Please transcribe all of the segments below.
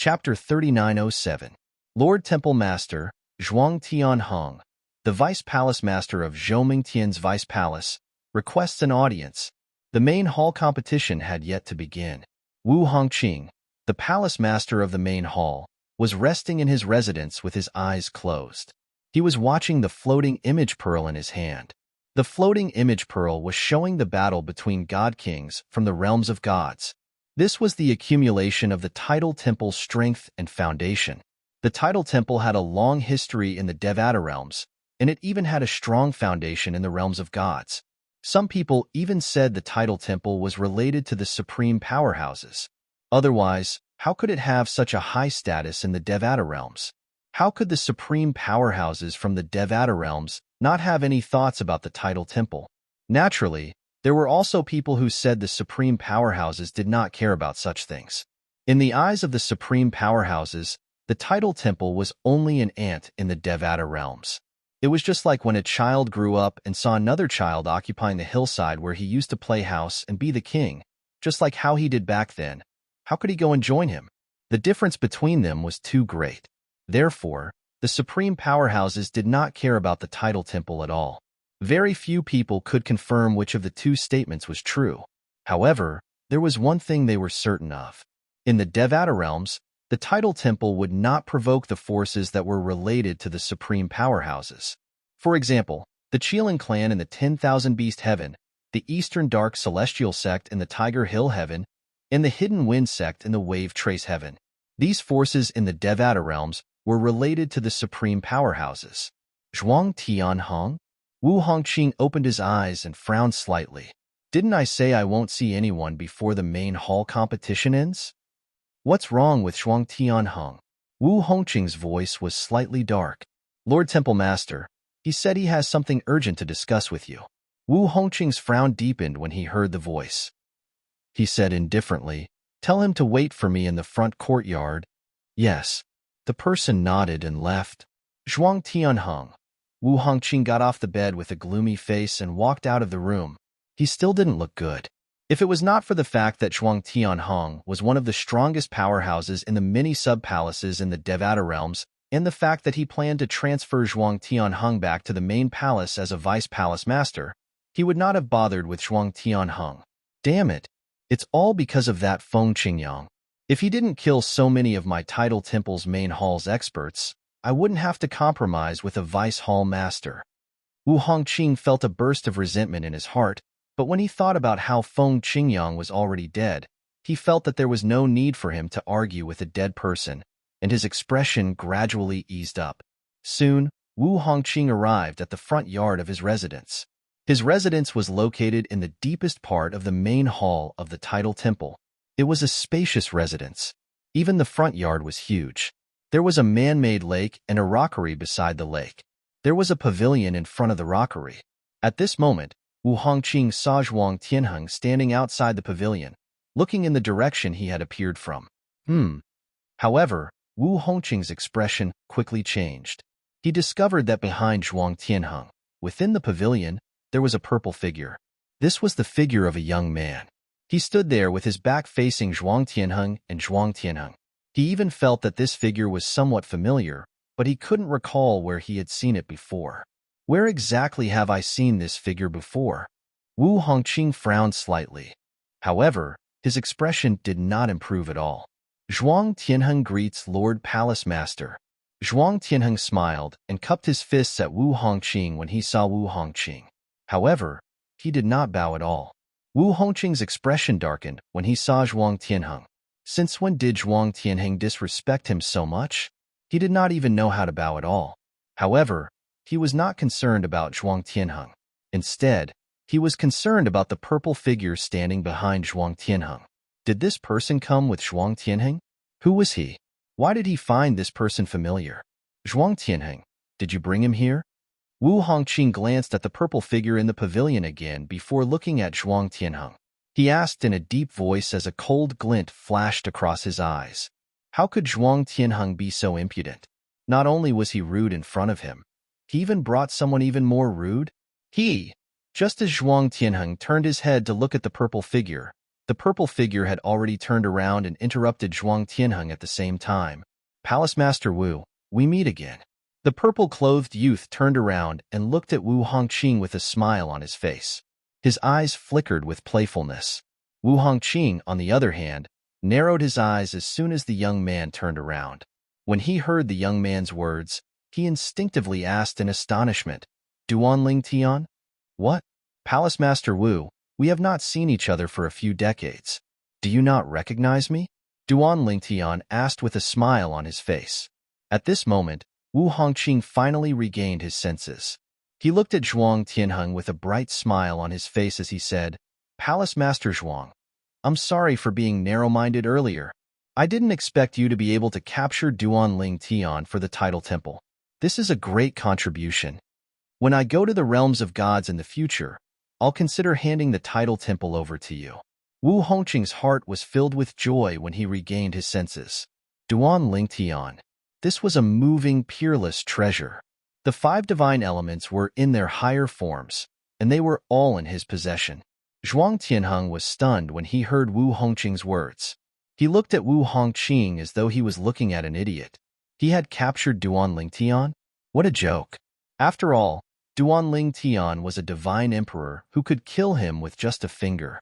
Chapter 3907. Lord Temple Master, Zhuang Tianhong, the Vice Palace Master of Zhou Mingtian's Vice Palace, requests an audience. The main hall competition had yet to begin. Wu Hongqing, the Palace Master of the main hall, was resting in his residence with his eyes closed. He was watching the floating image pearl in his hand. The floating image pearl was showing the battle between god kings from the realms of gods. This was the accumulation of the Tidal Temple's strength and foundation. The Tidal Temple had a long history in the Devata realms, and it even had a strong foundation in the realms of gods. Some people even said the Tidal Temple was related to the supreme powerhouses. Otherwise, how could it have such a high status in the Devata realms? How could the supreme powerhouses from the Devata realms not have any thoughts about the Tidal Temple? Naturally, there were also people who said the supreme powerhouses did not care about such things. In the eyes of the supreme powerhouses, the Tidal Temple was only an ant in the Devata realms. It was just like when a child grew up and saw another child occupying the hillside where he used to play house and be the king, just like how he did back then. How could he go and join him? The difference between them was too great. Therefore, the supreme powerhouses did not care about the Tidal Temple at all. Very few people could confirm which of the two statements was true. However, there was one thing they were certain of. In the Devata realms, the Tidal Temple would not provoke the forces that were related to the supreme powerhouses. For example, the Qilin clan in the 10,000 Beast Heaven, the Eastern Dark Celestial Sect in the Tiger Hill Heaven, and the Hidden Wind Sect in the Wave Trace Heaven. These forces in the Devata realms were related to the supreme powerhouses. Zhuang Tianhong? Wu Hongqing opened his eyes and frowned slightly. Didn't I say I won't see anyone before the main hall competition ends? What's wrong with Zhuang Tianhong? Wu Hongqing's voice was slightly dark. Lord Temple Master, he said he has something urgent to discuss with you. Wu Hongqing's frown deepened when he heard the voice. He said indifferently, tell him to wait for me in the front courtyard. Yes. The person nodded and left. Zhuang Tianhong. Wu Hongqing got off the bed with a gloomy face and walked out of the room. He still didn't look good. If it was not for the fact that Zhuang Tianhong was one of the strongest powerhouses in the many sub-palaces in the Devata realms, and the fact that he planned to transfer Zhuang Tianhong back to the main palace as a vice palace master, he would not have bothered with Zhuang Tianhong. Damn it. It's all because of that Feng Qingyang. If he didn't kill so many of my Tidal Temple's main hall's experts, I wouldn't have to compromise with a vice hall master. Wu Hongqing felt a burst of resentment in his heart, but when he thought about how Feng Qingyang was already dead, he felt that there was no need for him to argue with a dead person, and his expression gradually eased up. Soon, Wu Hongqing arrived at the front yard of his residence. His residence was located in the deepest part of the main hall of the Tidal Temple. It was a spacious residence. Even the front yard was huge. There was a man-made lake and a rockery beside the lake. There was a pavilion in front of the rockery. At this moment, Wu Hongqing saw Zhuang Tianhong standing outside the pavilion, looking in the direction he had appeared from. However, Wu Hongqing's expression quickly changed. He discovered that behind Zhuang Tianhong, within the pavilion, there was a purple figure. This was the figure of a young man. He stood there with his back facing Zhuang Tianhong and Zhuang Tianhong. He even felt that this figure was somewhat familiar, but he couldn't recall where he had seen it before. Where exactly have I seen this figure before? Wu Hongqing frowned slightly. However, his expression did not improve at all. Zhuang Tianhong greets Lord Palace Master. Zhuang Tianhong smiled and cupped his fists at Wu Hongqing when he saw Wu Hongqing. However, he did not bow at all. Wu Hongqing's expression darkened when he saw Zhuang Tianhong. Since when did Zhuang Tianhong disrespect him so much? He did not even know how to bow at all. However, he was not concerned about Zhuang Tianhong. Instead, he was concerned about the purple figure standing behind Zhuang Tianhong. Did this person come with Zhuang Tianhong? Who was he? Why did he find this person familiar? Zhuang Tianhong, did you bring him here? Wu Hongqing glanced at the purple figure in the pavilion again before looking at Zhuang Tianhong. He asked in a deep voice as a cold glint flashed across his eyes. How could Zhuang Tianhong be so impudent? Not only was he rude in front of him, he even brought someone even more rude. Just as Zhuang Tianhong turned his head to look at the purple figure, The purple figure had already turned around and interrupted Zhuang Tianheng at the same time. Palace Master Wu, we meet again. The purple-clothed youth turned around and looked at Wu Hongqing with a smile on his face. His eyes flickered with playfulness. Wu Hongqing, on the other hand, narrowed his eyes as soon as the young man turned around. When he heard the young man's words, he instinctively asked in astonishment, Duanling Tian? What? Palace Master Wu, we have not seen each other for a few decades. Do you not recognize me? Duanling Tian asked with a smile on his face. At this moment, Wu Hongqing finally regained his senses. He looked at Zhuang Tianheng with a bright smile on his face as he said, Palace Master Zhuang, I'm sorry for being narrow-minded earlier. I didn't expect you to be able to capture Duanling Tian for the title temple. This is a great contribution. When I go to the realms of gods in the future, I'll consider handing the title temple over to you. Wu Hongqing's heart was filled with joy when he regained his senses. Duanling Tian. This was a moving, peerless treasure. The 5 divine elements were in their higher forms, and they were all in his possession. Zhuang Tianheng was stunned when he heard Wu Hongqing's words. He looked at Wu Hongqing as though he was looking at an idiot. He had captured Duanling Tian? What a joke. After all, Duanling Tian was a divine emperor who could kill him with just a finger.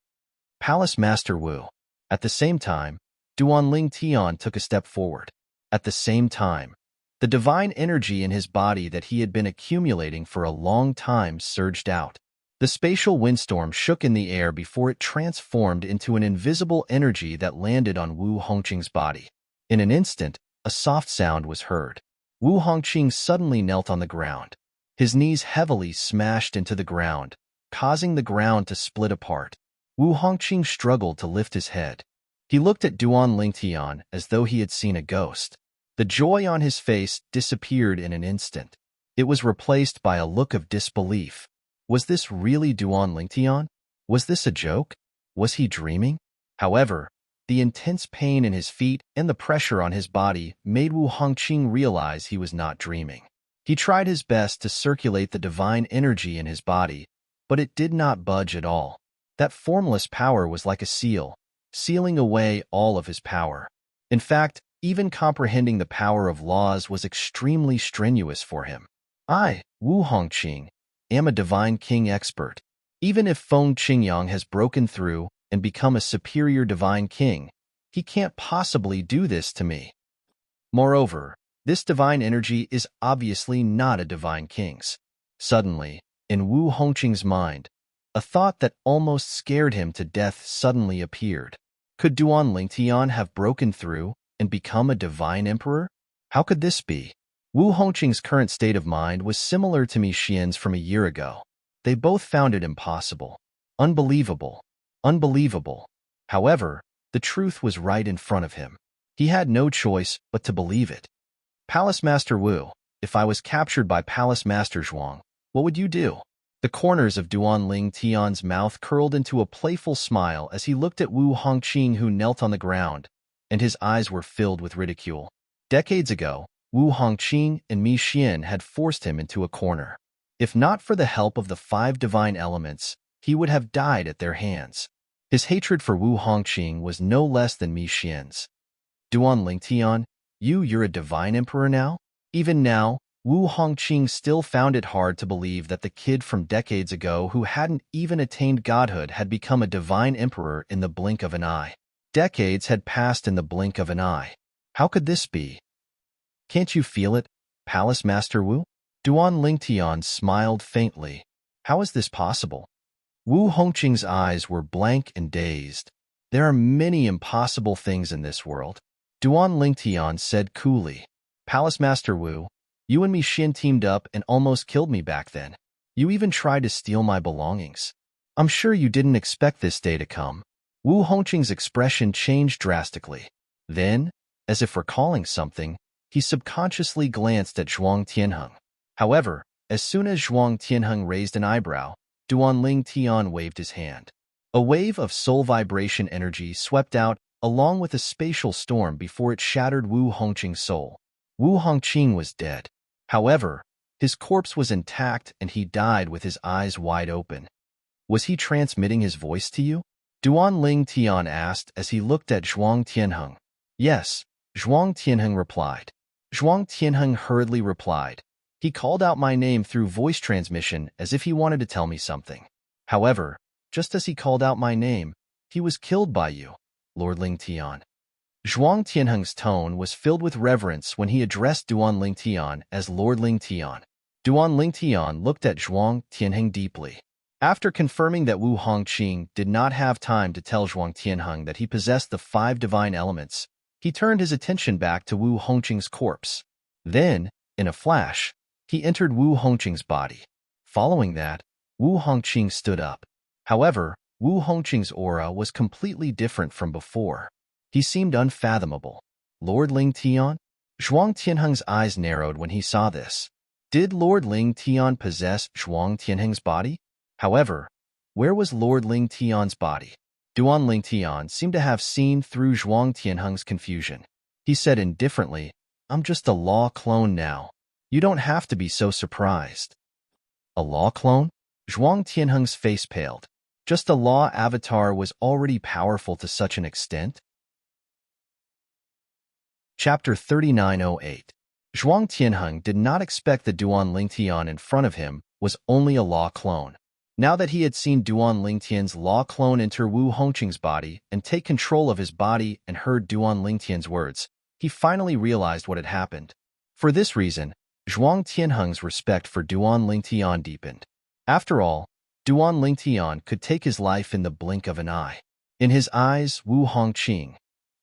Palace Master Wu. At the same time, Duanling Tian took a step forward. At the same time, the divine energy in his body that he had been accumulating for a long time surged out. The spatial windstorm shook in the air before it transformed into an invisible energy that landed on Wu Hongqing's body. In an instant, a soft sound was heard. Wu Hongqing suddenly knelt on the ground. His knees heavily smashed into the ground, causing the ground to split apart. Wu Hongqing struggled to lift his head. He looked at Duanling Tian as though he had seen a ghost. The joy on his face disappeared in an instant. It was replaced by a look of disbelief. Was this really Duanling Tian? Was this a joke? Was he dreaming? However, the intense pain in his feet and the pressure on his body made Wu Hongqing realize he was not dreaming. He tried his best to circulate the divine energy in his body, but it did not budge at all. That formless power was like a seal, sealing away all of his power. In fact, even comprehending the power of laws was extremely strenuous for him. I, Wu Hongqing, am a divine king expert. Even if Feng Qingyang has broken through and become a superior divine king, he can't possibly do this to me. Moreover, this divine energy is obviously not a divine king's. Suddenly, in Wu Hongqing's mind, a thought that almost scared him to death suddenly appeared. Could Duanling Tian have broken through and become a divine emperor? How could this be? Wu Hongqing's current state of mind was similar to Mi Xian's from a year ago. They both found it impossible. Unbelievable. Unbelievable. However, the truth was right in front of him. He had no choice but to believe it. Palace Master Wu, if I was captured by Palace Master Zhuang, what would you do? The corners of Duanling Tian's mouth curled into a playful smile as he looked at Wu Hongqing, who knelt on the ground, and his eyes were filled with ridicule. Decades ago, Wu Hongqing and Mi Xian had forced him into a corner. If not for the help of the 5 divine elements, he would have died at their hands. His hatred for Wu Hongqing was no less than Mi Xian's. Duanling Tian, you're a divine emperor now? Even now, Wu Hongqing still found it hard to believe that the kid from decades ago who hadn't even attained godhood had become a divine emperor in the blink of an eye. Decades had passed in the blink of an eye. How could this be? Can't you feel it, Palace Master Wu? Duanling Tian smiled faintly. How is this possible? Wu Hongqing's eyes were blank and dazed. There are many impossible things in this world. Duanling Tian said coolly. Palace Master Wu, you and Mi Xian teamed up and almost killed me back then. You even tried to steal my belongings. I'm sure you didn't expect this day to come. Wu Hongqing's expression changed drastically. Then, as if recalling something, he subconsciously glanced at Zhuang Tianheng. However, as soon as Zhuang Tianheng raised an eyebrow, Duanling Tian waved his hand. A wave of soul vibration energy swept out along with a spatial storm before it shattered Wu Hongqing's soul. Wu Hongqing was dead. However, his corpse was intact and he died with his eyes wide open. Was he transmitting his voice to you? Duan Ling Tian asked as he looked at Zhuang Tianheng. Yes, Zhuang Tianheng replied. Zhuang Tianheng hurriedly replied. He called out my name through voice transmission as if he wanted to tell me something. However, just as he called out my name, he was killed by you, Lord Ling Tian. Zhuang Tianheng's tone was filled with reverence when he addressed Duan Ling Tian as Lord Ling Tian. Duan Ling Tian looked at Zhuang Tianheng deeply. After confirming that Wu Hongqing did not have time to tell Zhuang Tianheng that he possessed the 5 divine elements, he turned his attention back to Wu Hongqing's corpse. Then, in a flash, he entered Wu Hongqing's body. Following that, Wu Hongqing stood up. However, Wu Hongqing's aura was completely different from before. He seemed unfathomable. Lord Ling Tian? Zhuang Tianheng's eyes narrowed when he saw this. Did Lord Ling Tian possess Zhuang Tianheng's body? However, where was Lord Ling Tian's body? Duan Ling Tian seemed to have seen through Zhuang Tianheng's confusion. He said indifferently, I'm just a law clone now. You don't have to be so surprised. A law clone? Zhuang Tianheng's face paled. Just a law avatar was already powerful to such an extent? Chapter 3908. Zhuang Tianheng did not expect that Duan Ling Tian in front of him was only a law clone. Now that he had seen Duan Ling Tian's law clone enter Wu Hongqing's body and take control of his body and heard Duan Ling Tian's words, he finally realized what had happened. For this reason, Zhuang Tianheng's respect for Duan Ling Tian deepened. After all, Duan Ling Tian could take his life in the blink of an eye. In his eyes, Wu Hongqing,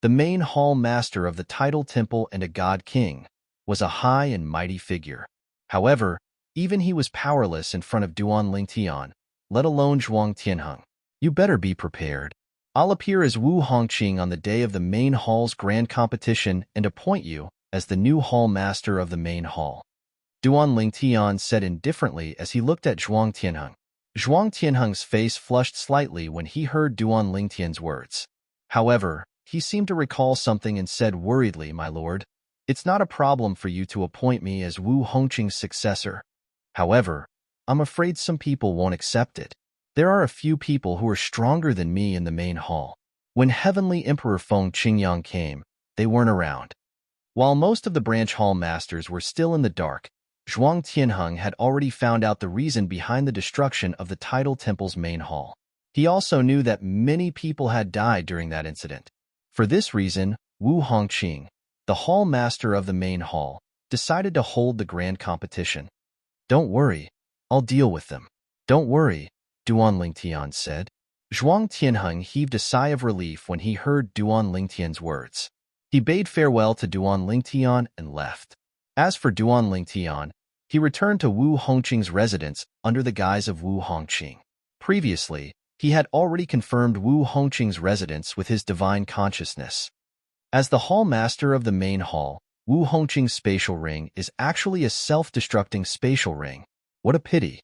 the main hall master of the tidal temple and a god king, was a high and mighty figure. However, even he was powerless in front of Duan Ling Tian, let alone Zhuang Tianheng. You better be prepared. I'll appear as Wu Hongqing on the day of the main hall's grand competition and appoint you as the new hall master of the main hall. Duan Ling Tian said indifferently as he looked at Zhuang Tianheng. Zhuang Tianheng's face flushed slightly when he heard Duan Ling Tian's words. However, he seemed to recall something and said worriedly, My lord, it's not a problem for you to appoint me as Wu Hongqing's successor. However, I'm afraid some people won't accept it. There are a few people who are stronger than me in the main hall. When Heavenly Emperor Feng Qingyang came, they weren't around. While most of the branch hall masters were still in the dark, Zhuang Tianheng had already found out the reason behind the destruction of the tidal temple's main hall. He also knew that many people had died during that incident. For this reason, Wu Hongqing, the hall master of the main hall, decided to hold the grand competition. Don't worry, I'll deal with them. Don't worry, Duan Ling Tian said. Zhuang Tianheng heaved a sigh of relief when he heard Duan Ling Tian's words. He bade farewell to Duan Ling Tian and left. As for Duan Ling Tian, he returned to Wu Hongqing's residence under the guise of Wu Hongqing. Previously, he had already confirmed Wu Hongqing's residence with his divine consciousness. As the hall master of the main hall, Wu Hongqing's spatial ring is actually a self-destructing spatial ring. What a pity.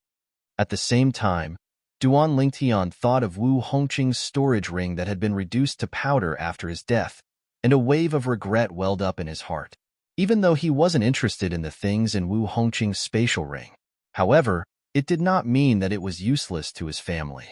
At the same time, Duan Ling Tian thought of Wu Hongqing's storage ring that had been reduced to powder after his death, and a wave of regret welled up in his heart. Even though he wasn't interested in the things in Wu Hongqing's spatial ring. However, it did not mean that it was useless to his family.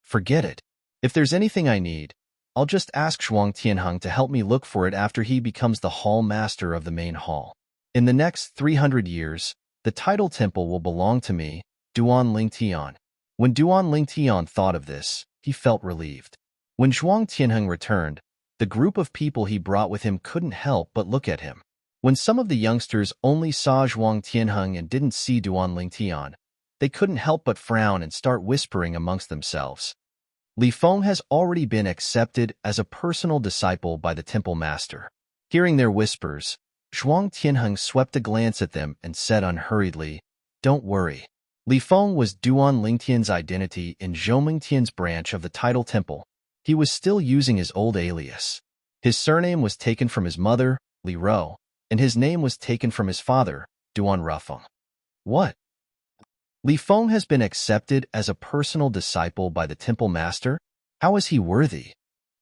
Forget it. If there's anything I need, I'll just ask Zhuang Tianheng to help me look for it after he becomes the hall master of the main hall. In the next 300 years, the tidal temple will belong to me, Duan Ling Tian. When Duan Ling Tian thought of this, he felt relieved. When Zhuang Tianheng returned, the group of people he brought with him couldn't help but look at him. When some of the youngsters only saw Zhuang Tianheng and didn't see Duan Ling Tian, they couldn't help but frown and start whispering amongst themselves. Li Feng has already been accepted as a personal disciple by the temple master. Hearing their whispers, Zhuang Tianheng swept a glance at them and said unhurriedly, Don't worry. Li Feng was Duan Ling Tian's identity in Zhouming Tian's branch of the tidal temple. He was still using his old alias. His surname was taken from his mother, Li Rou, and his name was taken from his father, Duan Rufeng. What? Li Feng has been accepted as a personal disciple by the temple master? How is he worthy?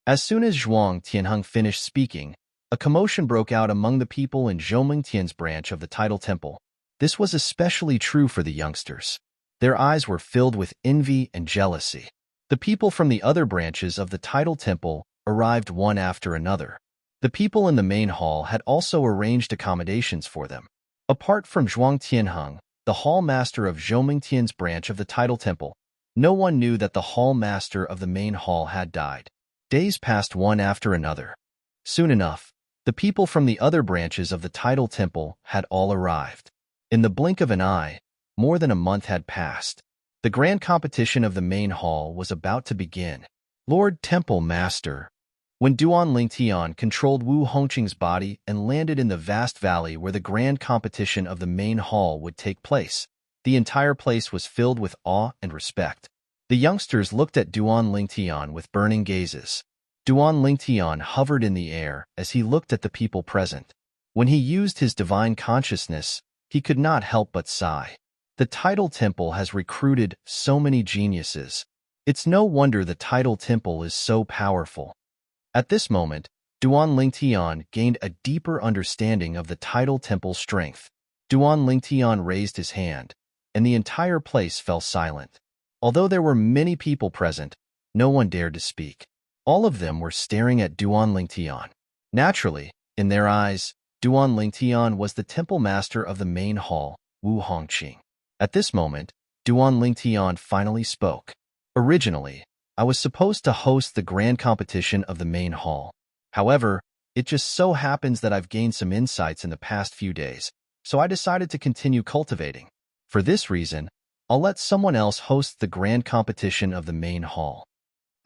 As soon as Zhuang Tianheng finished speaking, a commotion broke out among the people in Zhouming Tian's branch of the tidal temple. This was especially true for the youngsters. Their eyes were filled with envy and jealousy. The people from the other branches of the title temple arrived one after another. The people in the main hall had also arranged accommodations for them. Apart from Zhuang Tianheng, the hall master of Zhoumingtian's branch of the title temple, no one knew that the hall master of the main hall had died. Days passed one after another. Soon enough, the people from the other branches of the title temple had all arrived. In the blink of an eye, more than a month had passed. The grand competition of the main hall was about to begin. Lord Temple Master. When Duan Lingtian controlled Wu Hongqing's body and landed in the vast valley where the grand competition of the main hall would take place, the entire place was filled with awe and respect. The youngsters looked at Duan Lingtian with burning gazes. Duan Lingtian hovered in the air as he looked at the people present. When he used his divine consciousness, he could not help but sigh. The title temple has recruited so many geniuses. It's no wonder the title temple is so powerful. At this moment, Duan Lingtian gained a deeper understanding of the title temple's strength. Duan Lingtian raised his hand, and the entire place fell silent. Although there were many people present, no one dared to speak. All of them were staring at Duan Lingtian. Naturally, in their eyes, Duan Lingtian was the temple master of the main hall, Wu Hongqing. At this moment, Duan Lingtian finally spoke. Originally, I was supposed to host the grand competition of the main hall. However, it just so happens that I've gained some insights in the past few days, so I decided to continue cultivating. For this reason, I'll let someone else host the grand competition of the main hall.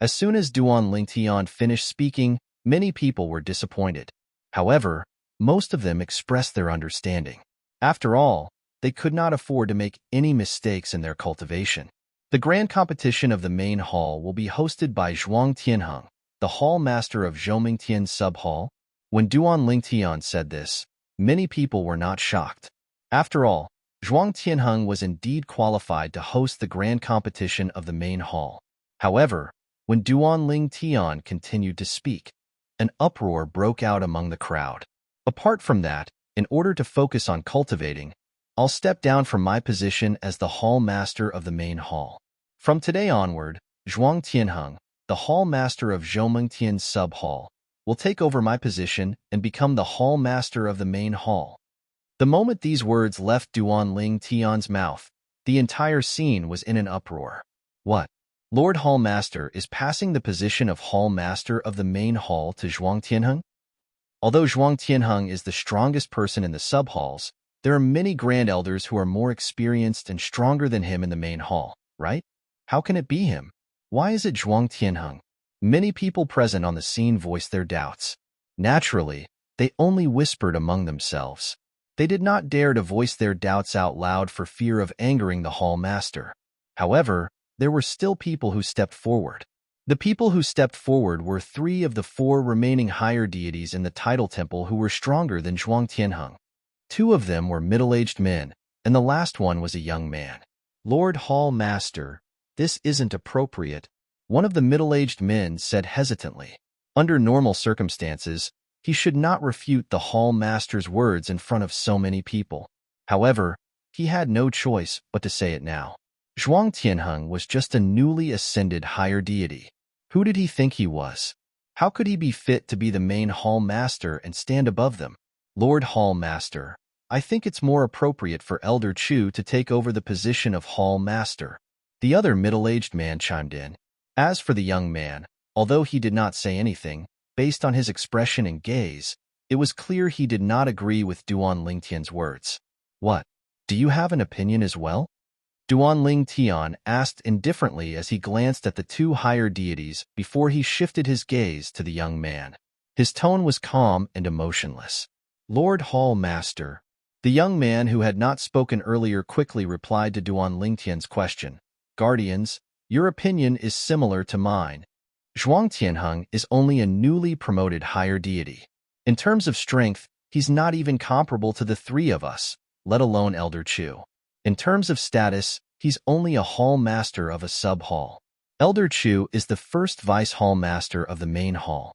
As soon as Duan Lingtian finished speaking, many people were disappointed. However, most of them expressed their understanding. After all, they could not afford to make any mistakes in their cultivation. The grand competition of the main hall will be hosted by Zhuang Tianheng, the hall master of Zhoumingtian's sub-hall. When Duan Lingtian said this, many people were not shocked. After all, Zhuang Tianheng was indeed qualified to host the grand competition of the main hall. However, when Duan Lingtian continued to speak, an uproar broke out among the crowd. Apart from that, in order to focus on cultivating, I'll step down from my position as the hall master of the main hall. From today onward, Zhuang Tianheng, the hall master of Zhoumingtian's sub-hall, will take over my position and become the hall master of the main hall. The moment these words left Duan Lingtian's mouth, the entire scene was in an uproar. What? Lord Hall Master is passing the position of hall master of the main hall to Zhuang Tianheng? Although Zhuang Tianheng is the strongest person in the sub-halls, there are many grand elders who are more experienced and stronger than him in the main hall, right? How can it be him? Why is it Zhuang Tianheng? Many people present on the scene voiced their doubts. Naturally, they only whispered among themselves. They did not dare to voice their doubts out loud for fear of angering the hall master. However, there were still people who stepped forward. The people who stepped forward were 3 of the 4 remaining higher deities in the title temple who were stronger than Zhuang Tianheng. 2 of them were middle-aged men, and the last one was a young man. Lord Hall Master, this isn't appropriate, one of the middle-aged men said hesitantly. Under normal circumstances, he should not refute the Hall Master's words in front of so many people. However, he had no choice but to say it now. Zhuang Tianheng was just a newly ascended higher deity. Who did he think he was? How could he be fit to be the main Hall Master and stand above them? Lord Hall Master, I think it's more appropriate for Elder Chu to take over the position of Hall Master. The other middle-aged man chimed in. As for the young man, although he did not say anything, based on his expression and gaze, it was clear he did not agree with Duan Lingtian's words. What? Do you have an opinion as well? Duan Lingtian asked indifferently as he glanced at the 2 higher deities before he shifted his gaze to the young man. His tone was calm and emotionless. Lord Hall Master. The young man who had not spoken earlier quickly replied to Duan Lingtian's question. Guardians, your opinion is similar to mine. Zhuang Tianheng is only a newly promoted higher deity. In terms of strength, he's not even comparable to the 3 of us, let alone Elder Chu. In terms of status, he's only a hall master of a sub-hall. Elder Chu is the first vice hall master of the main hall.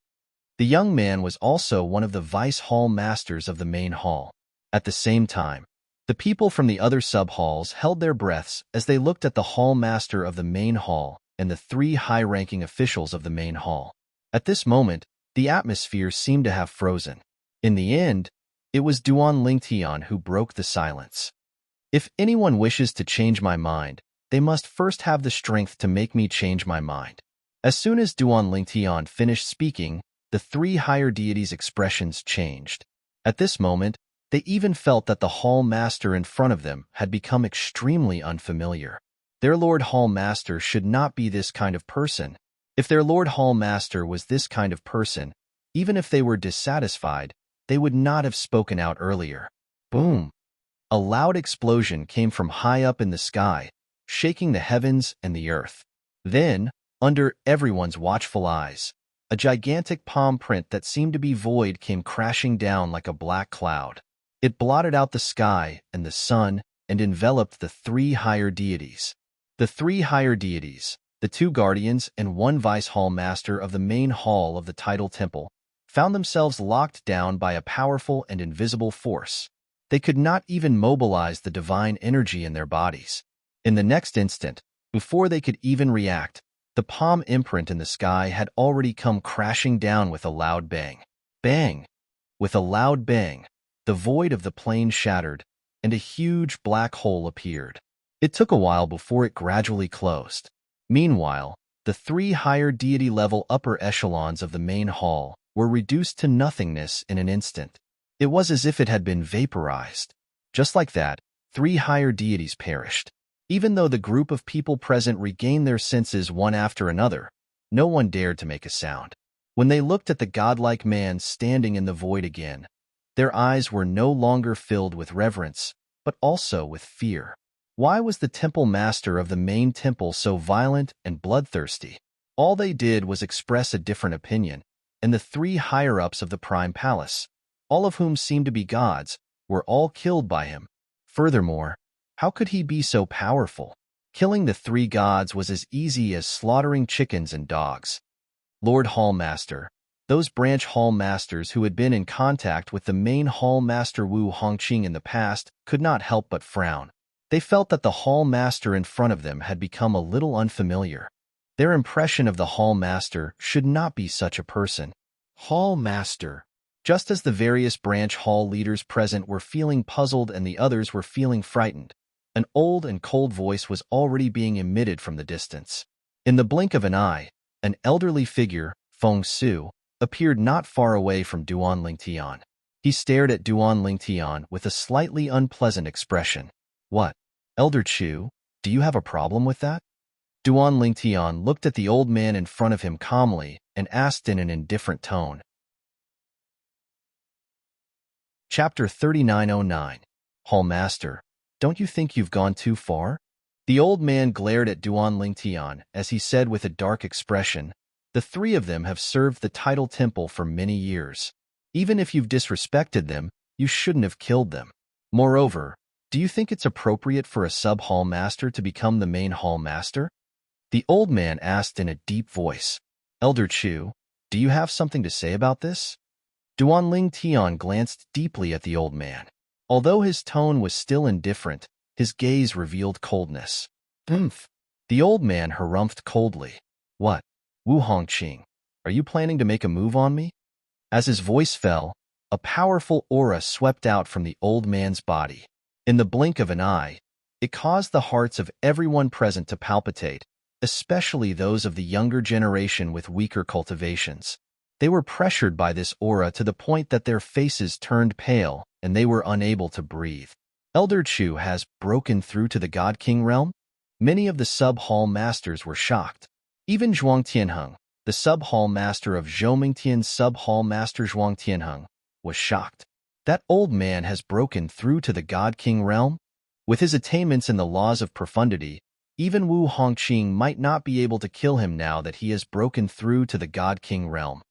The young man was also one of the vice hall masters of the main hall. At the same time, the people from the other sub-halls held their breaths as they looked at the hall master of the main hall, and the three high-ranking officials of the main hall. At this moment, the atmosphere seemed to have frozen. In the end, it was Duan Lingtian who broke the silence. If anyone wishes to change my mind, they must first have the strength to make me change my mind. As soon as Duan Lingtian finished speaking, the three higher deities' expressions changed. At this moment, they even felt that the Hall Master in front of them had become extremely unfamiliar. Their Lord Hall Master should not be this kind of person. If their Lord Hall Master was this kind of person, even if they were dissatisfied, they would not have spoken out earlier. Boom! A loud explosion came from high up in the sky, shaking the heavens and the earth. Then, under everyone's watchful eyes, a gigantic palm print that seemed to be void came crashing down like a black cloud. It blotted out the sky and the sun and enveloped the three higher deities. The three higher deities, the two guardians and one vice hall master of the main hall of the tidal temple, found themselves locked down by a powerful and invisible force. They could not even mobilize the divine energy in their bodies. In the next instant, before they could even react, the palm imprint in the sky had already come crashing down with a loud bang. Bang! With a loud bang, the void of the plane shattered, and a huge black hole appeared. It took a while before it gradually closed. Meanwhile, the three higher deity-level upper echelons of the main hall were reduced to nothingness in an instant. It was as if it had been vaporized. Just like that, three higher deities perished. Even though the group of people present regained their senses one after another, no one dared to make a sound. When they looked at the godlike man standing in the void again, their eyes were no longer filled with reverence, but also with fear. Why was the temple master of the main temple so violent and bloodthirsty? All they did was express a different opinion, and the three higher-ups of the prime palace, all of whom seemed to be gods, were all killed by him. Furthermore, how could he be so powerful? Killing the three gods was as easy as slaughtering chickens and dogs. Lord Hall Master, those branch hall masters who had been in contact with the main hall master Wu Hongqing in the past could not help but frown. They felt that the hall master in front of them had become a little unfamiliar. Their impression of the hall master should not be such a person. Hall master. Just as the various branch hall leaders present were feeling puzzled and the others were feeling frightened, an old and cold voice was already being emitted from the distance. In the blink of an eye, an elderly figure, Feng Su, appeared not far away from Duan Lingtian. He stared at Duan Lingtian with a slightly unpleasant expression. What? Elder Chu, do you have a problem with that? Duan Lingtian looked at the old man in front of him calmly and asked in an indifferent tone. Chapter 3909. Hall Master, don't you think you've gone too far? The old man glared at Duan Lingtian as he said with a dark expression, the three of them have served the tidal temple for many years. Even if you've disrespected them, you shouldn't have killed them. Moreover, do you think it's appropriate for a sub-hall master to become the main hall master? The old man asked in a deep voice. Elder Chu, do you have something to say about this? Duan Lingtian glanced deeply at the old man. Although his tone was still indifferent, his gaze revealed coldness. Humph. The old man harumphed coldly. What? Wu Hongqing, are you planning to make a move on me? As his voice fell, a powerful aura swept out from the old man's body. In the blink of an eye, it caused the hearts of everyone present to palpitate, especially those of the younger generation with weaker cultivations. They were pressured by this aura to the point that their faces turned pale and they were unable to breathe. Elder Chu has broken through to the God King realm? Many of the sub-hall masters were shocked. Even Zhuang Tianheng, the sub-hall master of Zhoumingtian's sub-hall master Zhuang Tianheng, was shocked. That old man has broken through to the God King realm? With his attainments in the laws of profundity, even Wu Hongqing might not be able to kill him now that he has broken through to the God King realm.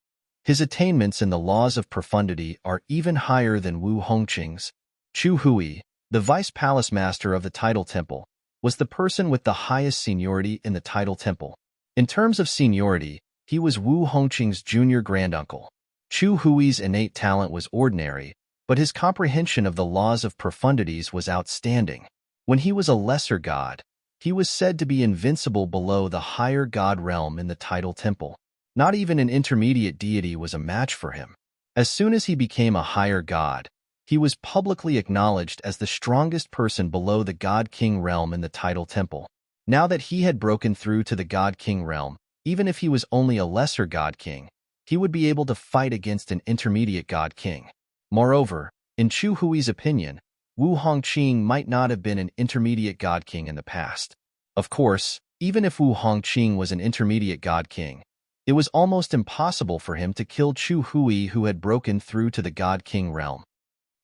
His attainments in the laws of profundity are even higher than Wu Hongqing's. Chu Hui, the vice palace master of the tidal temple, was the person with the highest seniority in the tidal temple. In terms of seniority, he was Wu Hongqing's junior granduncle. Chu Hui's innate talent was ordinary, but his comprehension of the laws of profundities was outstanding. When he was a lesser god, He was said to be invincible below the higher god realm in the tidal temple. Not even an intermediate deity was a match for him. As soon as he became a higher god, he was publicly acknowledged as the strongest person below the god-king realm in the tidal temple. Now that he had broken through to the god-king realm, even if he was only a lesser god-king, he would be able to fight against an intermediate god-king. Moreover, in Chu Hui's opinion, Wu Hongqing might not have been an intermediate god-king in the past. Of course, even if Wu Hongqing was an intermediate god-king, it was almost impossible for him to kill Chu Hui, who had broken through to the god-king realm.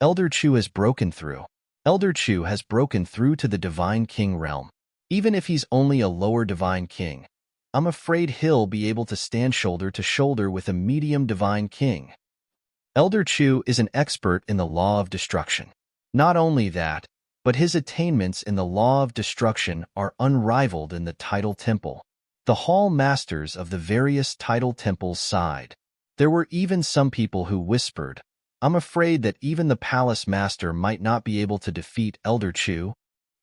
Elder Chu has broken through. Elder Chu has broken through to the divine king realm. Even if he's only a lower divine king, I'm afraid he'll be able to stand shoulder to shoulder with a medium divine king. Elder Chu is an expert in the law of destruction. Not only that, but his attainments in the law of destruction are unrivaled in the tidal temple. The hall masters of the various tidal temples sighed. There were even some people who whispered, "I'm afraid that even the palace master might not be able to defeat Elder Chu.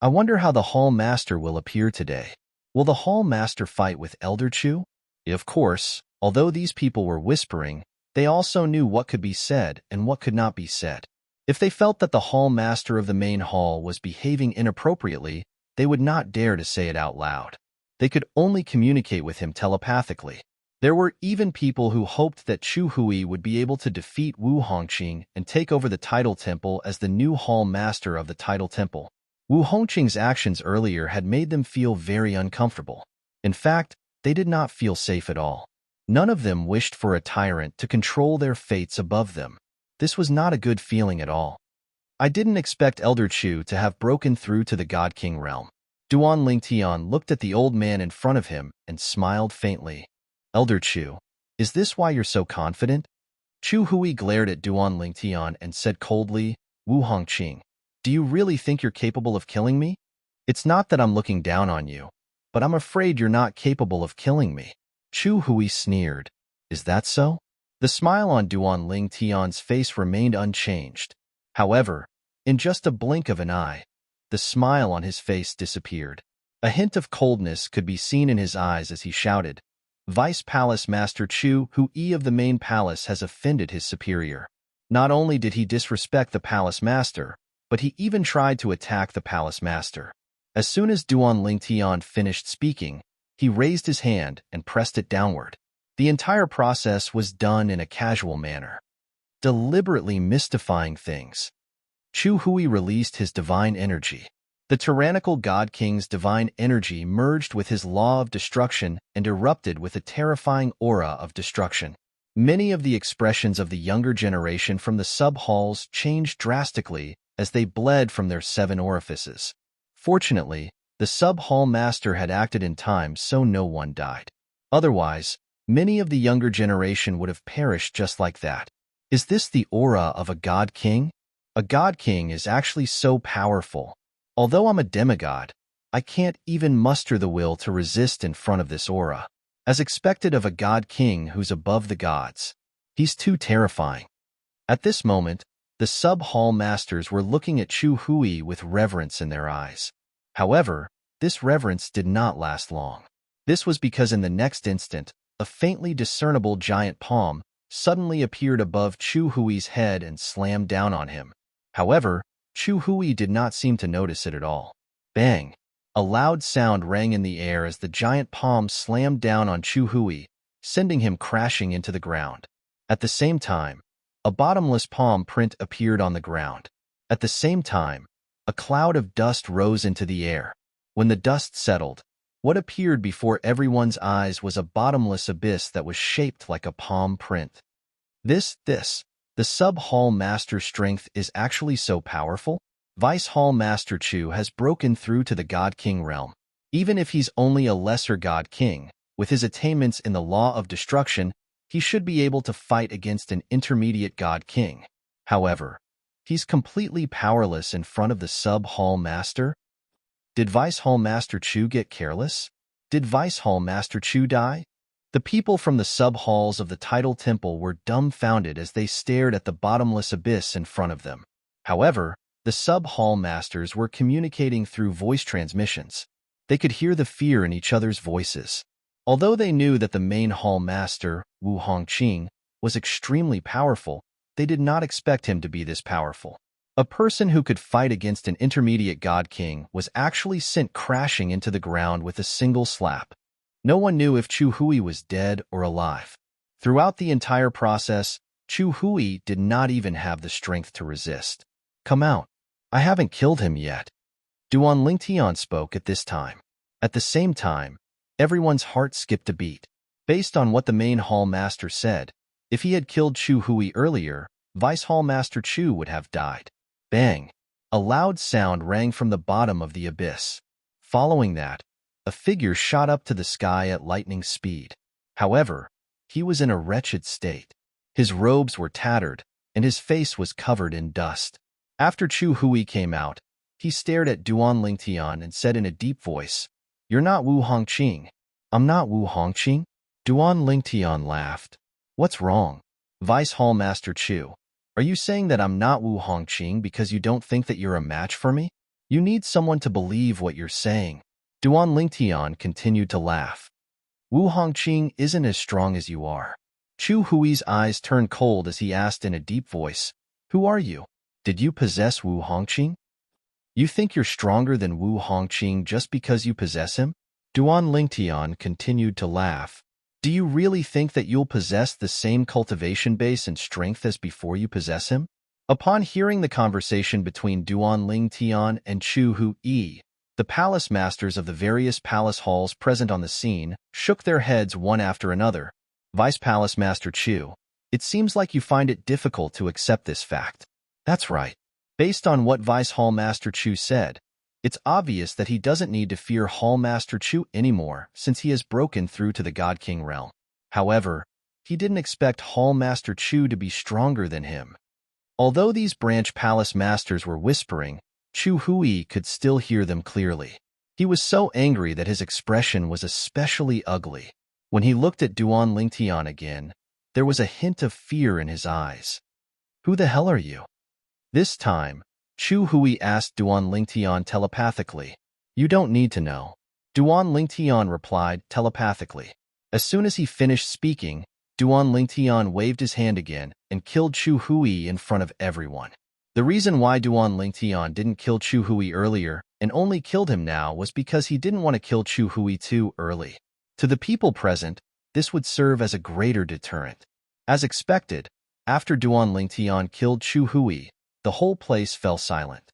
I wonder how the hall master will appear today. Will the hall master fight with Elder Chu?" Of course, although these people were whispering, they also knew what could be said and what could not be said. If they felt that the hall master of the main hall was behaving inappropriately, they would not dare to say it out loud. They could only communicate with him telepathically. There were even people who hoped that Chu Hui would be able to defeat Wu Hongqing and take over the tidal temple as the new hall master of the tidal temple. Wu Hongqing's actions earlier had made them feel very uncomfortable. In fact, they did not feel safe at all. None of them wished for a tyrant to control their fates above them. This was not a good feeling at all. I didn't expect Elder Chu to have broken through to the God King realm. Duan Lingtian looked at the old man in front of him and smiled faintly. Elder Chu, is this why you're so confident? Chu Hui glared at Duan Lingtian and said coldly, Wu Hongqing, do you really think you're capable of killing me? It's not that I'm looking down on you, but I'm afraid you're not capable of killing me. Chu Hui sneered. Is that so? The smile on Duan Lingtian's face remained unchanged. However, in just a blink of an eye, the smile on his face disappeared. A hint of coldness could be seen in his eyes as he shouted, Vice Palace Master Chu Hui of the main palace has offended his superior. Not only did he disrespect the palace master, but he even tried to attack the palace master. As soon as Duan Lingtian finished speaking, he raised his hand and pressed it downward. The entire process was done in a casual manner, deliberately mystifying things. Chu Hui released his divine energy. The tyrannical God King's divine energy merged with his law of destruction and erupted with a terrifying aura of destruction. Many of the expressions of the younger generation from the sub-halls changed drastically as they bled from their 7 orifices. Fortunately, the sub-hall master had acted in time so no one died. Otherwise, many of the younger generation would have perished just like that. Is this the aura of a God King? A God King is actually so powerful. Although I'm a demigod, I can't even muster the will to resist in front of this aura. As expected of a God King who's above the gods. He's too terrifying. At this moment, the sub-hall masters were looking at Chu Hui with reverence in their eyes. However, this reverence did not last long. This was because in the next instant, a faintly discernible giant palm suddenly appeared above Chu Hui's head and slammed down on him. However, Chu Hui did not seem to notice it at all. Bang! A loud sound rang in the air as the giant palm slammed down on Chu Hui, sending him crashing into the ground. At the same time, a bottomless palm print appeared on the ground. At the same time, a cloud of dust rose into the air. When the dust settled, what appeared before everyone's eyes was a bottomless abyss that was shaped like a palm print. The sub-hall master strength is actually so powerful? Vice Hall Master Chu has broken through to the God King realm. Even if he's only a lesser God King, with his attainments in the law of destruction, he should be able to fight against an intermediate God King. However, he's completely powerless in front of the sub-hall master. Did Vice Hall Master Chu get careless? Did Vice Hall Master Chu die? The people from the sub-halls of the tidal temple were dumbfounded as they stared at the bottomless abyss in front of them. However, the sub-hall masters were communicating through voice transmissions. They could hear the fear in each other's voices. Although they knew that the main hall master, Wu Hongqing, was extremely powerful, they did not expect him to be this powerful. A person who could fight against an intermediate god king was actually sent crashing into the ground with a single slap. No one knew if Chu Hui was dead or alive. Throughout the entire process, Chu Hui did not even have the strength to resist. "Come out. I haven't killed him yet." Duan Lingtian spoke at this time. At the same time, everyone's heart skipped a beat. Based on what the main hall master said, if he had killed Chu Hui earlier, Vice Hall Master Chu would have died. Bang! A loud sound rang from the bottom of the abyss. Following that, a figure shot up to the sky at lightning speed. However, he was in a wretched state. His robes were tattered, and his face was covered in dust. After Chu Hui came out, he stared at Duan Lingtian and said in a deep voice, "You're not Wu Hongqing." "I'm not Wu Hongqing?" Duan Lingtian laughed. "What's wrong? Vice Hall Master Chu, are you saying that I'm not Wu Hongqing because you don't think that you're a match for me? You need someone to believe what you're saying." Duan Lingtian continued to laugh. "Wu Hongqing isn't as strong as you are." Chu Hui's eyes turned cold as he asked in a deep voice, "Who are you? Did you possess Wu Hongqing? You think you're stronger than Wu Hongqing just because you possess him?" Duan Lingtian continued to laugh. "Do you really think that you'll possess the same cultivation base and strength as before you possess him?" Upon hearing the conversation between Duan Lingtian and Chu Hui, the palace masters of the various palace halls present on the scene shook their heads one after another. "Vice Palace Master Chu, it seems like you find it difficult to accept this fact." "That's right. Based on what Vice Hall Master Chu said, it's obvious that he doesn't need to fear Hall Master Chu anymore since he has broken through to the God King realm. However, he didn't expect Hall Master Chu to be stronger than him." Although these branch palace masters were whispering, Chu Hui could still hear them clearly. He was so angry that his expression was especially ugly. When he looked at Duan Lingtian again, there was a hint of fear in his eyes. "Who the hell are you?" This time, Chu Hui asked Duan Lingtian telepathically. "You don't need to know." Duan Lingtian replied telepathically. As soon as he finished speaking, Duan Lingtian waved his hand again and killed Chu Hui in front of everyone. The reason why Duan Lingtian didn't kill Chu Hui earlier and only killed him now was because he didn't want to kill Chu Hui too early. To the people present, this would serve as a greater deterrent. As expected, after Duan Lingtian killed Chu Hui, the whole place fell silent.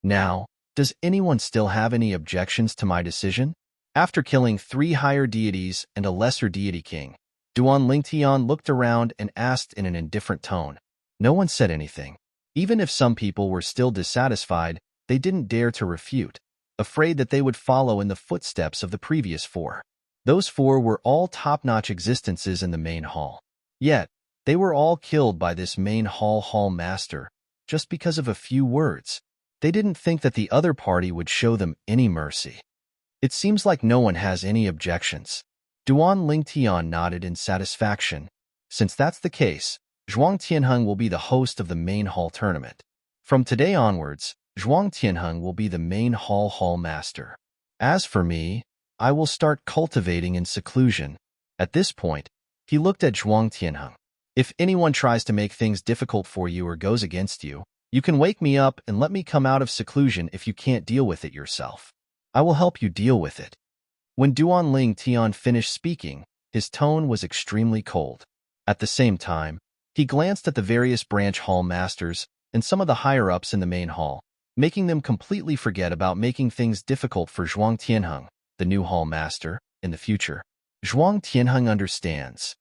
"Now, does anyone still have any objections to my decision?" After killing 3 higher deities and a lesser deity king, Duan Lingtian looked around and asked in an indifferent tone. No one said anything. Even if some people were still dissatisfied, they didn't dare to refute, afraid that they would follow in the footsteps of the previous 4. Those 4 were all top-notch existences in the main hall. Yet, they were all killed by this main hall master, just because of a few words. They didn't think that the other party would show them any mercy. It seems like no one has any objections. Duan Lingtian nodded in satisfaction. Since that's the case, Zhuang Tianheng will be the host of the main hall tournament. From today onwards, Zhuang Tianheng will be the main hall master. As for me, I will start cultivating in seclusion. At this point, he looked at Zhuang Tianheng. If anyone tries to make things difficult for you or goes against you, you can wake me up and let me come out of seclusion if you can't deal with it yourself. I will help you deal with it. When Duan Lingtian finished speaking, his tone was extremely cold. At the same time, he glanced at the various branch hall masters and some of the higher-ups in the main hall, making them completely forget about making things difficult for Zhuang Tianheng, the new hall master, in the future. Zhuang Tianheng understands.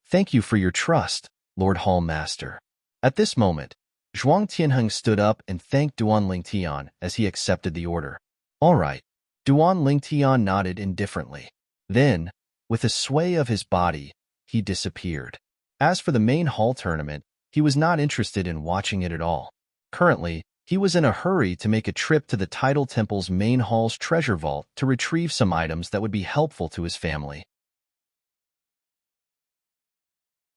Thank you for your trust, Lord Hall Master. At this moment, Zhuang Tianheng stood up and thanked Duan Lingtian as he accepted the order. All right. Duan Lingtian nodded indifferently. Then, with a sway of his body, he disappeared. As for the main hall tournament, he was not interested in watching it at all. Currently, he was in a hurry to make a trip to the Tidal Temple's main hall's treasure vault to retrieve some items that would be helpful to his family.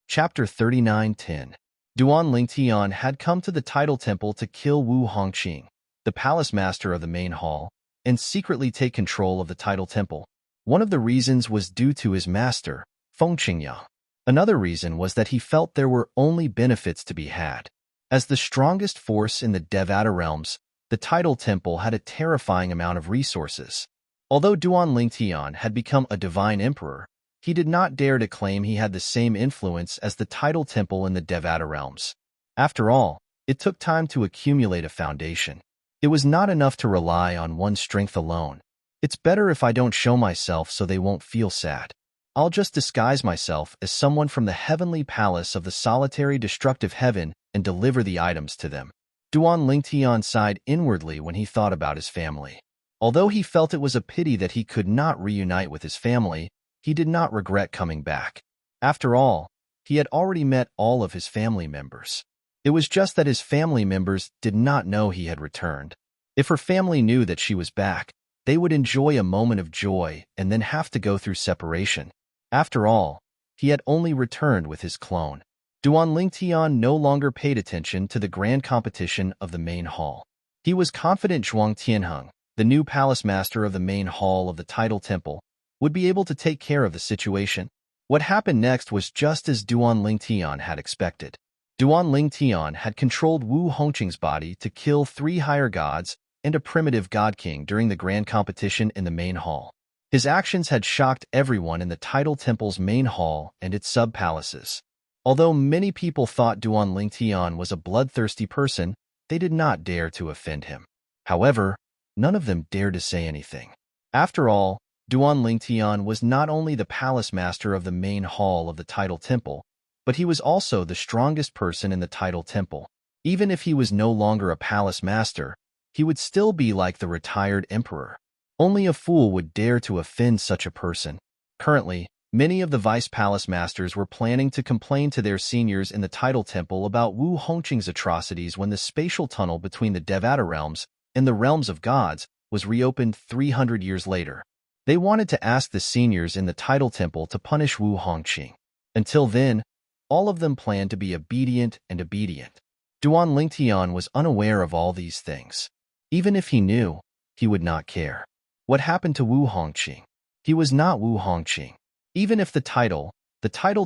Chapter 39:10. Duan Lingtian had come to the Tidal Temple to kill Wu Hongqing, the palace master of the main hall, and secretly take control of the title temple. One of the reasons was due to his master, Feng Qingyang. Another reason was that he felt there were only benefits to be had. As the strongest force in the Devata realms, the title temple had a terrifying amount of resources. Although Duan Lingtian had become a divine emperor, he did not dare to claim he had the same influence as the title temple in the Devata realms. After all, it took time to accumulate a foundation. It was not enough to rely on one's strength alone. It's better if I don't show myself so they won't feel sad. I'll just disguise myself as someone from the heavenly palace of the solitary destructive heaven and deliver the items to them. Duan Lingtian sighed inwardly when he thought about his family. Although he felt it was a pity that he could not reunite with his family, he did not regret coming back. After all, he had already met all of his family members. It was just that his family members did not know he had returned. If her family knew that she was back, they would enjoy a moment of joy and then have to go through separation. After all, he had only returned with his clone. Duan Lingtian no longer paid attention to the grand competition of the main hall. He was confident Zhuang Tianheng, the new palace master of the main hall of the title temple, would be able to take care of the situation. What happened next was just as Duan Lingtian had expected. Duan Lingtian had controlled Wu Hongqing's body to kill 3 higher gods and a primitive god king during the grand competition in the main hall. His actions had shocked everyone in the title temple's main hall and its sub-palaces. Although many people thought Duan Lingtian was a bloodthirsty person, they did not dare to offend him. However, none of them dared to say anything. After all, Duan Lingtian was not only the palace master of the main hall of the title temple, but he was also the strongest person in the title temple. Even if he was no longer a palace master, he would still be like the retired emperor. Only a fool would dare to offend such a person. Currently, many of the vice palace masters were planning to complain to their seniors in the title temple about Wu Hongqing's atrocities when the spatial tunnel between the Devata realms and the realms of gods was reopened 300 years later. They wanted to ask the seniors in the title temple to punish Wu Hongqing. Until then, all of them planned to be obedient. Duan Lingtian was unaware of all these things. Even if he knew, he would not care. What happened to Wu Hongqing? He was not Wu Hongqing. Even if the title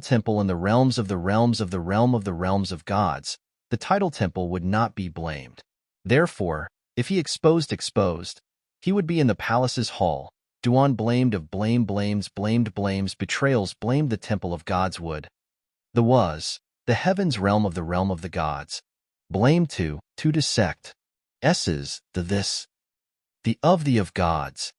temple and the realms of the realms of the realm of the realms of gods, the title temple would not be blamed. Therefore, if he exposed, he would be in the palace's hall. Duan blamed blames, betrayals blamed the temple of gods would. The heavens realm of the gods. Blame to dissect. S's, the of gods.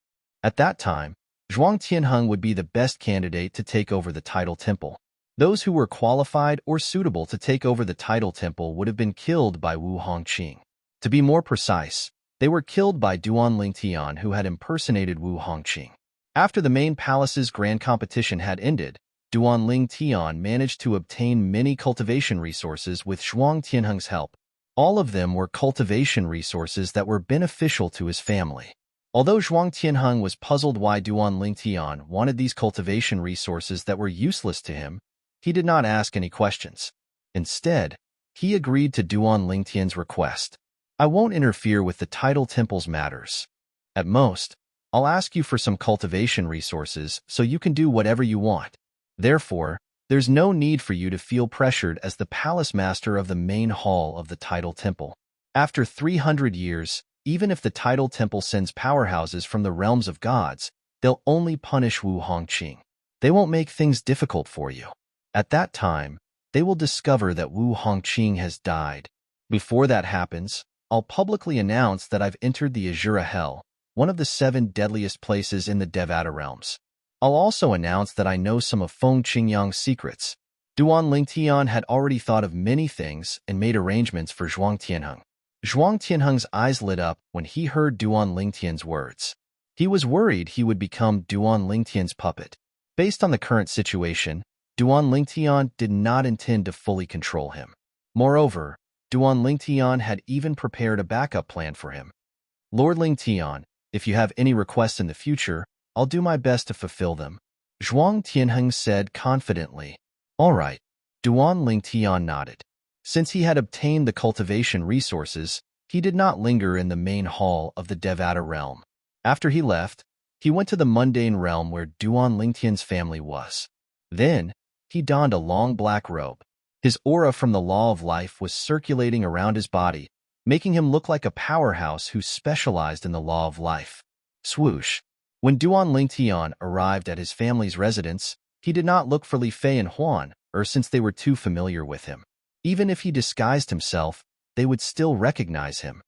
At that time, Zhuang Tianheng would be the best candidate to take over the title temple. Those who were qualified or suitable to take over the title temple would have been killed by Wu Hongqing. To be more precise, they were killed by Duan Lingtian, who had impersonated Wu Hongqing. After the main palace's grand competition had ended, Duan Lingtian managed to obtain many cultivation resources with Zhuang Tianheng's help. All of them were cultivation resources that were beneficial to his family. Although Zhuang Tianheng was puzzled why Duan Lingtian wanted these cultivation resources that were useless to him, he did not ask any questions. Instead, he agreed to Duan Lingtian's request. I won't interfere with the title temple's matters. At most, I'll ask you for some cultivation resources so you can do whatever you want. Therefore, there's no need for you to feel pressured as the palace master of the main hall of the title temple. After 300 years, even if the title temple sends powerhouses from the realms of gods, they'll only punish Wu Hongqing. They won't make things difficult for you. At that time, they will discover that Wu Hongqing has died. Before that happens, I'll publicly announce that I've entered the Azura Hell, one of the 7 deadliest places in the Devata realms. I'll also announce that I know some of Feng Qingyang's secrets. Duan Lingtian had already thought of many things and made arrangements for Zhuang Tianheng. Zhuang Tianheng's eyes lit up when he heard Duan Lingtian's words. He was worried he would become Duan Lingtian's puppet. Based on the current situation, Duan Lingtian did not intend to fully control him. Moreover, Duan Lingtian had even prepared a backup plan for him. Lord Lingtian, if you have any requests in the future, I'll do my best to fulfill them. Zhuang Tianheng said confidently. All right. Duan Lingtian nodded. Since he had obtained the cultivation resources, he did not linger in the main hall of the Devata realm. After he left, he went to the mundane realm where Duan Lingtian's family was. Then, he donned a long black robe. His aura from the law of life was circulating around his body, making him look like a powerhouse who specialized in the law of life. Swoosh. When Duan Lingtian arrived at his family's residence, he did not look for Li Fei and Huan, since they were too familiar with him. Even if he disguised himself, they would still recognize him.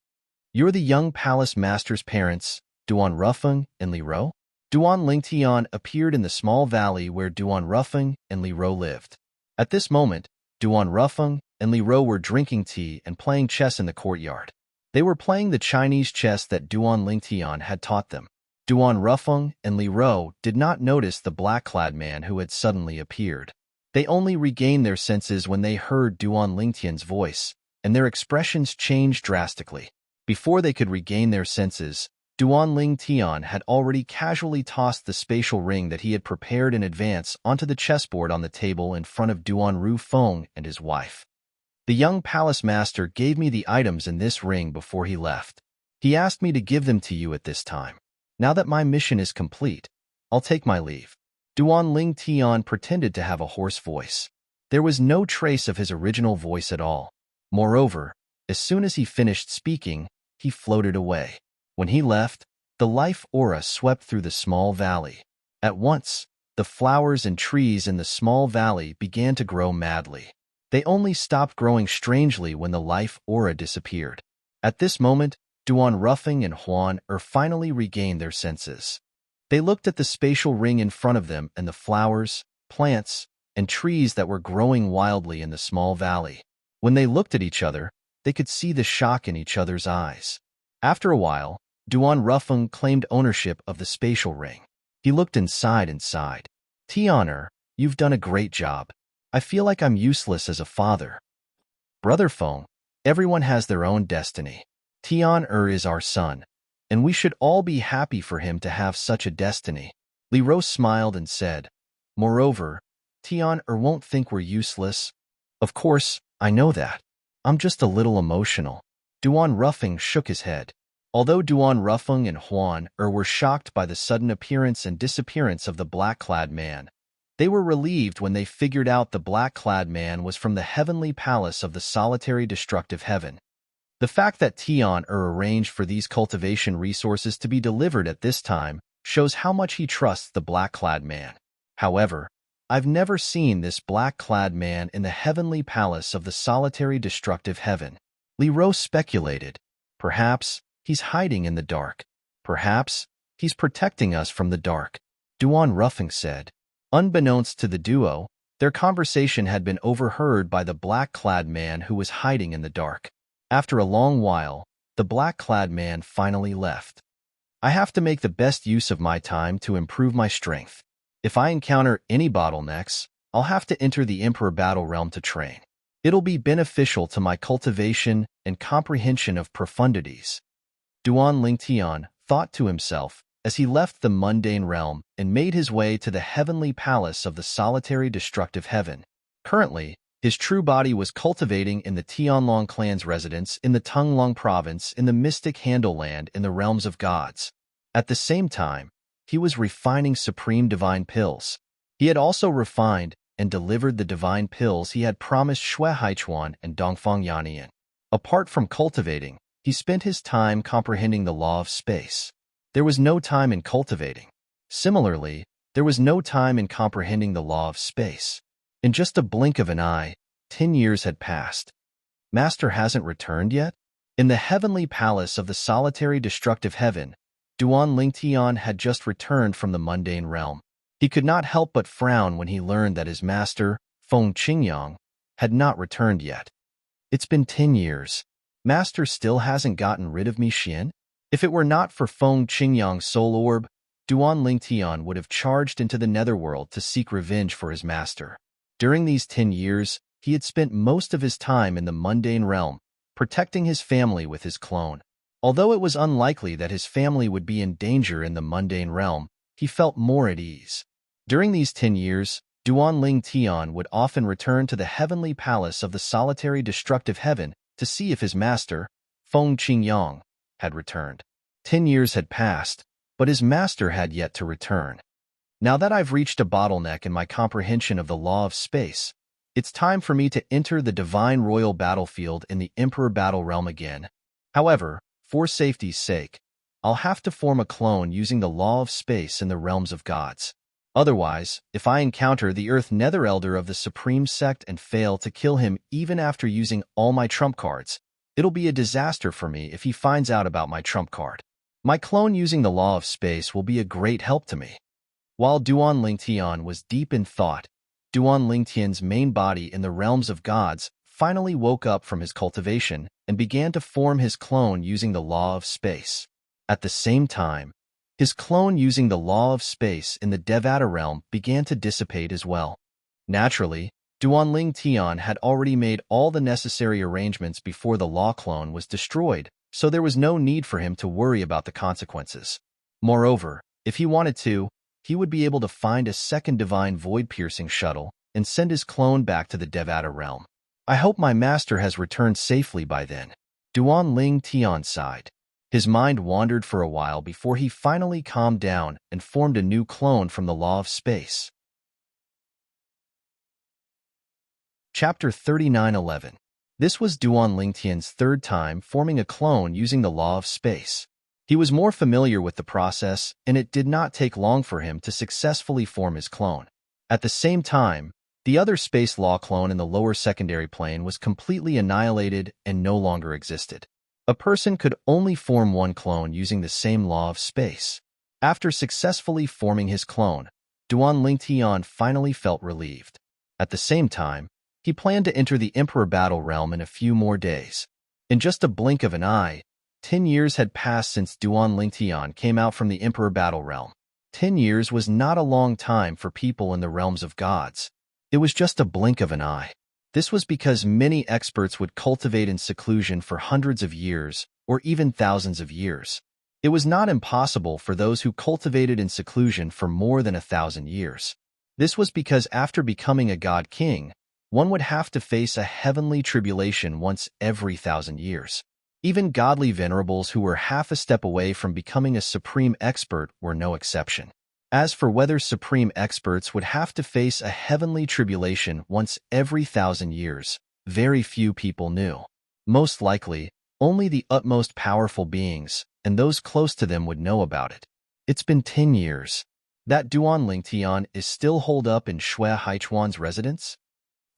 "You're the young palace master's parents, Duan Rufeng and Li Ro?" Duan Lingtian appeared in the small valley where Duan Rufeng and Li Ro lived. At this moment, Duan Rufeng and Li Ro were drinking tea and playing chess in the courtyard. They were playing the Chinese chess that Duan Lingtian had taught them. Duan Rufeng and Li Ro did not notice the black-clad man who had suddenly appeared. They only regained their senses when they heard Duan Lingtian's voice, and their expressions changed drastically. Before they could regain their senses, Duan Lingtian had already casually tossed the spatial ring that he had prepared in advance onto the chessboard on the table in front of Duan Rufeng and his wife. "The young palace master gave me the items in this ring before he left. He asked me to give them to you at this time. Now that my mission is complete, I'll take my leave." Duan Lingtian pretended to have a hoarse voice. There was no trace of his original voice at all. Moreover, as soon as he finished speaking, he floated away. When he left, the life aura swept through the small valley. At once, the flowers and trees in the small valley began to grow madly. They only stopped growing strangely when the life aura disappeared. At this moment, Duan Rufeng and Huan finally regained their senses. They looked at the spatial ring in front of them and the flowers, plants, and trees that were growing wildly in the small valley. When they looked at each other, they could see the shock in each other's eyes. After a while, Duan Rufeng claimed ownership of the spatial ring. He looked inside. "Tian, you've done a great job. I feel like I'm useless as a father." "Brother Feng, everyone has their own destiny. Tian is our son, and we should all be happy for him to have such a destiny." Li Ro smiled and said, "Moreover, Tian won't think we're useless." "Of course, I know that. I'm just a little emotional." Duan Rufeng shook his head. Although Duan Rufeng and Huan were shocked by the sudden appearance and disappearance of the black-clad man, they were relieved when they figured out the black-clad man was from the heavenly palace of the solitary destructive heaven. The fact that Tian arranged for these cultivation resources to be delivered at this time shows how much he trusts the black-clad man. However, I've never seen this black-clad man in the heavenly palace of the solitary destructive heaven. Li Ro speculated. Perhaps he's hiding in the dark. Perhaps he's protecting us from the dark. Duan Rufeng said. Unbeknownst to the duo, their conversation had been overheard by the black-clad man who was hiding in the dark. After a long while, the black-clad man finally left. "I have to make the best use of my time to improve my strength. If I encounter any bottlenecks, I'll have to enter the Emperor Battle Realm to train. It'll be beneficial to my cultivation and comprehension of profundities." Duan Lingtian thought to himself as he left the mundane realm and made his way to the heavenly palace of the solitary destructive heaven. Currently, his true body was cultivating in the Tianlong clan's residence in the Tunglong province in the mystic Handle Land in the realms of gods. At the same time, he was refining supreme divine pills. He had also refined and delivered the divine pills he had promised Shui Haichuan and Dongfang Yannian. Apart from cultivating, he spent his time comprehending the law of space. There was no time in cultivating. Similarly, there was no time in comprehending the law of space. In just a blink of an eye, 10 years had passed. Master hasn't returned yet? In the heavenly palace of the solitary destructive heaven, Duan Lingtian had just returned from the mundane realm. He could not help but frown when he learned that his master, Feng Qingyang, had not returned yet. "It's been 10 years. Master still hasn't gotten rid of me, Xian?" If it were not for Feng Qingyang's soul orb, Duan Lingtian would have charged into the netherworld to seek revenge for his master. During these 10 years, he had spent most of his time in the mundane realm, protecting his family with his clone. Although it was unlikely that his family would be in danger in the mundane realm, he felt more at ease. During these 10 years, Duan Lingtian would often return to the heavenly palace of the solitary destructive heaven to see if his master, Feng Qingyang, had returned. 10 years had passed, but his master had yet to return. Now that I've reached a bottleneck in my comprehension of the law of space, it's time for me to enter the divine royal battlefield in the Emperor Battle Realm again. However, for safety's sake, I'll have to form a clone using the law of space in the realms of gods. Otherwise, if I encounter the Earth Nether Elder of the Supreme Sect and fail to kill him even after using all my trump cards, it'll be a disaster for me if he finds out about my trump card. My clone using the law of space will be a great help to me. While Duan Lingtian was deep in thought, Duan Lingtian's main body in the realms of gods finally woke up from his cultivation and began to form his clone using the law of space. At the same time, his clone using the law of space in the Devata realm began to dissipate as well. Naturally, Duan Lingtian had already made all the necessary arrangements before the law clone was destroyed, so there was no need for him to worry about the consequences. Moreover, if he wanted to, he would be able to find a second divine void-piercing shuttle and send his clone back to the Devata realm. I hope my master has returned safely by then. Duan Lingtian sighed. His mind wandered for a while before he finally calmed down and formed a new clone from the law of space. Chapter 39:11. This was Duan Lingtian's third time forming a clone using the law of space. He was more familiar with the process, and it did not take long for him to successfully form his clone. At the same time, the other space law clone in the lower secondary plane was completely annihilated and no longer existed. A person could only form one clone using the same law of space. After successfully forming his clone, Duan Lingtian finally felt relieved. At the same time, he planned to enter the Emperor Battle Realm in a few more days. In just a blink of an eye, 10 years had passed since Duan Lingtian came out from the Emperor Battle Realm. 10 years was not a long time for people in the realms of gods. It was just a blink of an eye. This was because many experts would cultivate in seclusion for hundreds of years, or even thousands of years. It was not impossible for those who cultivated in seclusion for more than 1,000 years. This was because after becoming a god king, one would have to face a heavenly tribulation once every 1,000 years. Even godly venerables who were half a step away from becoming a supreme expert were no exception. As for whether supreme experts would have to face a heavenly tribulation once every 1,000 years, very few people knew. Most likely, only the utmost powerful beings and those close to them would know about it. It's been 10 years. That Duan Lingtian is still holed up in Shui Haichuan's residence?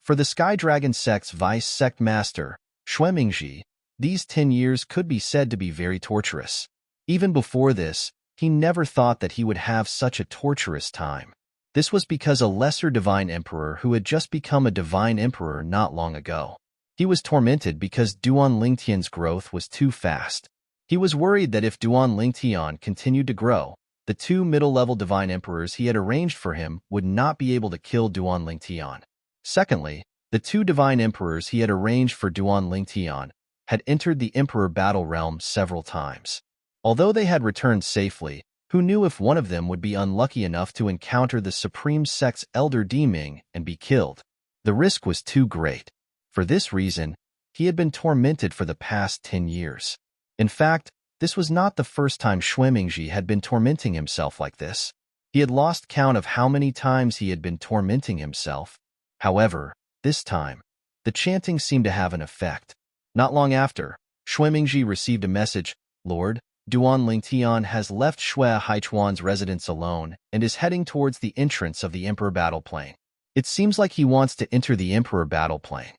For the Sky Dragon sect's vice sect master, Shui Mingji, these 10 years could be said to be very torturous. Even before this, he never thought that he would have such a torturous time. This was because a lesser divine emperor who had just become a divine emperor not long ago. He was tormented because Duan Lingtian's growth was too fast. He was worried that if Duan Lingtian continued to grow, the two middle-level divine emperors he had arranged for him would not be able to kill Duan Lingtian. Secondly, the two divine emperors he had arranged for Duan Lingtian had entered the Emperor Battle Realm several times. Although they had returned safely, who knew if one of them would be unlucky enough to encounter the Supreme Sect's Elder Deming and be killed? The risk was too great. For this reason, he had been tormented for the past 10 years. In fact, this was not the first time Shui Mingji had been tormenting himself like this. He had lost count of how many times he had been tormenting himself. However, this time, the chanting seemed to have an effect. Not long after, Shui Mingji received a message, "Lord, Duan Lingtian has left Shui Haichuan's residence alone and is heading towards the entrance of the Emperor Battle Plane. It seems like he wants to enter the Emperor Battle Plane."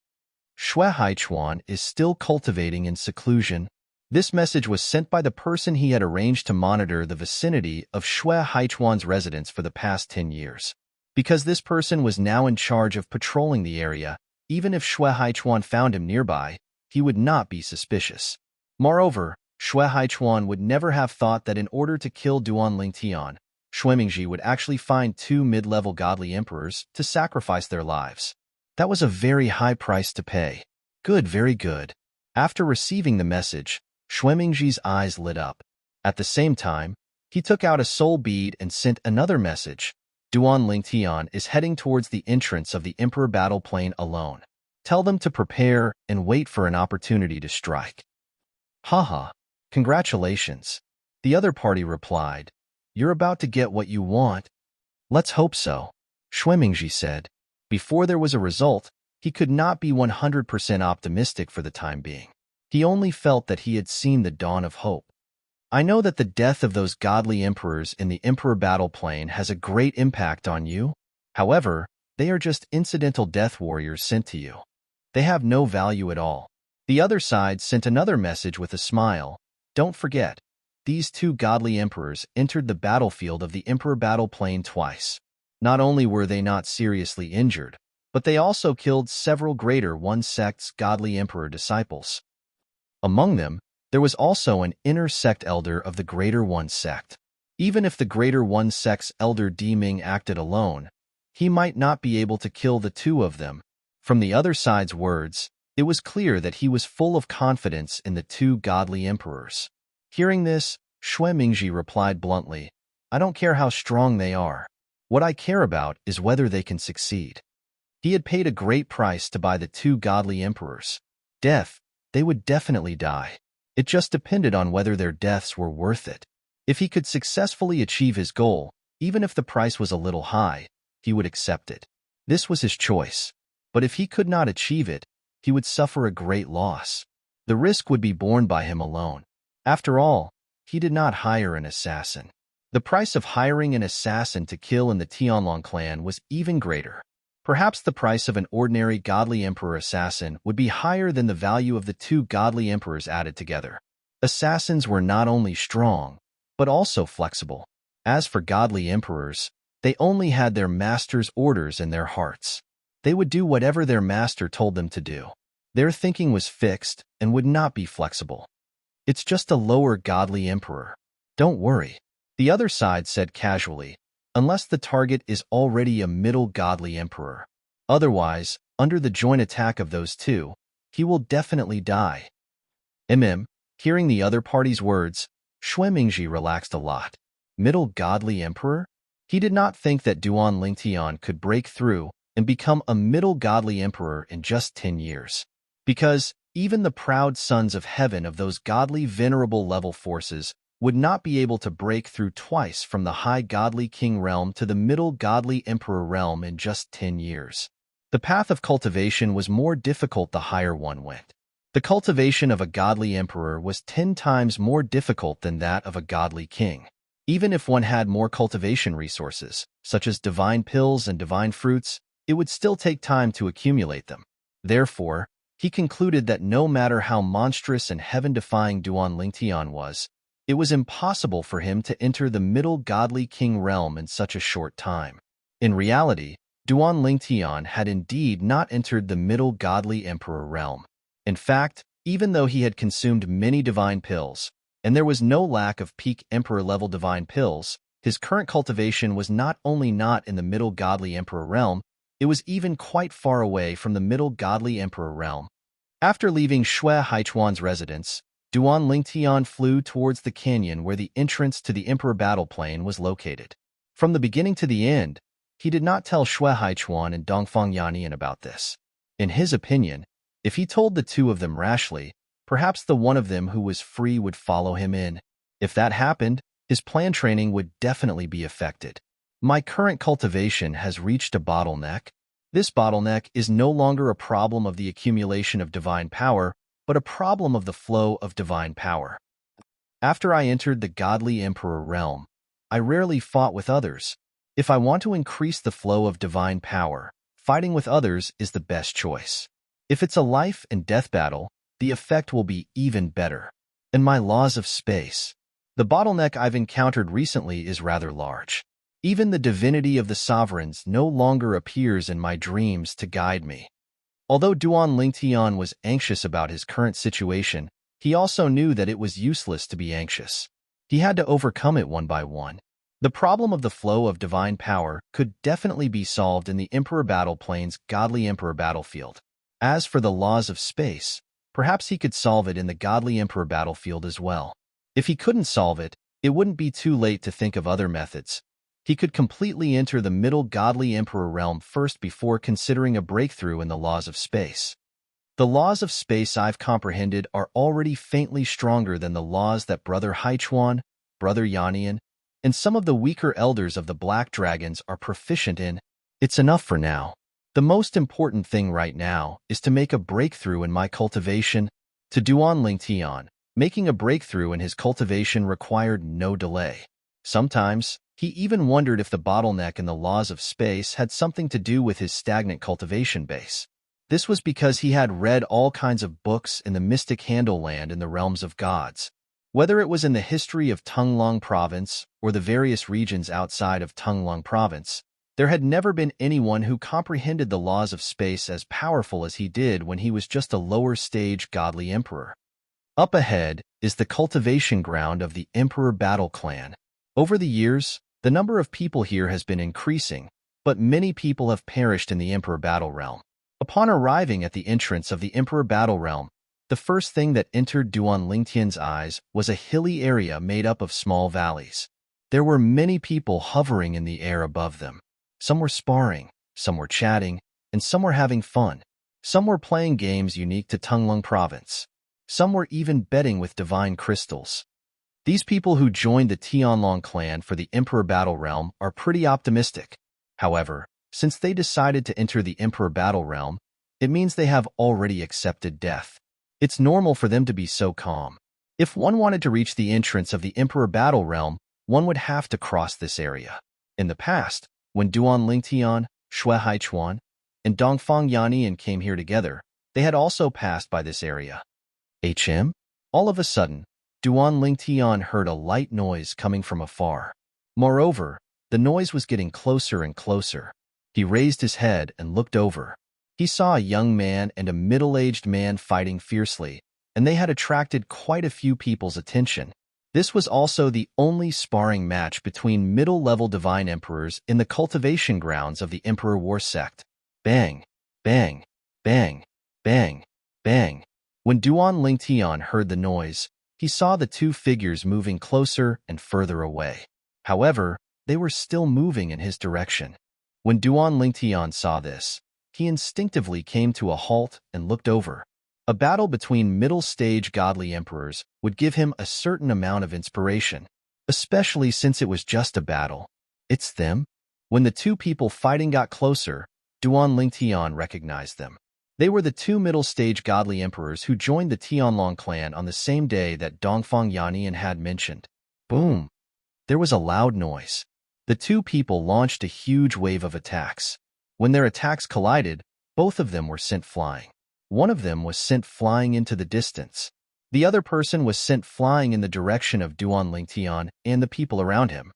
Shui Haichuan is still cultivating in seclusion. This message was sent by the person he had arranged to monitor the vicinity of Shui Haichuan's residence for the past 10 years. Because this person was now in charge of patrolling the area, even if Shui Haichuan found him nearby, he would not be suspicious. Moreover, Shui Haichuan would never have thought that in order to kill Duan Lingtian, Shui Mingji would actually find two mid-level godly emperors to sacrifice their lives. That was a very high price to pay. Good, very good. After receiving the message, Shui Mingji's eyes lit up. At the same time, he took out a soul bead and sent another message. Duan Lingtian is heading towards the entrance of the Emperor Battle Plane alone. Tell them to prepare and wait for an opportunity to strike. Haha, congratulations. The other party replied. You're about to get what you want. Let's hope so, Shuemingji said. Before there was a result, he could not be 100% optimistic for the time being. He only felt that he had seen the dawn of hope. I know that the death of those godly emperors in the Emperor battle plane has a great impact on you. However, they are just incidental death warriors sent to you. They have no value at all. The other side sent another message with a smile. Don't forget, these two godly emperors entered the battlefield of the Emperor battle plane twice. Not only were they not seriously injured, but they also killed several Greater One sect's godly emperor disciples. Among them, there was also an inner sect elder of the Greater One sect. Even if the Greater One sect's elder Diming acted alone, he might not be able to kill the two of them. From the other side's words, it was clear that he was full of confidence in the two godly emperors. Hearing this, Shuemingji replied bluntly, I don't care how strong they are. What I care about is whether they can succeed. He had paid a great price to buy the two godly emperors. Death, they would definitely die. It just depended on whether their deaths were worth it. If he could successfully achieve his goal, even if the price was a little high, he would accept it. This was his choice. But if he could not achieve it, he would suffer a great loss. The risk would be borne by him alone. After all, he did not hire an assassin. The price of hiring an assassin to kill in the Tianlong clan was even greater. Perhaps the price of an ordinary godly emperor assassin would be higher than the value of the two godly emperors added together. Assassins were not only strong, but also flexible. As for godly emperors, they only had their master's orders in their hearts. They would do whatever their master told them to do. Their thinking was fixed and would not be flexible. It's just a lower godly emperor. Don't worry, the other side said casually, unless the target is already a middle godly emperor. Otherwise, under the joint attack of those two, he will definitely die. Hearing the other party's words, Shuemingji relaxed a lot. Middle godly emperor? He did not think that Duan Lingtian could break through and become a middle godly emperor in just 10 years. Because even the proud sons of heaven of those godly venerable level forces would not be able to break through twice from the high godly king realm to the middle godly emperor realm in just 10 years. The path of cultivation was more difficult the higher one went. The cultivation of a godly emperor was 10 times more difficult than that of a godly king. Even if one had more cultivation resources, such as divine pills and divine fruits, it would still take time to accumulate them. Therefore, he concluded that no matter how monstrous and heaven-defying Duan Lingtian was, it was impossible for him to enter the middle godly king realm in such a short time. In reality, Duan Lingtian had indeed not entered the middle godly emperor realm. In fact, even though he had consumed many divine pills, and there was no lack of peak emperor-level divine pills, his current cultivation was not only not in the middle godly emperor realm, it was even quite far away from the middle godly emperor realm. After leaving Shui Haichuan's residence, Duan Lingtian flew towards the canyon where the entrance to the emperor battle plane was located. From the beginning to the end, he did not tell Shui Haichuan and Dongfang Yannian about this. In his opinion, if he told the two of them rashly, perhaps the one of them who was free would follow him in. If that happened, his plan training would definitely be affected. My current cultivation has reached a bottleneck. This bottleneck is no longer a problem of the accumulation of divine power, but a problem of the flow of divine power. After I entered the godly emperor realm, I rarely fought with others. If I want to increase the flow of divine power, fighting with others is the best choice. If it's a life and death battle, the effect will be even better. And my laws of space. The bottleneck I've encountered recently is rather large. Even the divinity of the sovereigns no longer appears in my dreams to guide me. Although Duan Lingtian was anxious about his current situation, he also knew that it was useless to be anxious. He had to overcome it one by one. The problem of the flow of divine power could definitely be solved in the Emperor Battle Plane's Godly Emperor battlefield. As for the laws of space, perhaps he could solve it in the Godly Emperor battlefield as well. If he couldn't solve it, it wouldn't be too late to think of other methods. He could completely enter the middle godly emperor realm first before considering a breakthrough in the laws of space. The laws of space I've comprehended are already faintly stronger than the laws that Brother Haichuan, Brother Yannian, and some of the weaker elders of the Black Dragons are proficient in. It's enough for now. The most important thing right now is to make a breakthrough in my cultivation. To Duan Tian, making a breakthrough in his cultivation required no delay. Sometimes, he even wondered if the bottleneck in the laws of space had something to do with his stagnant cultivation base. This was because he had read all kinds of books in the mystic Handle Land in the realms of gods. Whether it was in the history of Tunglong Province or the various regions outside of Tunglong Province, there had never been anyone who comprehended the laws of space as powerful as he did when he was just a lower-stage godly emperor. Up ahead is the cultivation ground of the Emperor Battle Clan. Over the years, the number of people here has been increasing, but many people have perished in the Emperor Battle Realm. Upon arriving at the entrance of the Emperor Battle Realm, the first thing that entered Duan Lingtian's eyes was a hilly area made up of small valleys. There were many people hovering in the air above them. Some were sparring, some were chatting, and some were having fun. Some were playing games unique to Tunglong Province. Some were even betting with divine crystals. These people who joined the Tianlong clan for the Emperor Battle Realm are pretty optimistic. However, since they decided to enter the Emperor Battle Realm, it means they have already accepted death. It's normal for them to be so calm. If one wanted to reach the entrance of the Emperor Battle Realm, one would have to cross this area. In the past, when Duan Lingtian, Shui Haichuan, and Dongfang Yannian came here together, they had also passed by this area. All of a sudden, Duan Lingtian heard a light noise coming from afar. Moreover, the noise was getting closer and closer. He raised his head and looked over. He saw a young man and a middle-aged man fighting fiercely, and they had attracted quite a few people's attention. This was also the only sparring match between middle-level divine emperors in the cultivation grounds of the Emperor War Sect. Bang, bang, bang, bang, bang. When Duan Lingtian heard the noise, he saw the two figures moving closer and further away. However, they were still moving in his direction. When Duan Lingtian saw this, he instinctively came to a halt and looked over. A battle between middle-stage godly emperors would give him a certain amount of inspiration, especially since it was just a battle. It's them? When the two people fighting got closer, Duan Lingtian recognized them. They were the two middle-stage godly emperors who joined the Tianlong clan on the same day that Dongfang Yannian had mentioned. Boom! There was a loud noise. The two people launched a huge wave of attacks. When their attacks collided, both of them were sent flying. One of them was sent flying into the distance. The other person was sent flying in the direction of Duan Lingtian and the people around him.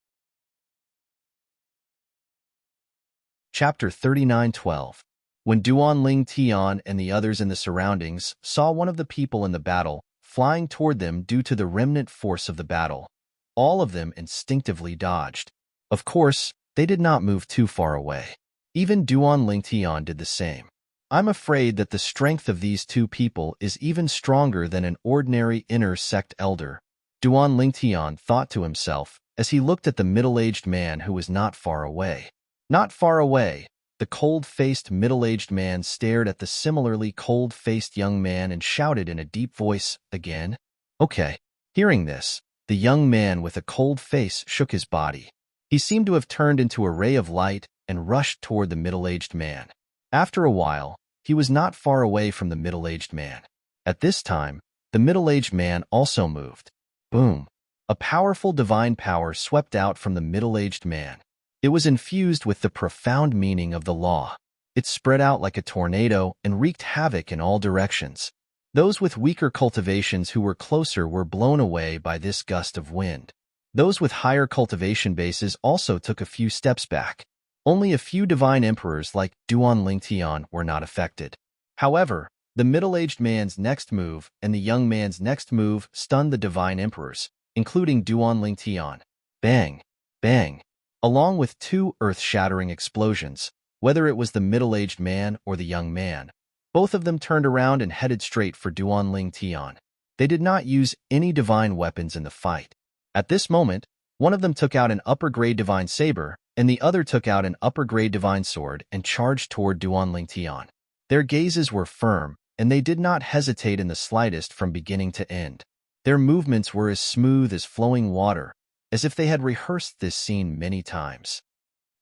Chapter 39:12. When Duan Lingtian and the others in the surroundings saw one of the people in the battle flying toward them due to the remnant force of the battle, all of them instinctively dodged. Of course, they did not move too far away. Even Duan Lingtian did the same. I'm afraid that the strength of these two people is even stronger than an ordinary inner sect elder, Duan Lingtian thought to himself as he looked at the middle-aged man who was not far away. Not far away, the cold-faced middle-aged man stared at the similarly cold-faced young man and shouted in a deep voice, "Again?" Okay. Hearing this, the young man with a cold face shook his body. He seemed to have turned into a ray of light and rushed toward the middle-aged man. After a while, he was not far away from the middle-aged man. At this time, the middle-aged man also moved. Boom! A powerful divine power swept out from the middle-aged man. It was infused with the profound meaning of the law. It spread out like a tornado and wreaked havoc in all directions. Those with weaker cultivations who were closer were blown away by this gust of wind. Those with higher cultivation bases also took a few steps back. Only a few divine emperors like Duan Lingtian were not affected. However, the middle-aged man's next move and the young man's next move stunned the divine emperors, including Duan Lingtian. Bang! Bang! Along with two earth-shattering explosions, whether it was the middle-aged man or the young man, both of them turned around and headed straight for Duan Lingtian. They did not use any divine weapons in the fight. At this moment, one of them took out an upper-grade divine saber, and the other took out an upper-grade divine sword and charged toward Duan Lingtian. Their gazes were firm, and they did not hesitate in the slightest from beginning to end. Their movements were as smooth as flowing water, as if they had rehearsed this scene many times.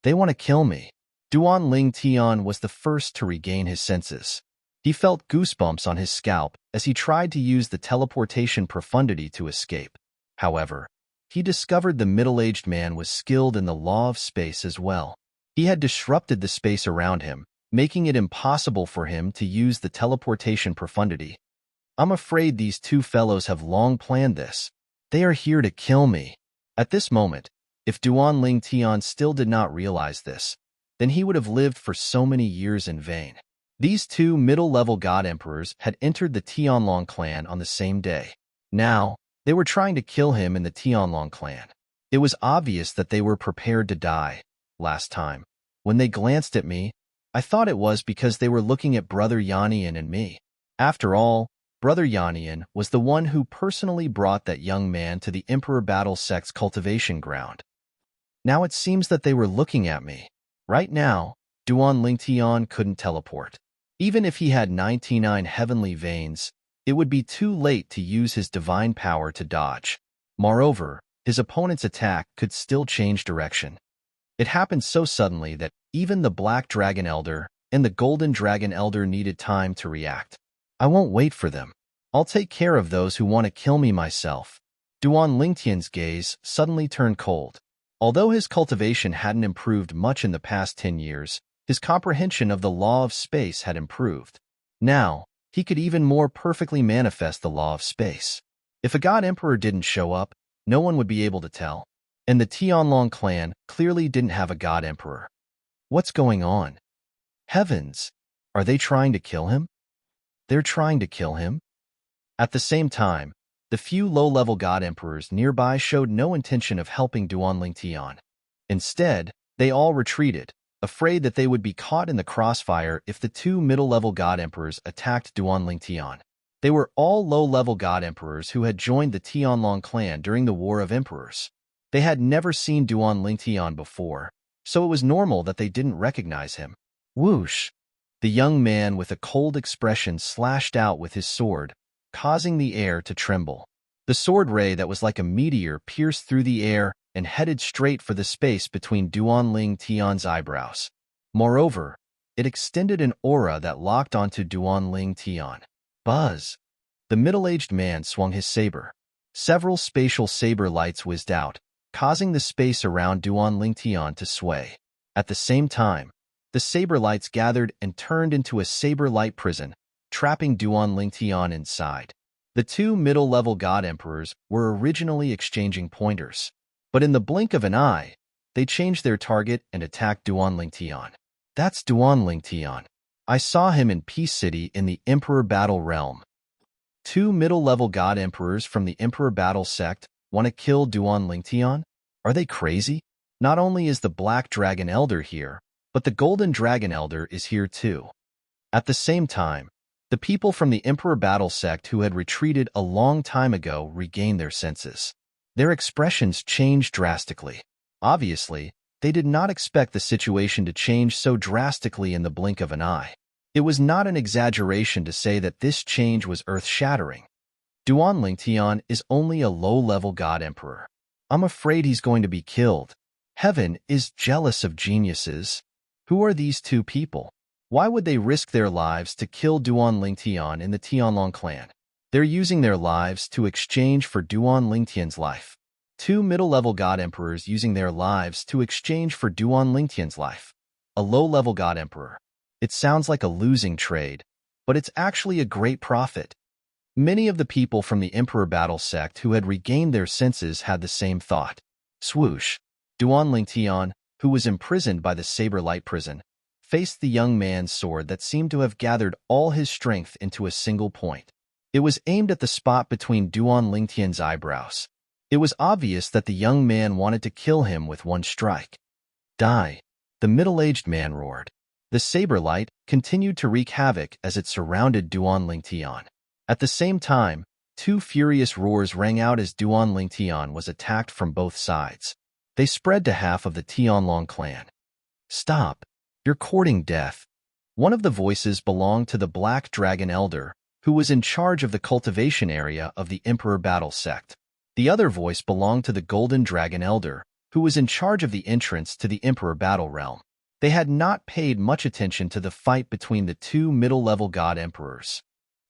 They want to kill me. Duan Ling Tian was the first to regain his senses. He felt goosebumps on his scalp as he tried to use the teleportation profundity to escape. However, he discovered the middle-aged man was skilled in the law of space as well. He had disrupted the space around him, making it impossible for him to use the teleportation profundity. I'm afraid these two fellows have long planned this. They are here to kill me. At this moment, if Duan Ling Tian still did not realize this, then he would have lived for so many years in vain. These two middle-level god emperors had entered the Tianlong clan on the same day. Now, they were trying to kill him in the Tianlong clan. It was obvious that they were prepared to die. Last time, when they glanced at me, I thought it was because they were looking at Brother Yannian and me. After all, Brother Yannian was the one who personally brought that young man to the Emperor Battle Sect's cultivation ground. Now it seems that they were looking at me. Right now, Duan Lingtian couldn't teleport. Even if he had 99 heavenly veins, it would be too late to use his divine power to dodge. Moreover, his opponent's attack could still change direction. It happened so suddenly that even the Black Dragon Elder and the Golden Dragon Elder needed time to react. I won't wait for them. I'll take care of those who want to kill me myself. Duan Lingtian's gaze suddenly turned cold. Although his cultivation hadn't improved much in the past 10 years, his comprehension of the law of space had improved. Now, he could even more perfectly manifest the law of space. If a god emperor didn't show up, no one would be able to tell. And the Tianlong clan clearly didn't have a god emperor. What's going on? Heavens! Are they trying to kill him? They're trying to kill him? At the same time, the few low-level god emperors nearby showed no intention of helping Duan Lingtian. Instead, they all retreated, afraid that they would be caught in the crossfire if the two middle-level god emperors attacked Duan Lingtian. They were all low-level god emperors who had joined the Tianlong clan during the War of Emperors. They had never seen Duan Lingtian before, so it was normal that they didn't recognize him. Whoosh! The young man with a cold expression slashed out with his sword, causing the air to tremble. The sword ray that was like a meteor pierced through the air and headed straight for the space between Duan Ling Tian's eyebrows. Moreover, it extended an aura that locked onto Duan Ling Tian. Buzz! The middle-aged man swung his saber. Several spatial saber lights whizzed out, causing the space around Duan Ling Tian to sway. At the same time, the saber lights gathered and turned into a saber light prison, trapping Duan Ling Tian inside. The two middle-level god emperors were originally exchanging pointers, but in the blink of an eye, they changed their target and attacked Duan Ling Tian. That's Duan Ling Tian. I saw him in Peace City in the Emperor Battle Realm. Two middle-level god emperors from the Emperor Battle Sect want to kill Duan Ling Tian? Are they crazy? Not only is the Black Dragon Elder here, but the Golden Dragon Elder is here too. At the same time, the people from the Emperor Battle Sect who had retreated a long time ago regained their senses. Their expressions changed drastically. Obviously, they did not expect the situation to change so drastically in the blink of an eye. It was not an exaggeration to say that this change was earth-shattering. Duan Lingtian is only a low-level god emperor. I'm afraid he's going to be killed. Heaven is jealous of geniuses. Who are these two people? Why would they risk their lives to kill Duan Lingtian in the Tianlong clan? They're using their lives to exchange for Duan Lingtian's life. Two middle-level god emperors using their lives to exchange for Duan Lingtian's life. A low-level god emperor. It sounds like a losing trade, but it's actually a great profit. Many of the people from the Emperor Battle Sect who had regained their senses had the same thought. Swoosh! Duan Lingtian, who was imprisoned by the saber light prison, faced the young man's sword that seemed to have gathered all his strength into a single point. It was aimed at the spot between Duan Lingtian's eyebrows. It was obvious that the young man wanted to kill him with one strike. Die! The middle-aged man roared. The saber light continued to wreak havoc as it surrounded Duan Lingtian. At the same time, two furious roars rang out as Duan Lingtian was attacked from both sides. They spread to half of the Tianlong clan. Stop! You're courting death. One of the voices belonged to the Black Dragon Elder, who was in charge of the cultivation area of the Emperor Battle Sect. The other voice belonged to the Golden Dragon Elder, who was in charge of the entrance to the Emperor Battle Realm. They had not paid much attention to the fight between the two middle-level god emperors.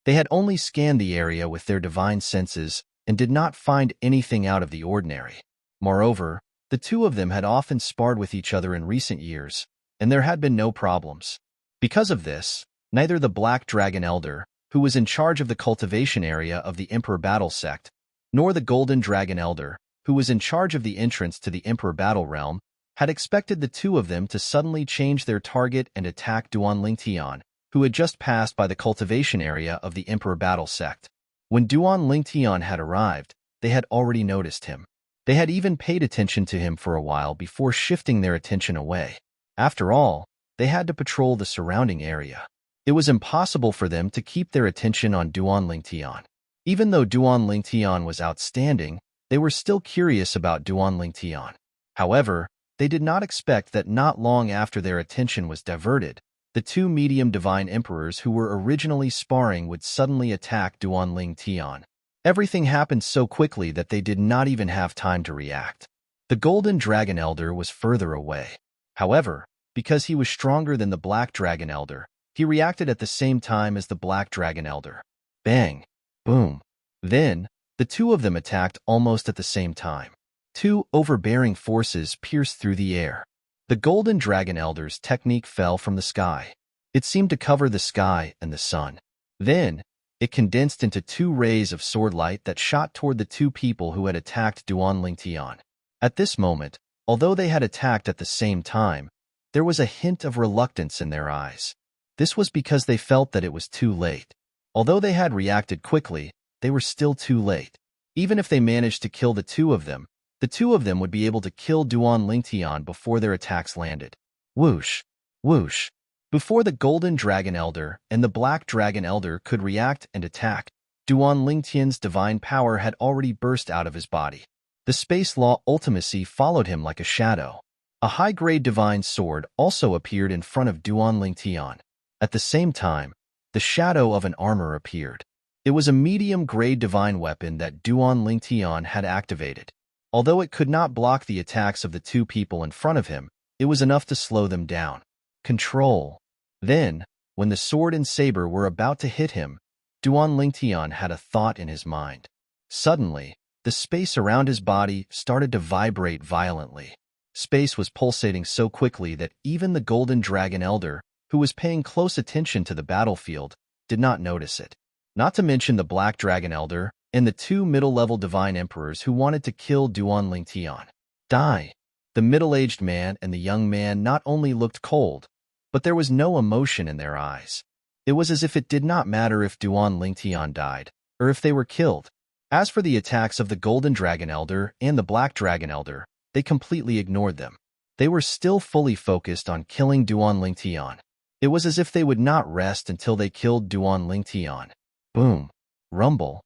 They had only scanned the area with their divine senses and did not find anything out of the ordinary. Moreover, the two of them had often sparred with each other in recent years, and there had been no problems. Because of this, neither the Black Dragon Elder, who was in charge of the cultivation area of the Emperor Battle Sect, nor the Golden Dragon Elder, who was in charge of the entrance to the Emperor Battle Realm, had expected the two of them to suddenly change their target and attack Duan Lingtian, who had just passed by the cultivation area of the Emperor Battle Sect. When Duan Lingtian had arrived, they had already noticed him. They had even paid attention to him for a while before shifting their attention away. After all, they had to patrol the surrounding area. It was impossible for them to keep their attention on Duan Lingtian. Even though Duan Lingtian was outstanding, they were still curious about Duan Lingtian. However, they did not expect that not long after their attention was diverted, the two medium divine emperors who were originally sparring would suddenly attack Duan Lingtian. Everything happened so quickly that they did not even have time to react. The Golden Dragon Elder was further away. However, because he was stronger than the Black Dragon Elder, he reacted at the same time as the Black Dragon Elder. Bang! Boom! Then, the two of them attacked almost at the same time. Two overbearing forces pierced through the air. The Golden Dragon Elder's technique fell from the sky. It seemed to cover the sky and the sun. Then, it condensed into two rays of sword light that shot toward the two people who had attacked Duan Lingtian. At this moment, although they had attacked at the same time, there was a hint of reluctance in their eyes. This was because they felt that it was too late. Although they had reacted quickly, they were still too late. Even if they managed to kill the two of them would be able to kill Duan Lingtian before their attacks landed. Whoosh! Whoosh! Before the Golden Dragon Elder and the Black Dragon Elder could react and attack, Duan Lingtian's divine power had already burst out of his body. The space law ultimacy followed him like a shadow. A high-grade divine sword also appeared in front of Duan Lingtian. At the same time, the shadow of an armor appeared. It was a medium-grade divine weapon that Duan Lingtian had activated. Although it could not block the attacks of the two people in front of him, it was enough to slow them down. Control. Then, when the sword and saber were about to hit him, Duan Lingtian had a thought in his mind. Suddenly, the space around his body started to vibrate violently. Space was pulsating so quickly that even the Golden Dragon Elder, who was paying close attention to the battlefield, did not notice it. Not to mention the Black Dragon Elder and the two middle-level divine emperors who wanted to kill Duan Lingtian. Die! The middle-aged man and the young man not only looked cold, but there was no emotion in their eyes. It was as if it did not matter if Duan Lingtian died, or if they were killed. As for the attacks of the Golden Dragon Elder and the Black Dragon Elder, they completely ignored them. They were still fully focused on killing Duan Lingtian. It was as if they would not rest until they killed Duan Lingtian. Boom! Rumble!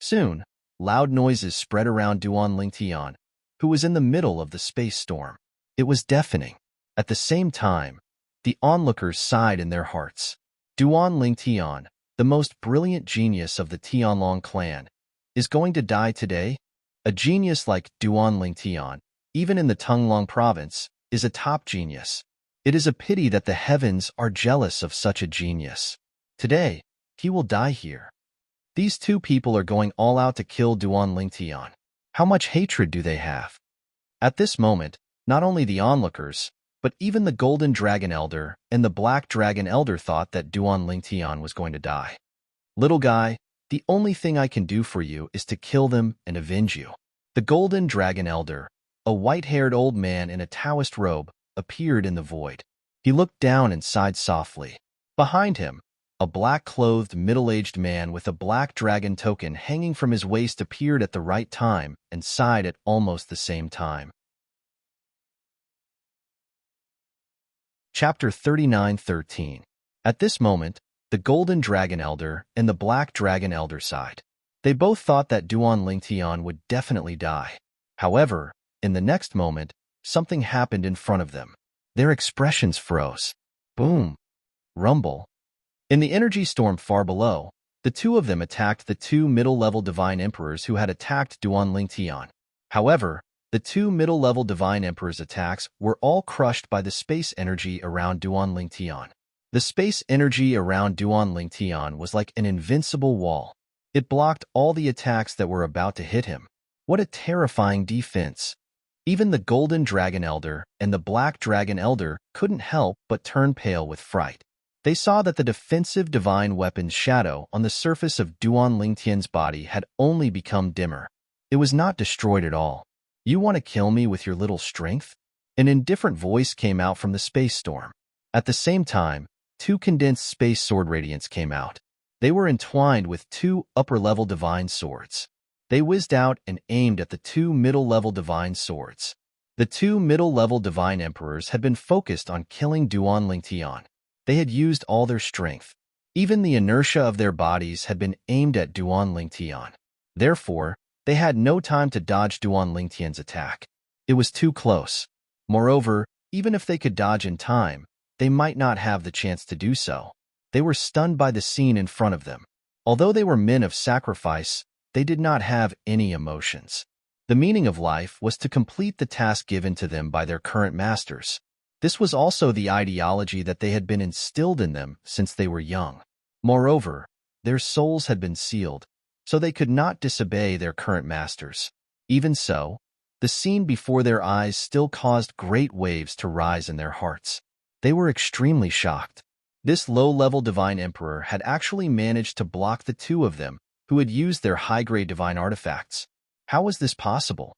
Soon, loud noises spread around Duan Lingtian, who was in the middle of the space storm. It was deafening. At the same time, the onlookers sighed in their hearts. Duan Lingtian, the most brilliant genius of the Tianlong clan, is going to die today? A genius like Duan Lingtian, even in the Tunglong province, is a top genius. It is a pity that the heavens are jealous of such a genius. Today, he will die here. These two people are going all out to kill Duan Lingtian. How much hatred do they have? At this moment, not only the onlookers, but even the Golden Dragon Elder and the Black Dragon Elder thought that Duan Lingtian was going to die. Little guy, the only thing I can do for you is to kill them and avenge you. The Golden Dragon Elder, a white-haired old man in a Taoist robe, appeared in the void. He looked down and sighed softly. Behind him, a black-clothed middle-aged man with a black dragon token hanging from his waist appeared at the right time and sighed at almost the same time. Chapter 39:13. At this moment, the Golden Dragon Elder and the Black Dragon Elder sighed. They both thought that Duan Lingtian would definitely die. However, in the next moment, something happened in front of them. Their expressions froze. Boom! Rumble! In the energy storm far below, The two of them attacked the two middle-level Divine Emperors who had attacked Duan Lingtian. However, the two middle-level Divine Emperors' attacks were all crushed by the space energy around Duan Lingtian. The space energy around Duan Lingtian was like an invincible wall. It blocked all the attacks that were about to hit him. What a terrifying defense! Even the Golden Dragon Elder and the Black Dragon Elder couldn't help but turn pale with fright. They saw that the defensive divine weapon's shadow on the surface of Duan Lingtian's body had only become dimmer. It was not destroyed at all. "You want to kill me with your little strength?" An indifferent voice came out from the space storm. At the same time, two condensed space sword radiants came out. They were entwined with two upper-level divine swords. They whizzed out and aimed at the two middle-level divine swords. The two middle-level divine emperors had been focused on killing Duan Lingtian. They had used all their strength. Even the inertia of their bodies had been aimed at Duan Lingtian. Therefore, they had no time to dodge Duan Lingtian's attack. It was too close. Moreover, even if they could dodge in time, they might not have the chance to do so. They were stunned by the scene in front of them. Although they were men of sacrifice, they did not have any emotions. The meaning of life was to complete the task given to them by their current masters. This was also the ideology that they had been instilled in them since they were young. Moreover, their souls had been sealed, so they could not disobey their current masters. Even so, the scene before their eyes still caused great waves to rise in their hearts. They were extremely shocked. This low-level divine emperor had actually managed to block the two of them who had used their high-grade divine artifacts. How was this possible?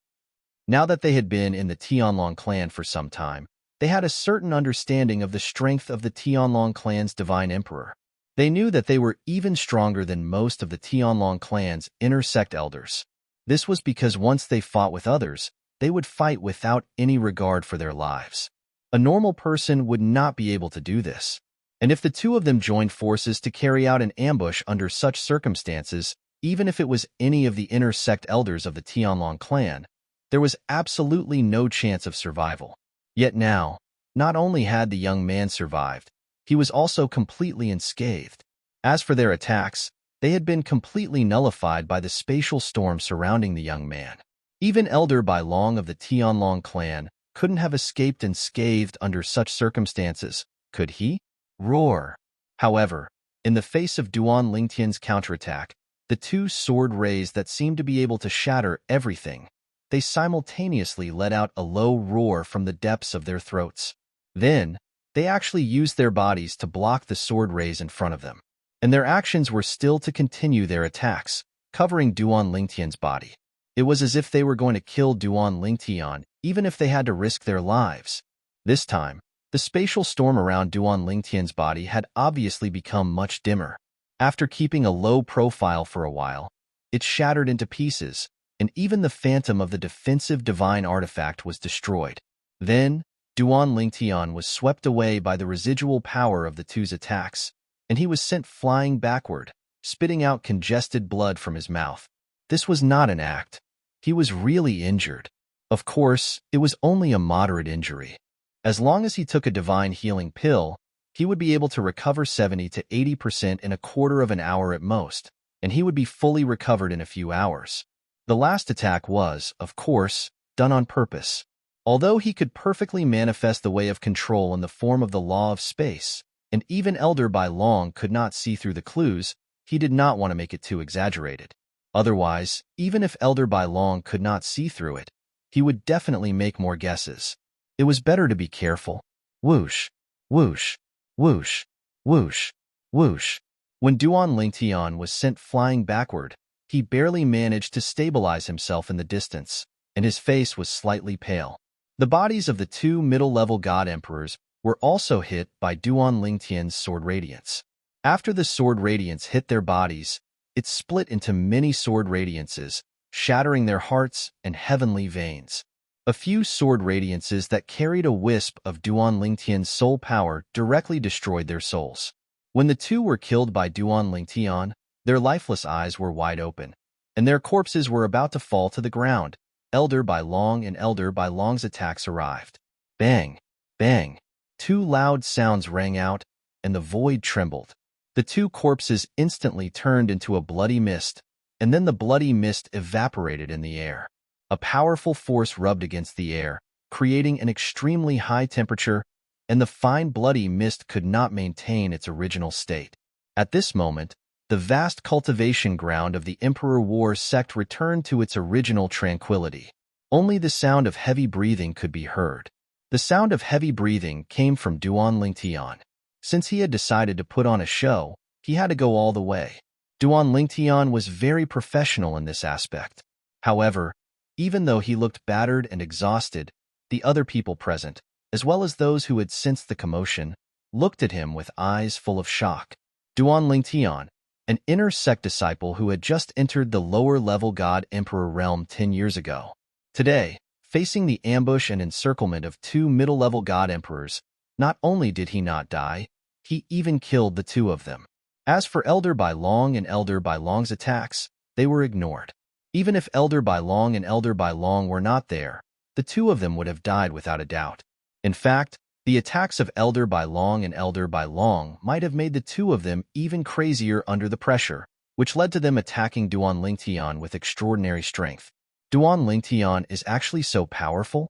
Now that they had been in the Tianlong clan for some time, they had a certain understanding of the strength of the Tianlong clan's divine emperor. They knew that they were even stronger than most of the Tianlong clan's inner sect elders. This was because once they fought with others, they would fight without any regard for their lives. A normal person would not be able to do this. And if the two of them joined forces to carry out an ambush under such circumstances, even if it was any of the inner sect elders of the Tianlong clan, there was absolutely no chance of survival. Yet now, not only had the young man survived, he was also completely unscathed. As for their attacks, they had been completely nullified by the spatial storm surrounding the young man. Even Elder Bai Long of the Tianlong clan couldn't have escaped unscathed under such circumstances, could he? Roar! However, in the face of Duan Lingtian's counterattack, the two sword rays that seemed to be able to shatter everything, they simultaneously let out a low roar from the depths of their throats. Then, they actually used their bodies to block the sword rays in front of them. And their actions were still to continue their attacks, covering Duan Lingtian's body. It was as if they were going to kill Duan Lingtian, even if they had to risk their lives. This time, the spatial storm around Duan Lingtian's body had obviously become much dimmer. After keeping a low profile for a while, it shattered into pieces, and even the phantom of the defensive divine artifact was destroyed. Then, Duan Lingtian was swept away by the residual power of the two's attacks, and he was sent flying backward, spitting out congested blood from his mouth. This was not an act. He was really injured. Of course, it was only a moderate injury. As long as he took a divine healing pill, he would be able to recover 70 to 80% in a quarter of an hour at most, and he would be fully recovered in a few hours. The last attack was, of course, done on purpose. Although he could perfectly manifest the way of control in the form of the law of space, and even Elder Bai Long could not see through the clues, he did not want to make it too exaggerated. Otherwise, even if Elder Bai Long could not see through it, he would definitely make more guesses. It was better to be careful. Whoosh, whoosh, whoosh, whoosh, whoosh. When Duan Lingtian was sent flying backward, he barely managed to stabilize himself in the distance, and his face was slightly pale. The bodies of the two middle-level god emperors were also hit by Duan Lingtian's sword radiance. After the sword radiance hit their bodies, it split into many sword radiances, shattering their hearts and heavenly veins. A few sword radiances that carried a wisp of Duan Lingtian's soul power directly destroyed their souls. When the two were killed by Duan Lingtian, their lifeless eyes were wide open, and their corpses were about to fall to the ground. Elder Bai Long and Elder Bai Long's attacks arrived. Bang! Bang! Two loud sounds rang out, and the void trembled. The two corpses instantly turned into a bloody mist, and then the bloody mist evaporated in the air. A powerful force rubbed against the air, creating an extremely high temperature, and the fine bloody mist could not maintain its original state. At this moment, the vast cultivation ground of the Emperor War sect returned to its original tranquility. Only the sound of heavy breathing could be heard. The sound of heavy breathing came from Duan Lingtian. Since he had decided to put on a show, he had to go all the way. Duan Lingtian was very professional in this aspect. However, even though he looked battered and exhausted, the other people present, as well as those who had sensed the commotion, looked at him with eyes full of shock. Duan Lingtian, an inner sect disciple who had just entered the lower-level God Emperor realm 10 years ago. Today, facing the ambush and encirclement of two middle-level God Emperors, not only did he not die, he even killed the two of them. As for Elder Bai Long and Elder Bai Long's attacks, they were ignored. Even if Elder Bai Long and Elder Bai Long were not there, the two of them would have died without a doubt. In fact, the attacks of Elder Bai Long and Elder Bai Long might have made the two of them even crazier under the pressure, which led to them attacking Duan Lingtian with extraordinary strength. Duan Lingtian is actually so powerful?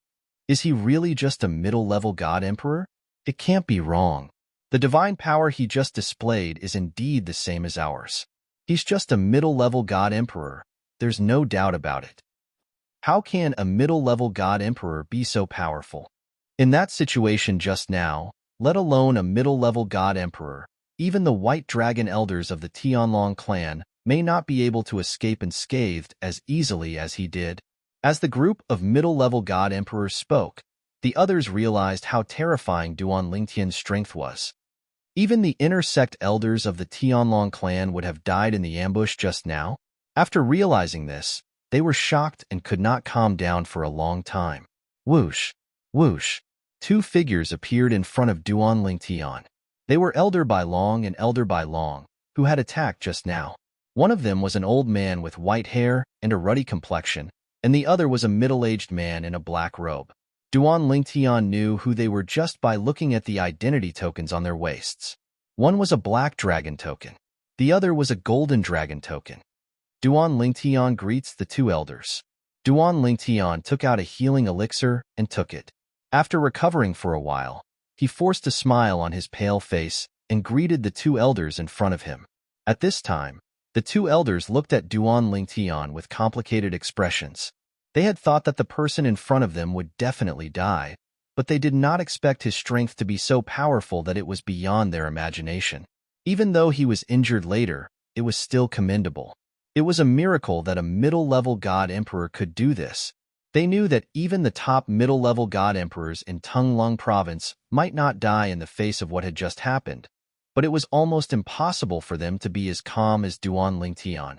Is he really just a middle-level God Emperor? It can't be wrong. The divine power he just displayed is indeed the same as ours. He's just a middle-level God Emperor. There's no doubt about it. How can a middle-level God Emperor be so powerful? In that situation just now, let alone a middle-level God Emperor, even the White Dragon Elders of the Tianlong clan may not be able to escape unscathed as easily as he did. As the group of middle-level God Emperors spoke, the others realized how terrifying Duan Lingtian's strength was. Even the inner sect elders of the Tianlong clan would have died in the ambush just now. After realizing this, they were shocked and could not calm down for a long time. Whoosh! Whoosh! Two figures appeared in front of Duan Lingtian. They were Elder Bai Long and Elder Bai Long, who had attacked just now. One of them was an old man with white hair and a ruddy complexion, and the other was a middle-aged man in a black robe. Duan Lingtian knew who they were just by looking at the identity tokens on their waists. One was a black dragon token. The other was a golden dragon token. Duan Lingtian greets the two elders. Duan Lingtian took out a healing elixir and took it. After recovering for a while, he forced a smile on his pale face and greeted the two elders in front of him. At this time, the two elders looked at Duan Lingtian with complicated expressions. They had thought that the person in front of them would definitely die, but they did not expect his strength to be so powerful that it was beyond their imagination. Even though he was injured later, it was still commendable. It was a miracle that a middle-level God Emperor could do this. They knew that even the top middle-level God Emperors in Tunglung Province might not die in the face of what had just happened, but it was almost impossible for them to be as calm as Duan Lingtian.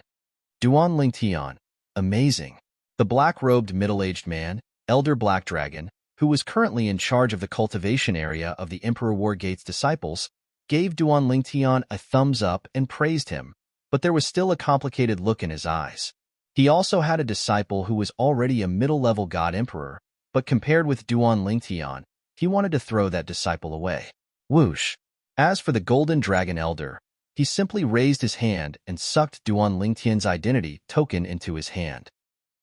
Duan Lingtian, amazing. The black-robed middle-aged man, Elder Black Dragon, who was currently in charge of the cultivation area of the Emperor Wargate's disciples, gave Duan Lingtian a thumbs up and praised him, but there was still a complicated look in his eyes. He also had a disciple who was already a middle-level God Emperor, but compared with Duan Lingtian, he wanted to throw that disciple away. Whoosh! As for the Golden Dragon Elder, he simply raised his hand and sucked Duan Lingtian's identity token into his hand.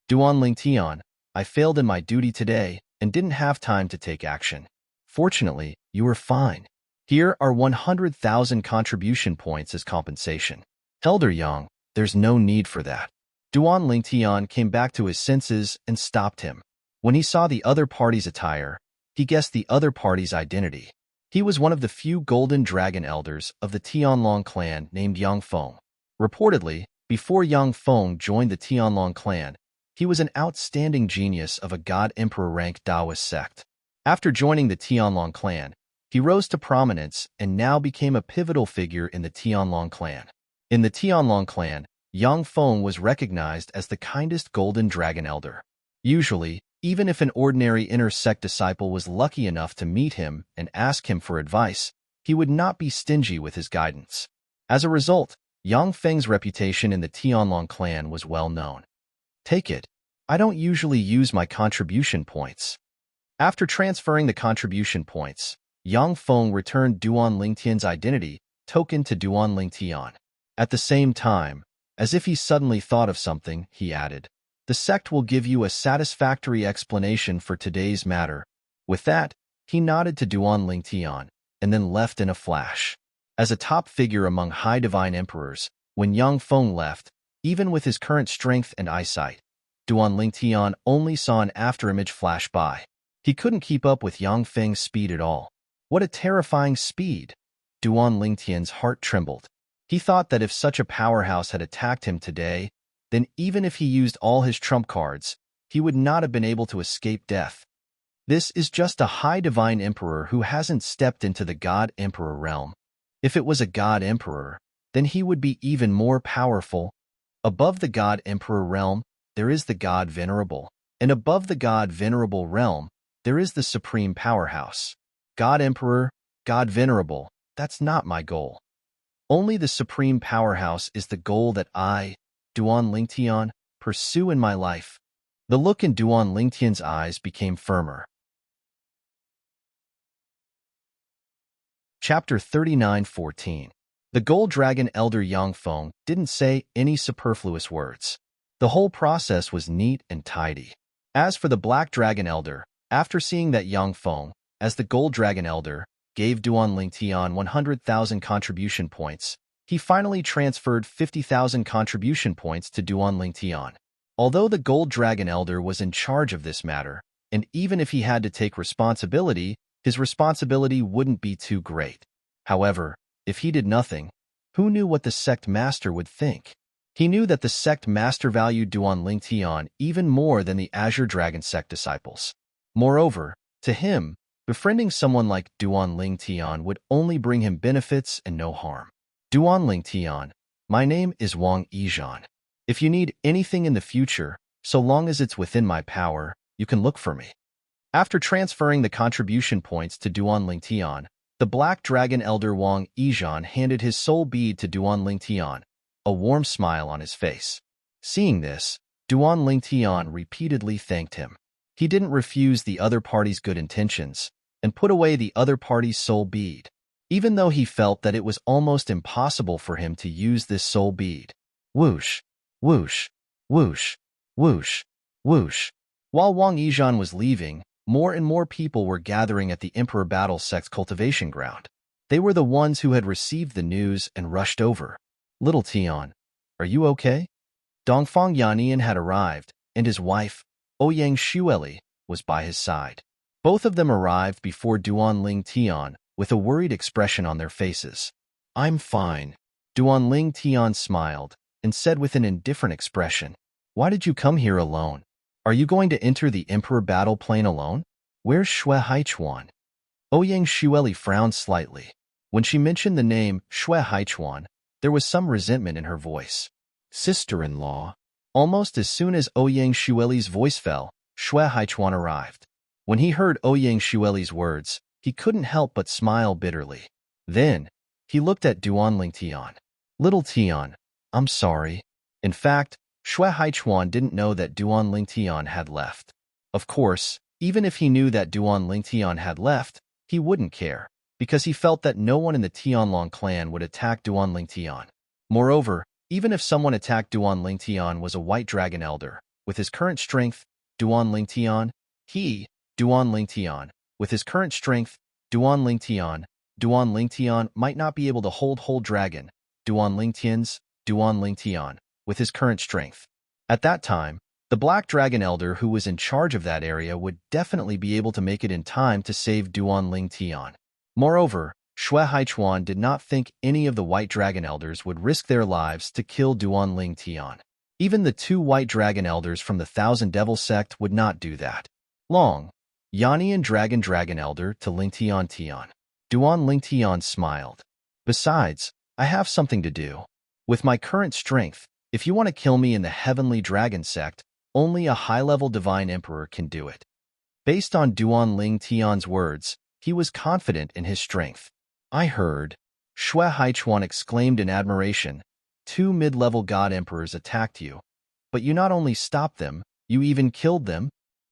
Duan Lingtian, I failed in my duty today and didn't have time to take action. Fortunately, you were fine. Here are 100,000 contribution points as compensation. Elder Yang, there's no need for that. Duan Lingtian came back to his senses and stopped him. When he saw the other party's attire, he guessed the other party's identity. He was one of the few Golden Dragon Elders of the Tianlong clan named Yang Feng. Reportedly, before Yang Feng joined the Tianlong clan, he was an outstanding genius of a God Emperor rank Taoist sect. After joining the Tianlong clan, he rose to prominence and now became a pivotal figure in the Tianlong clan. In the Tianlong clan, Yang Feng was recognized as the kindest Golden Dragon Elder. Usually, even if an ordinary inner sect disciple was lucky enough to meet him and ask him for advice, he would not be stingy with his guidance. As a result, Yang Feng's reputation in the Tianlong clan was well known. Take it. I don't usually use my contribution points. After transferring the contribution points, Yang Feng returned Duan Lingtian's identity token to Duanling Tian. At the same time, as if he suddenly thought of something, he added, the sect will give you a satisfactory explanation for today's matter. With that, he nodded to Duanling Tian, and then left in a flash. As a top figure among high divine emperors, when Yang Feng left, even with his current strength and eyesight, Duanling Tian only saw an afterimage flash by. He couldn't keep up with Yang Feng's speed at all. What a terrifying speed! Duanling Tian's heart trembled. He thought that if such a powerhouse had attacked him today, then even if he used all his trump cards, he would not have been able to escape death. This is just a high divine emperor who hasn't stepped into the God Emperor realm. If it was a God Emperor, then he would be even more powerful. Above the God Emperor realm, there is the God Venerable, and above the God Venerable realm, there is the Supreme Powerhouse. God Emperor, God Venerable, that's not my goal. Only the Supreme Powerhouse is the goal that I, Duanling Tian, pursue in my life. The look in Duanling Tian's eyes became firmer. Chapter 39:14. The Gold Dragon Elder Yang Feng didn't say any superfluous words. The whole process was neat and tidy. As for the Black Dragon Elder, after seeing that Yang Feng, as the Gold Dragon Elder, gave Duanling Tian 100,000 contribution points, he finally transferred 50,000 contribution points to Duanling Tian. Although the Gold Dragon Elder was in charge of this matter, and even if he had to take responsibility, his responsibility wouldn't be too great. However, if he did nothing, who knew what the sect master would think? He knew that the sect master valued Duanling Tian even more than the Azure Dragon sect disciples. Moreover, to him, befriending someone like Duanling Tian would only bring him benefits and no harm. Duanling Tian, my name is Wang Yizhan. If you need anything in the future, so long as it's within my power, you can look for me. After transferring the contribution points to Duanling Tian, the Black Dragon Elder Wang Yizhan handed his soul bead to Duanling Tian, a warm smile on his face. Seeing this, Duanling Tian repeatedly thanked him. He didn't refuse the other party's good intentions and put away the other party's soul bead, even though he felt that it was almost impossible for him to use this soul bead. Whoosh, whoosh, whoosh, whoosh, whoosh. While Wang Yizhan was leaving, more and more people were gathering at the Emperor Battle Sect's cultivation ground. They were the ones who had received the news and rushed over. Little Tian, are you okay? Dongfang Yannian had arrived, and his wife, Ouyang Xueli, was by his side. Both of them arrived before Duanling Tian, with a worried expression on their faces. I'm fine. Duanling Tian smiled and said with an indifferent expression, why did you come here alone? Are you going to enter the Emperor battle plane alone? Where's Xue Haichuan? Ouyang Xueli frowned slightly. When she mentioned the name Xue Haichuan, there was some resentment in her voice. Sister-in-law. Almost as soon as Ouyang Xueli's voice fell, Xue Haichuan arrived. When he heard Ouyang Xueli's words, he couldn't help but smile bitterly. Then, he looked at Duanling Tian. Little Tian, I'm sorry. In fact, Xue Haichuan didn't know that Duanling Tian had left. Of course, even if he knew that Duanling Tian had left, he wouldn't care, because he felt that no one in the Tianlong clan would attack Duanling Tian. Moreover, even if someone attacked Duanling Tian was a White Dragon Elder, with his current strength, Duanling Tian, with his current strength, Duanling Tian might not be able to hold whole dragon, Duanling Tian, with his current strength. At that time, the Black Dragon Elder who was in charge of that area would definitely be able to make it in time to save Duanling Tian. Moreover, Xue Haichuan did not think any of the White Dragon Elders would risk their lives to kill Duanling Tian. Even the two White Dragon Elders from the Thousand Devil sect would not do that. Long, Yannian Dragon Elder to Ling Tian. Duanling Tian smiled. Besides, I have something to do. With my current strength, if you want to kill me in the Heavenly Dragon sect, only a high-level Divine Emperor can do it. Based on Duanling Tian's words, he was confident in his strength. I heard. Xue Haichuan exclaimed in admiration. 2 mid-level God Emperors attacked you. But you not only stopped them, you even killed them.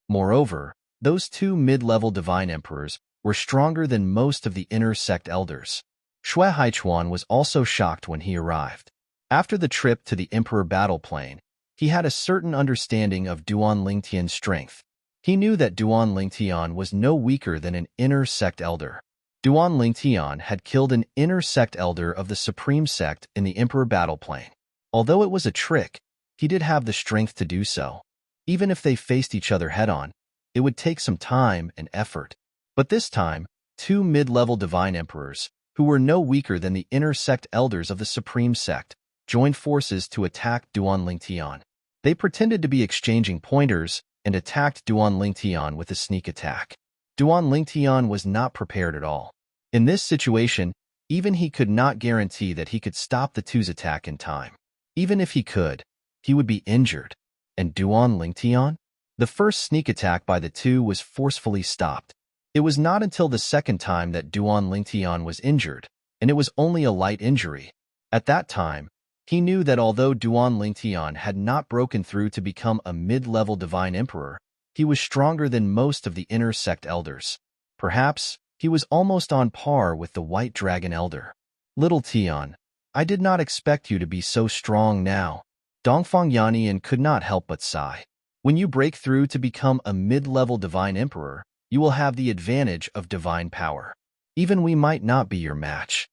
Moreover, those 2 mid-level Divine Emperors were stronger than most of the inner sect elders. Shui Haichuan was also shocked when he arrived. After the trip to the Emperor battle plane, he had a certain understanding of Duan Lingtian's strength. He knew that Duan Lingtian was no weaker than an inner sect elder. Duan Lingtian had killed an inner sect elder of the Supreme Sect in the Emperor battle plane. Although it was a trick, he did have the strength to do so. Even if they faced each other head-on, it would take some time and effort. But this time, two mid-level divine emperors, who were no weaker than the inner sect elders of the Supreme Sect, joined forces to attack Duan Lingtian. They pretended to be exchanging pointers and attacked Duan Lingtian with a sneak attack. Duan Lingtian was not prepared at all. In this situation, even he could not guarantee that he could stop the two's attack in time. Even if he could, he would be injured. And Duan Lingtian? The first sneak attack by the two was forcefully stopped. It was not until the second time that Duan Lingtian was injured, and it was only a light injury. At that time, he knew that although Duan Lingtian had not broken through to become a mid-level divine emperor, he was stronger than most of the inner sect elders. Perhaps, he was almost on par with the White Dragon Elder. Little Tian, I did not expect you to be so strong now. Dongfang Yannian could not help but sigh. When you break through to become a mid-level divine emperor, you will have the advantage of divine power. Even we might not be your match.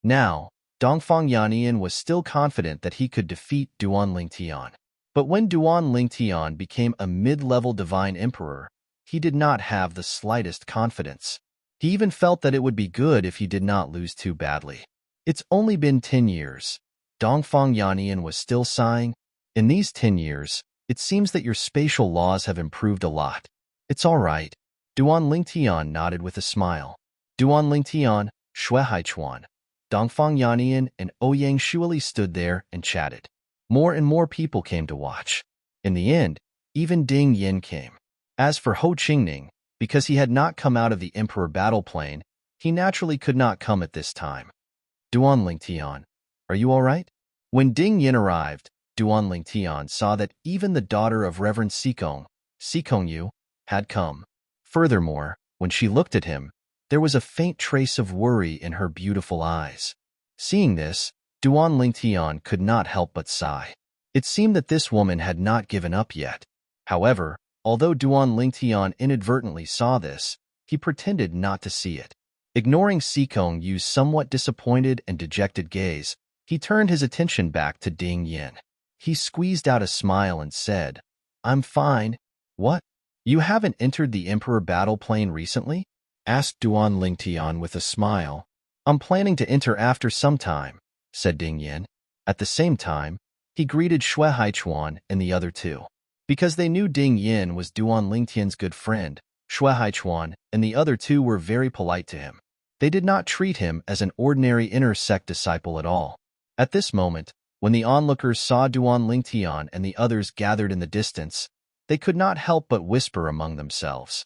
Now, Dongfang Yannian was still confident that he could defeat Duan Lingtian. But when Duan Lingtian became a mid-level divine emperor, he did not have the slightest confidence. He even felt that it would be good if he did not lose too badly. It's only been 10 years. Dongfang Yannian was still sighing. In these 10 years, it seems that your spatial laws have improved a lot. It's all right. Duan Lingtian nodded with a smile. Duan Lingtian, Shui Haichuan, Dongfang Yannian, and Ouyang Shuili stood there and chatted. More and more people came to watch. In the end, even Ding Yin came. As for Ho Qingning, because he had not come out of the Emperor battle plane, he naturally could not come at this time. Duan Lingtian, are you all right? When Ding Yin arrived, Duan Lingtian saw that even the daughter of Reverend Sikong Yu, had come. Furthermore, when she looked at him, there was a faint trace of worry in her beautiful eyes. Seeing this, Duan Lingtian could not help but sigh. It seemed that this woman had not given up yet. However, although Duan Lingtian inadvertently saw this, he pretended not to see it. Ignoring Sikong Yu's somewhat disappointed and dejected gaze, he turned his attention back to Ding Yin. He squeezed out a smile and said, I'm fine. What? You haven't entered the Emperor battle plane recently? Asked Duan Lingtian with a smile. I'm planning to enter after some time, said Ding Yin. At the same time, he greeted Shui Haichuan and the other two. Because they knew Ding Yin was Duan Lingtian's good friend, Shui Haichuan and the other two were very polite to him. They did not treat him as an ordinary inner sect disciple at all. At this moment, when the onlookers saw Duan Lingtian and the others gathered in the distance, they could not help but whisper among themselves.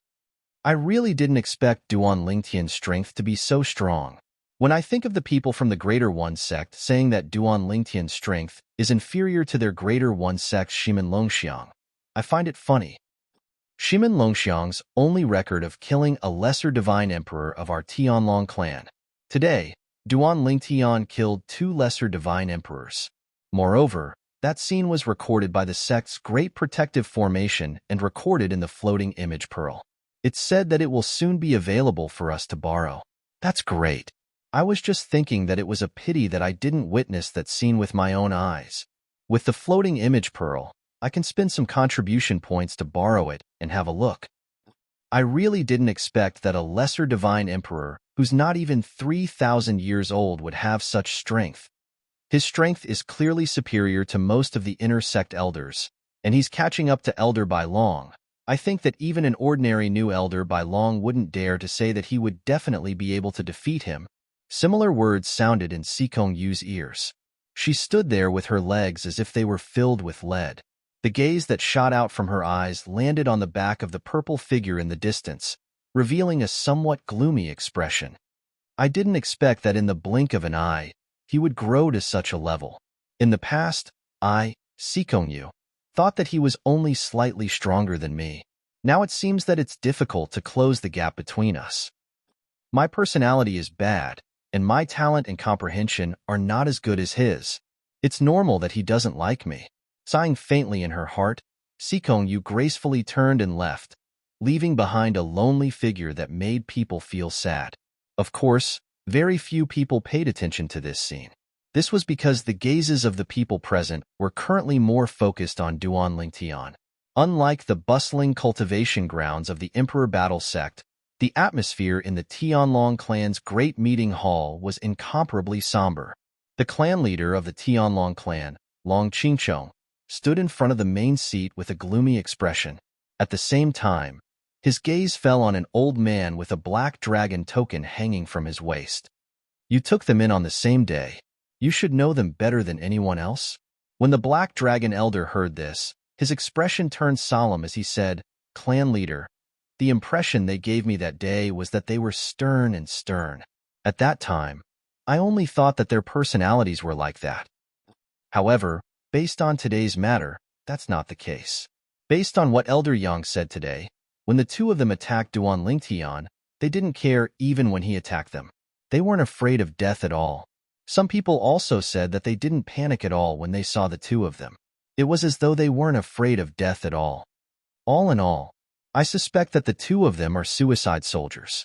I really didn't expect Duan Lingtian's strength to be so strong. When I think of the people from the Greater One sect saying that Duan Lingtian's strength is inferior to their Greater One sect Shimen Longxiang, I find it funny. Shimen Longxiang's only record of killing a lesser divine emperor of our Tianlong clan. Today, Duan Lingtian killed 2 lesser divine emperors. Moreover, that scene was recorded by the sect's Great Protective Formation and recorded in the floating image pearl. It's said that it will soon be available for us to borrow. That's great. I was just thinking that it was a pity that I didn't witness that scene with my own eyes. With the floating image pearl, I can spend some contribution points to borrow it and have a look. I really didn't expect that a lesser divine emperor, who's not even 3,000 years old, would have such strength. His strength is clearly superior to most of the inner sect elders, and he's catching up to Elder Bai Long. I think that even an ordinary new Elder Bai Long wouldn't dare to say that he would definitely be able to defeat him. Similar words sounded in Sikong Yu's ears. She stood there with her legs as if they were filled with lead. The gaze that shot out from her eyes landed on the back of the purple figure in the distance, revealing a somewhat gloomy expression. I didn't expect that in the blink of an eye, he would grow to such a level. In the past, I, Sikong Yu, thought that he was only slightly stronger than me. Now it seems that it's difficult to close the gap between us. My personality is bad, and my talent and comprehension are not as good as his. It's normal that he doesn't like me. Sighing faintly in her heart, Sikong Yu gracefully turned and left, leaving behind a lonely figure that made people feel sad. Of course, very few people paid attention to this scene. This was because the gazes of the people present were currently more focused on Duan Tian. Unlike the bustling cultivation grounds of the Emperor Battle Sect, the atmosphere in the Tianlong clan's great meeting hall was incomparably somber. The clan leader of the Tianlong clan, Long Qingchong, stood in front of the main seat with a gloomy expression. At the same time, his gaze fell on an old man with a black dragon token hanging from his waist. You took them in on the same day. You should know them better than anyone else. When the black dragon elder heard this, his expression turned solemn as he said, Clan leader, the impression they gave me that day was that they were stern and stern. At that time, I only thought that their personalities were like that. However, based on today's matter, that's not the case. Based on what Elder Yang said today, when the two of them attacked Duan Lingtian, they didn't care even when he attacked them. They weren't afraid of death at all. Some people also said that they didn't panic at all when they saw the two of them. It was as though they weren't afraid of death at all. All in all, I suspect that the two of them are suicide soldiers.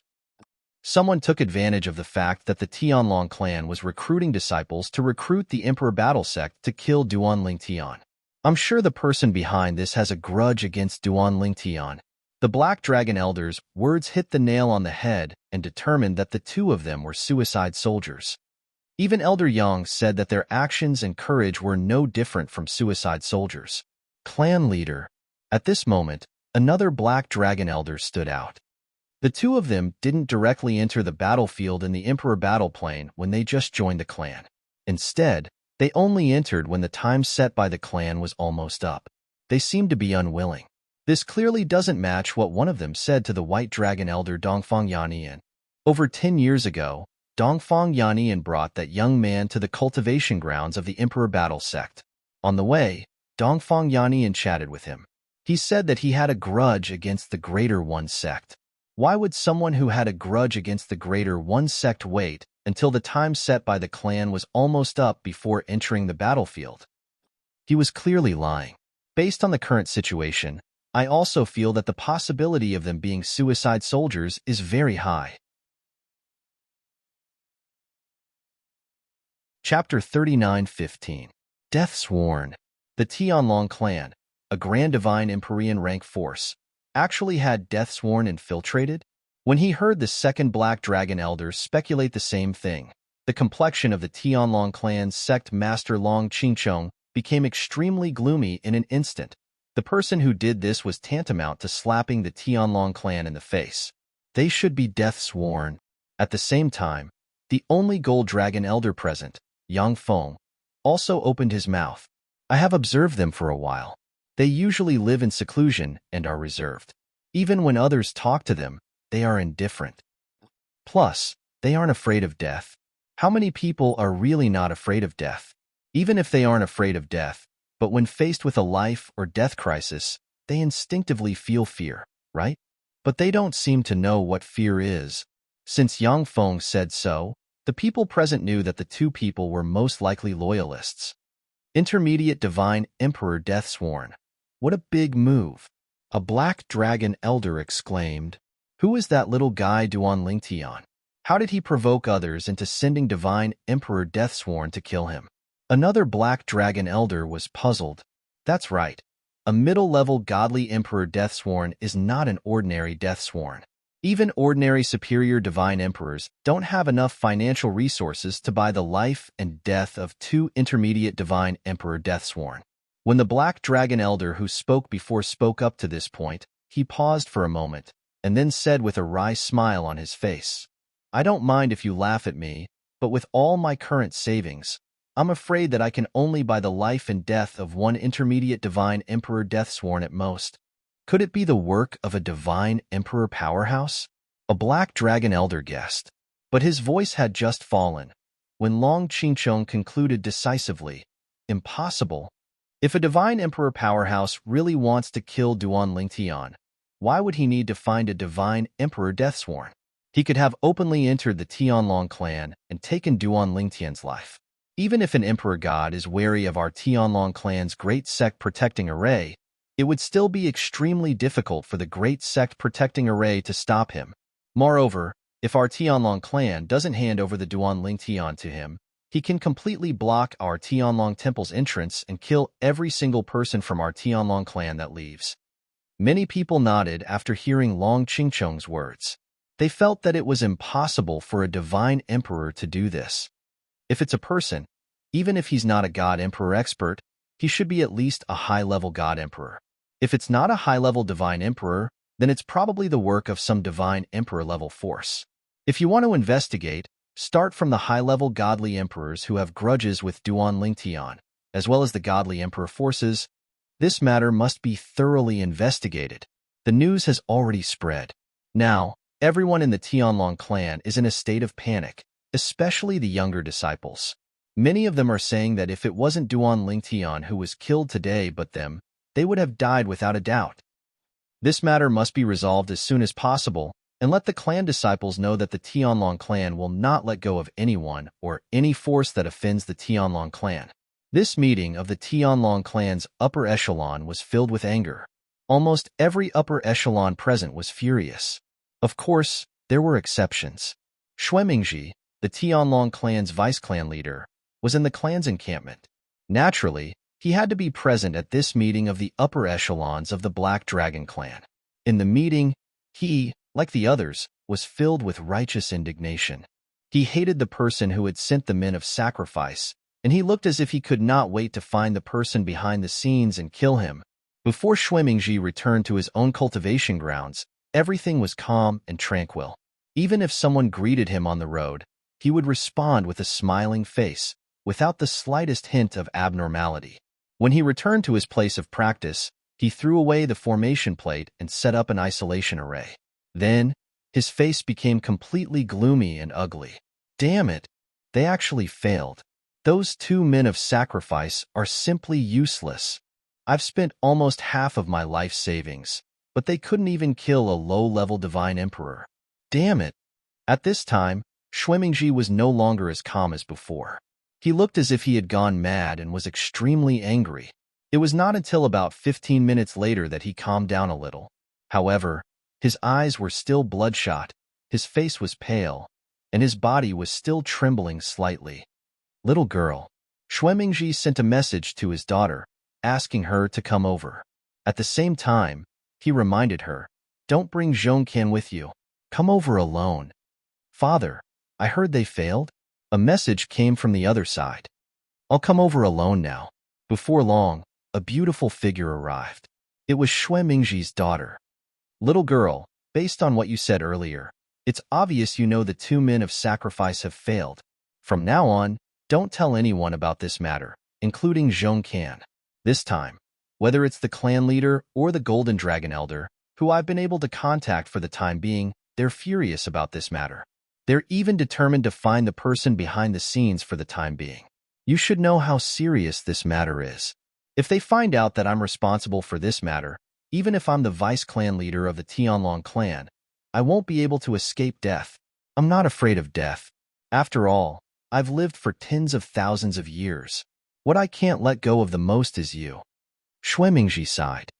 Someone took advantage of the fact that the Tianlong clan was recruiting disciples to recruit the Emperor Battle Sect to kill Duan Lingtian. I'm sure the person behind this has a grudge against Duan Lingtian. The Black Dragon Elder's words hit the nail on the head and determined that the two of them were suicide soldiers. Even Elder Yang said that their actions and courage were no different from suicide soldiers. Clan leader. At this moment, another Black Dragon Elder stood out. The two of them didn't directly enter the battlefield in the Emperor Battle Plane when they just joined the clan. Instead, they only entered when the time set by the clan was almost up. They seemed to be unwilling. This clearly doesn't match what one of them said to the White Dragon Elder Dongfang Yannian. Over 10 years ago, Dongfang Yannian brought that young man to the cultivation grounds of the Emperor Battle Sect. On the way, Dongfang Yannian chatted with him. He said that he had a grudge against the Greater One Sect. Why would someone who had a grudge against the Greater One Sect wait until the time set by the clan was almost up before entering the battlefield? He was clearly lying. Based on the current situation, I also feel that the possibility of them being suicide soldiers is very high. Chapter 39:15. Death Sworn. The Tianlong clan, a Grand Divine Empyrean rank force, actually had Death Sworn infiltrated? When he heard the second Black Dragon Elder speculate the same thing, the complexion of the Tianlong clan's sect master Long Qingchong became extremely gloomy in an instant. The person who did this was tantamount to slapping the Tianlong clan in the face. They should be Death Sworn. At the same time, the only Gold Dragon Elder present, Yang Feng, also opened his mouth. I have observed them for a while. They usually live in seclusion and are reserved. Even when others talk to them, they are indifferent. Plus, they aren't afraid of death. How many people are really not afraid of death? Even if they aren't afraid of death, but when faced with a life or death crisis, they instinctively feel fear, right? But they don't seem to know what fear is. Since Yang Feng said so, the people present knew that the two people were most likely loyalists. Intermediate Divine Emperor Death Sworn. What a big move. A Black Dragon Elder exclaimed. Who is that little guy Duan Lingtian? How did he provoke others into sending Divine Emperor Death Sworn to kill him? Another Black Dragon Elder was puzzled. That's right. A middle-level godly Emperor Death Sworn is not an ordinary Death Sworn. Even ordinary superior divine emperors don't have enough financial resources to buy the life and death of two intermediate divine emperor Deathsworn. When the Black Dragon Elder who spoke before spoke up to this point, he paused for a moment, and then said with a wry smile on his face, I don't mind if you laugh at me, but with all my current savings, I'm afraid that I can only buy the life and death of one intermediate divine emperor Deathsworn at most. Could it be the work of a divine emperor powerhouse? A Black Dragon Elder guessed, but his voice had just fallen, when Long Qingchong concluded decisively, impossible. If a divine emperor powerhouse really wants to kill Duan Lingtian, why would he need to find a divine emperor Deathsworn? He could have openly entered the Tianlong clan and taken Duan Lingtian's life. Even if an emperor god is wary of our Tianlong clan's great sect protecting array, it would still be extremely difficult for the great sect protecting array to stop him. Moreover, if our Tianlong clan doesn't hand over the Duan Lingtian to him, he can completely block our Tianlong temple's entrance and kill every single person from our Tianlong clan that leaves. Many people nodded after hearing Long Qingchong's words. They felt that it was impossible for a divine emperor to do this. If it's a person, even if he's not a god emperor expert, he should be at least a high-level god emperor. If it's not a high-level divine emperor, then it's probably the work of some divine emperor-level force. If you want to investigate, start from the high-level godly emperors who have grudges with Duan Lingtian, as well as the godly emperor forces. This matter must be thoroughly investigated. The news has already spread. Now, everyone in the Tianlong clan is in a state of panic, especially the younger disciples. Many of them are saying that if it wasn't Duan Lingtian who was killed today but them, they would have died without a doubt. This matter must be resolved as soon as possible, and let the clan disciples know that the Tianlong clan will not let go of anyone or any force that offends the Tianlong clan. This meeting of the Tianlong clan's upper echelon was filled with anger. Almost every upper echelon present was furious. Of course, there were exceptions. Xuemingji, the Tianlong clan's vice-clan leader, was in the clan's encampment. Naturally, he had to be present at this meeting of the upper echelons of the Black Dragon clan. In the meeting, he, like the others, was filled with righteous indignation. He hated the person who had sent the men of sacrifice, and he looked as if he could not wait to find the person behind the scenes and kill him. Before Xuemingji returned to his own cultivation grounds, everything was calm and tranquil. Even if someone greeted him on the road, he would respond with a smiling face, without the slightest hint of abnormality. When he returned to his place of practice, he threw away the formation plate and set up an isolation array. Then, his face became completely gloomy and ugly. Damn it! They actually failed. Those two men of sacrifice are simply useless. I've spent almost half of my life savings, but they couldn't even kill a low-level divine emperor. Damn it! At this time, Xuemingji was no longer as calm as before. He looked as if he had gone mad and was extremely angry. It was not until about 15 minutes later that he calmed down a little. However, his eyes were still bloodshot, his face was pale, and his body was still trembling slightly. Little girl. Xuemingji sent a message to his daughter, asking her to come over. At the same time, he reminded her, "Don't bring Zhongqian with you. Come over alone." "Father, I heard they failed." A message came from the other side. "I'll come over alone now." Before long, a beautiful figure arrived. It was Xuemingji's daughter. "Little girl, based on what you said earlier, it's obvious you know the two men of sacrifice have failed. From now on, don't tell anyone about this matter, including Zhongqian. This time, whether it's the clan leader or the Golden Dragon Elder, who I've been able to contact for the time being, they're furious about this matter. They're even determined to find the person behind the scenes for the time being. You should know how serious this matter is. If they find out that I'm responsible for this matter, even if I'm the vice-clan leader of the Tianlong clan, I won't be able to escape death. I'm not afraid of death. After all, I've lived for tens of thousands of years. What I can't let go of the most is you." Xuemingji sighed.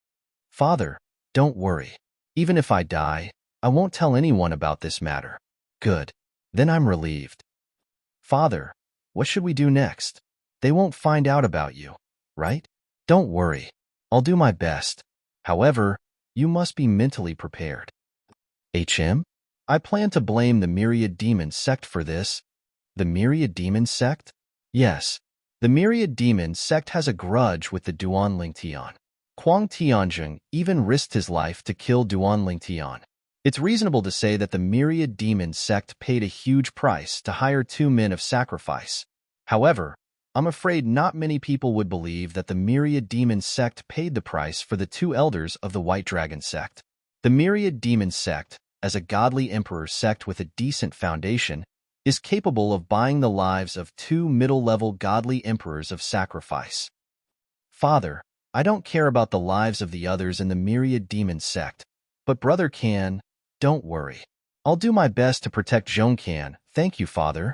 "Father, don't worry. Even if I die, I won't tell anyone about this matter." "Good. Then I'm relieved." "Father, what should we do next? They won't find out about you, right?" "Don't worry. I'll do my best. However, you must be mentally prepared." I plan to blame the Myriad Demon sect for this." "The Myriad Demon sect?" "Yes. The Myriad Demon sect has a grudge with the Duan Lingtian. Kuang Tianzheng even risked his life to kill Duan Lingtian. It's reasonable to say that the Myriad Demon sect paid a huge price to hire two men of sacrifice. However, I'm afraid not many people would believe that the Myriad Demon sect paid the price for the two elders of the White Dragon sect. The Myriad Demon sect, as a godly emperor sect with a decent foundation, is capable of buying the lives of two middle-level godly emperors of sacrifice. "Father, I don't care about the lives of the others in the Myriad Demon sect, but brother can. Don't worry. I'll do my best to protect Zhongcan. Thank you, father.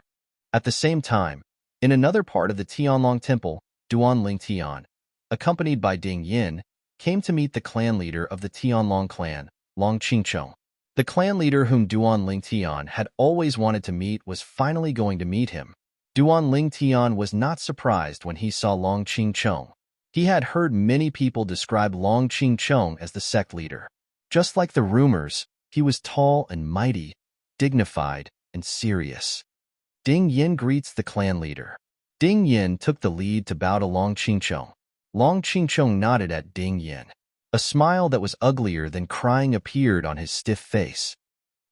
At the same time, in another part of the Tianlong Temple, Duanling Tian, accompanied by Ding Yin, came to meet the clan leader of the Tianlong clan, Long Qingchong. The clan leader whom Duanling Tian had always wanted to meet was finally going to meet him. Duanling Tian was not surprised when he saw Long Qingchong. He had heard many people describe Long Qingchong as the sect leader. Just like the rumors, he was tall and mighty, dignified and serious. Ding Yin greets the clan leader. Ding Yin took the lead to bow to Long Qingchong. Long Qingchong nodded at Ding Yin. A smile that was uglier than crying appeared on his stiff face.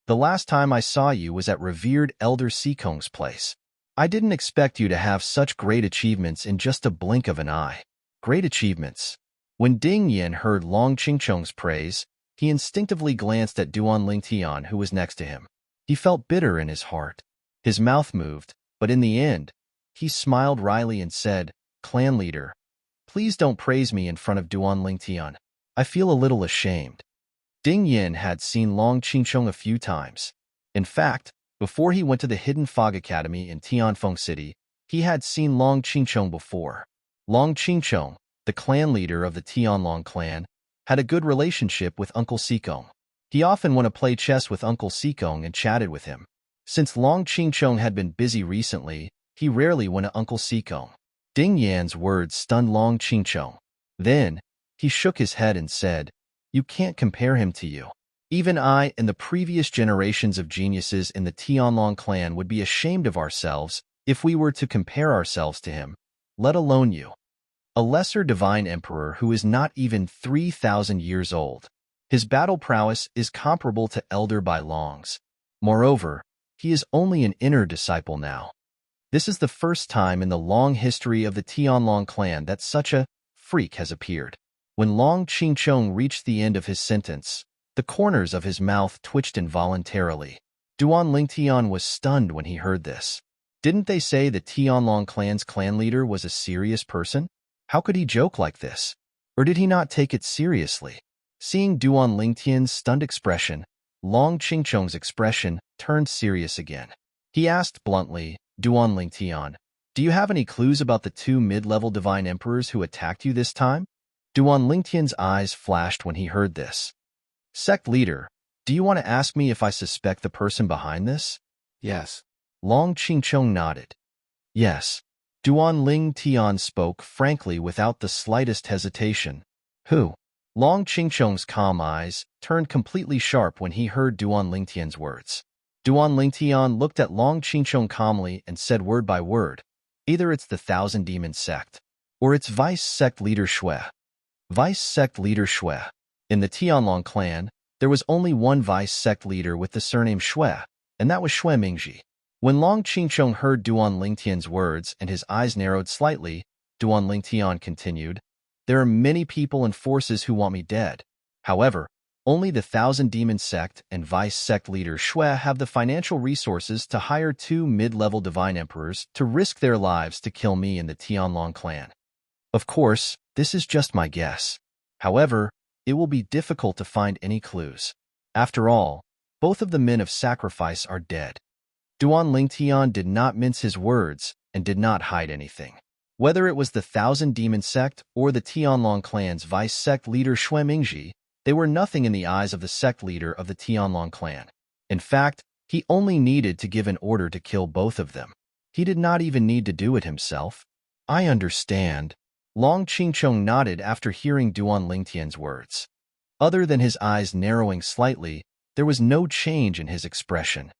The last time I saw you was at revered Elder Sikong's place. I didn't expect you to have such great achievements in just a blink of an eye. Great achievements. When Ding Yin heard Long Qingchong's praise, he instinctively glanced at Duanling Tian, who was next to him. He felt bitter in his heart. His mouth moved, but in the end, he smiled wryly and said, "Clan leader, please don't praise me in front of Duanling Tian. I feel a little ashamed." Ding Yin had seen Long Qingchong a few times. In fact, before he went to the Hidden Fog Academy in Tianfeng City, he had seen Long Qingchong before. Long Qingchong, the clan leader of the Tianlong clan, had a good relationship with Uncle Sikong. He often went to play chess with Uncle Sikong and chatted with him. Since Long Qingchong had been busy recently, he rarely went to Uncle Sikong. Ding Yan's words stunned Long Qingchong. Then, he shook his head and said, "You can't compare him to you. Even I and the previous generations of geniuses in the Tianlong clan would be ashamed of ourselves if we were to compare ourselves to him, let alone you. A lesser divine emperor who is not even 3,000 years old. His battle prowess is comparable to Elder Bai Long's. Moreover, he is only an inner disciple now. This is the first time in the long history of the Tianlong clan that such a freak has appeared." When Long Qingchong reached the end of his sentence, the corners of his mouth twitched involuntarily. Duanling Tian was stunned when he heard this. Didn't they say the Tianlong clan's clan leader was a serious person? How could he joke like this? Or did he not take it seriously? Seeing Duanling Tian's stunned expression, Long Qingchong's expression turned serious again. He asked bluntly, "Duanling Tian, do you have any clues about the two mid-level divine emperors who attacked you this time?" Duanling Tian's eyes flashed when he heard this. "Sect leader, do you want to ask me if I suspect the person behind this?" Yes. Long Qingchong nodded. "Yes." Duanling Tian spoke frankly without the slightest hesitation. "Who?" Long Qingchong's calm eyes turned completely sharp when he heard Duanling Tian's words. Duanling Tian looked at Long Qingchong calmly and said word by word, "Either it's the Thousand Demon Sect, or it's Vice Sect Leader Shui." Vice Sect Leader Shui. In the Tianlong clan, there was only one Vice Sect leader with the surname Shui, and that was Shui Mingji. When Long Qingchong heard Duanling Tian's words and his eyes narrowed slightly, Duanling Tian continued, "There are many people and forces who want me dead. However, only the Thousand Demon Sect and Vice Sect leader Shui have the financial resources to hire two mid-level divine emperors to risk their lives to kill me in the Tianlong clan. Of course, this is just my guess. However, it will be difficult to find any clues. After all, both of the men of sacrifice are dead." Duanling Tian did not mince his words and did not hide anything. Whether it was the Thousand Demon Sect or the Tianlong clan's Vice Sect leader Shui Mingji, they were nothing in the eyes of the sect leader of the Tianlong clan. In fact, he only needed to give an order to kill both of them. He did not even need to do it himself. "I understand." Long Qingchong nodded after hearing Duanling Tian's words. Other than his eyes narrowing slightly, there was no change in his expression.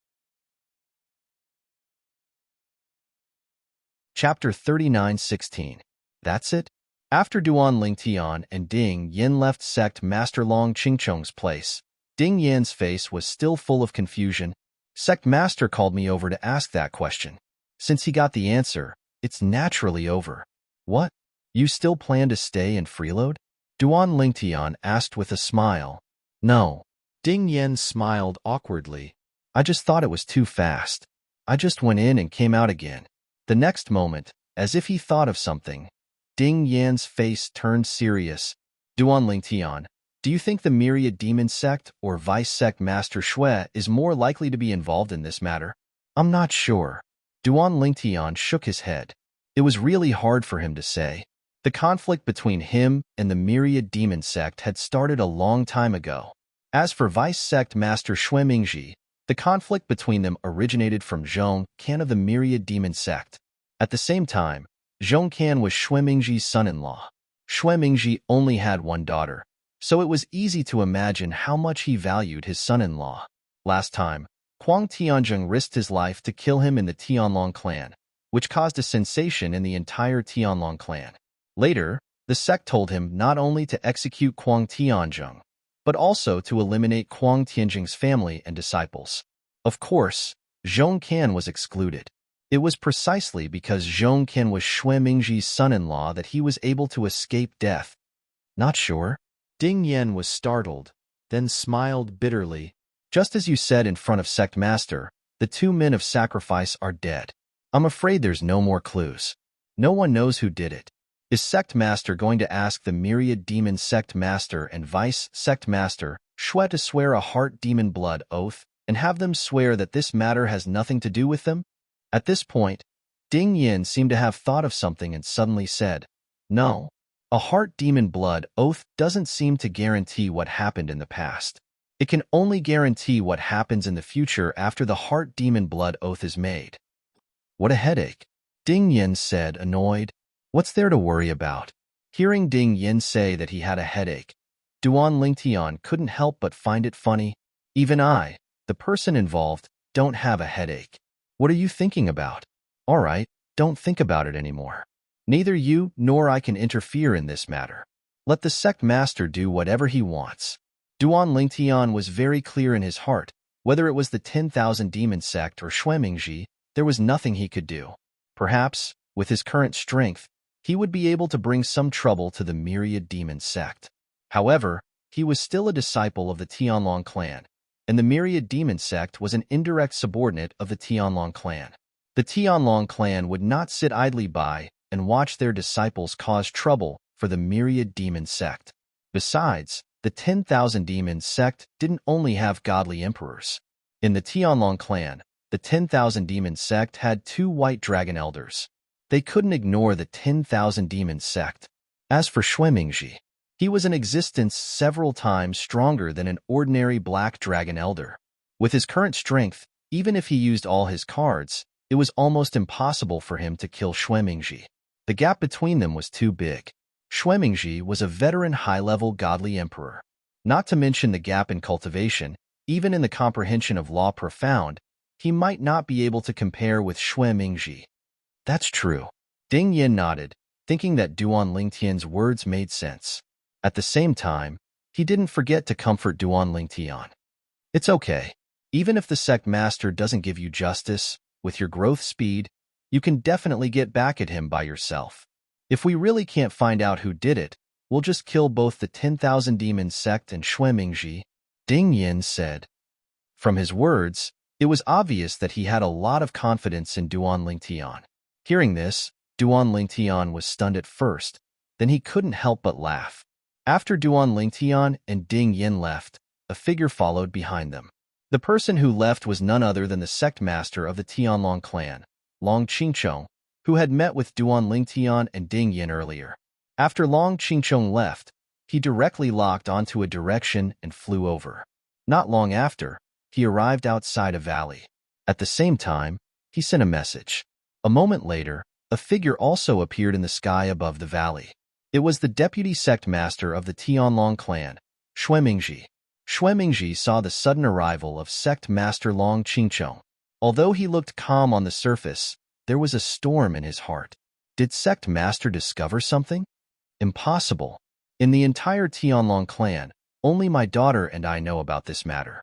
Chapter 39:16. That's it? After Duanling Tian and Ding Yin left Sect Master Long Qingchong's place, Ding Yan's face was still full of confusion. "Sect Master called me over to ask that question. Since he got the answer, it's naturally over." "What? You still plan to stay and freeload?" Duanling Tian asked with a smile. "No." Ding Yin smiled awkwardly. "I just thought it was too fast. I just went in and came out again." The next moment, as if he thought of something, Ding Yan's face turned serious. "Duanling Tian, Do you think the Myriad Demon Sect or Vice Sect Master Shui is more likely to be involved in this matter? I'm not sure. Duan Lingtian shook his head. It was really hard for him to say. The conflict between him and the Myriad Demon Sect had started a long time ago. As for Vice Sect Master Shui Mingji, the conflict between them originated from Zhong Can of the Myriad Demon Sect. At the same time, Zhong Can was Shui Mingji's son-in-law. Shui Mingji only had one daughter, so it was easy to imagine how much he valued his son-in-law. Last time, Huang Tianzheng risked his life to kill him in the Tianlong clan, which caused a sensation in the entire Tianlong clan. Later, the sect told him not only to execute Huang Tianzheng, but also to eliminate Huang Tianzheng's family and disciples. Of course, Zhong Can was excluded. It was precisely because Zhong Can was Shui Mingji's son-in-law that he was able to escape death. Not sure? Ding Yen was startled, then smiled bitterly. Just as you said in front of Sect Master, the two men of sacrifice are dead. I'm afraid there's no more clues. No one knows who did it. Is Sect Master going to ask the Myriad Demon Sect Master and Vice Sect Master Shui to swear a heart demon blood oath and have them swear that this matter has nothing to do with them? At this point, Ding Yin seemed to have thought of something and suddenly said, "No. A heart demon blood oath doesn't seem to guarantee what happened in the past. It can only guarantee what happens in the future after the heart demon blood oath is made." What a headache, Ding Yin said, annoyed. What's there to worry about? Hearing Ding Yin say that he had a headache, Duan Lingtian couldn't help but find it funny. Even I, the person involved, don't have a headache. What are you thinking about? All right, don't think about it anymore. Neither you nor I can interfere in this matter. Let the sect master do whatever he wants. Duan Lingtian was very clear in his heart. Whether it was the 10,000 demon sect or Shui Mingji, there was nothing he could do. Perhaps, with his current strength, he would be able to bring some trouble to the Myriad Demon Sect. However, he was still a disciple of the Tianlong clan, and the Myriad Demon Sect was an indirect subordinate of the Tianlong clan. The Tianlong clan would not sit idly by and watch their disciples cause trouble for the Myriad Demon Sect. Besides, the 10,000 Demon Sect didn't only have godly emperors. In the Tianlong clan, the 10,000 Demon Sect had 2 white dragon elders. They couldn't ignore the 10,000 Demon Sect. As for Shui Mingji, he was in existence several times stronger than an ordinary black dragon elder. With his current strength, even if he used all his cards, it was almost impossible for him to kill Shui Mingji. The gap between them was too big. Shui Mingji was a veteran high-level godly emperor. Not to mention the gap in cultivation, even in the comprehension of law profound, he might not be able to compare with Shui Mingji. That's true. Ding Yin nodded, thinking that Duan Lingtian's words made sense. At the same time, he didn't forget to comfort Duan Lingtian. It's okay. Even if the sect master doesn't give you justice, with your growth speed, you can definitely get back at him by yourself. If we really can't find out who did it, we'll just kill both the 10,000 Demon Sect and Shui Mingji, Ding Yin said. From his words, it was obvious that he had a lot of confidence in Duan Lingtian. Hearing this, Duan Lingtian was stunned at first, then he couldn't help but laugh. After Duan Lingtian and Ding Yin left, a figure followed behind them. The person who left was none other than the sect master of the Tianlong clan, Long Qingchong, who had met with Duan Lingtian and Ding Yin earlier. After Long Qingchong left, he directly locked onto a direction and flew over. Not long after, he arrived outside a valley. At the same time, he sent a message. A moment later, a figure also appeared in the sky above the valley. It was the deputy sect master of the Tianlong clan, Shui Mingji. Shui Mingji saw the sudden arrival of sect master Long Qingchong. Although he looked calm on the surface, there was a storm in his heart. Did sect master discover something? Impossible. In the entire Tianlong clan, only my daughter and I know about this matter.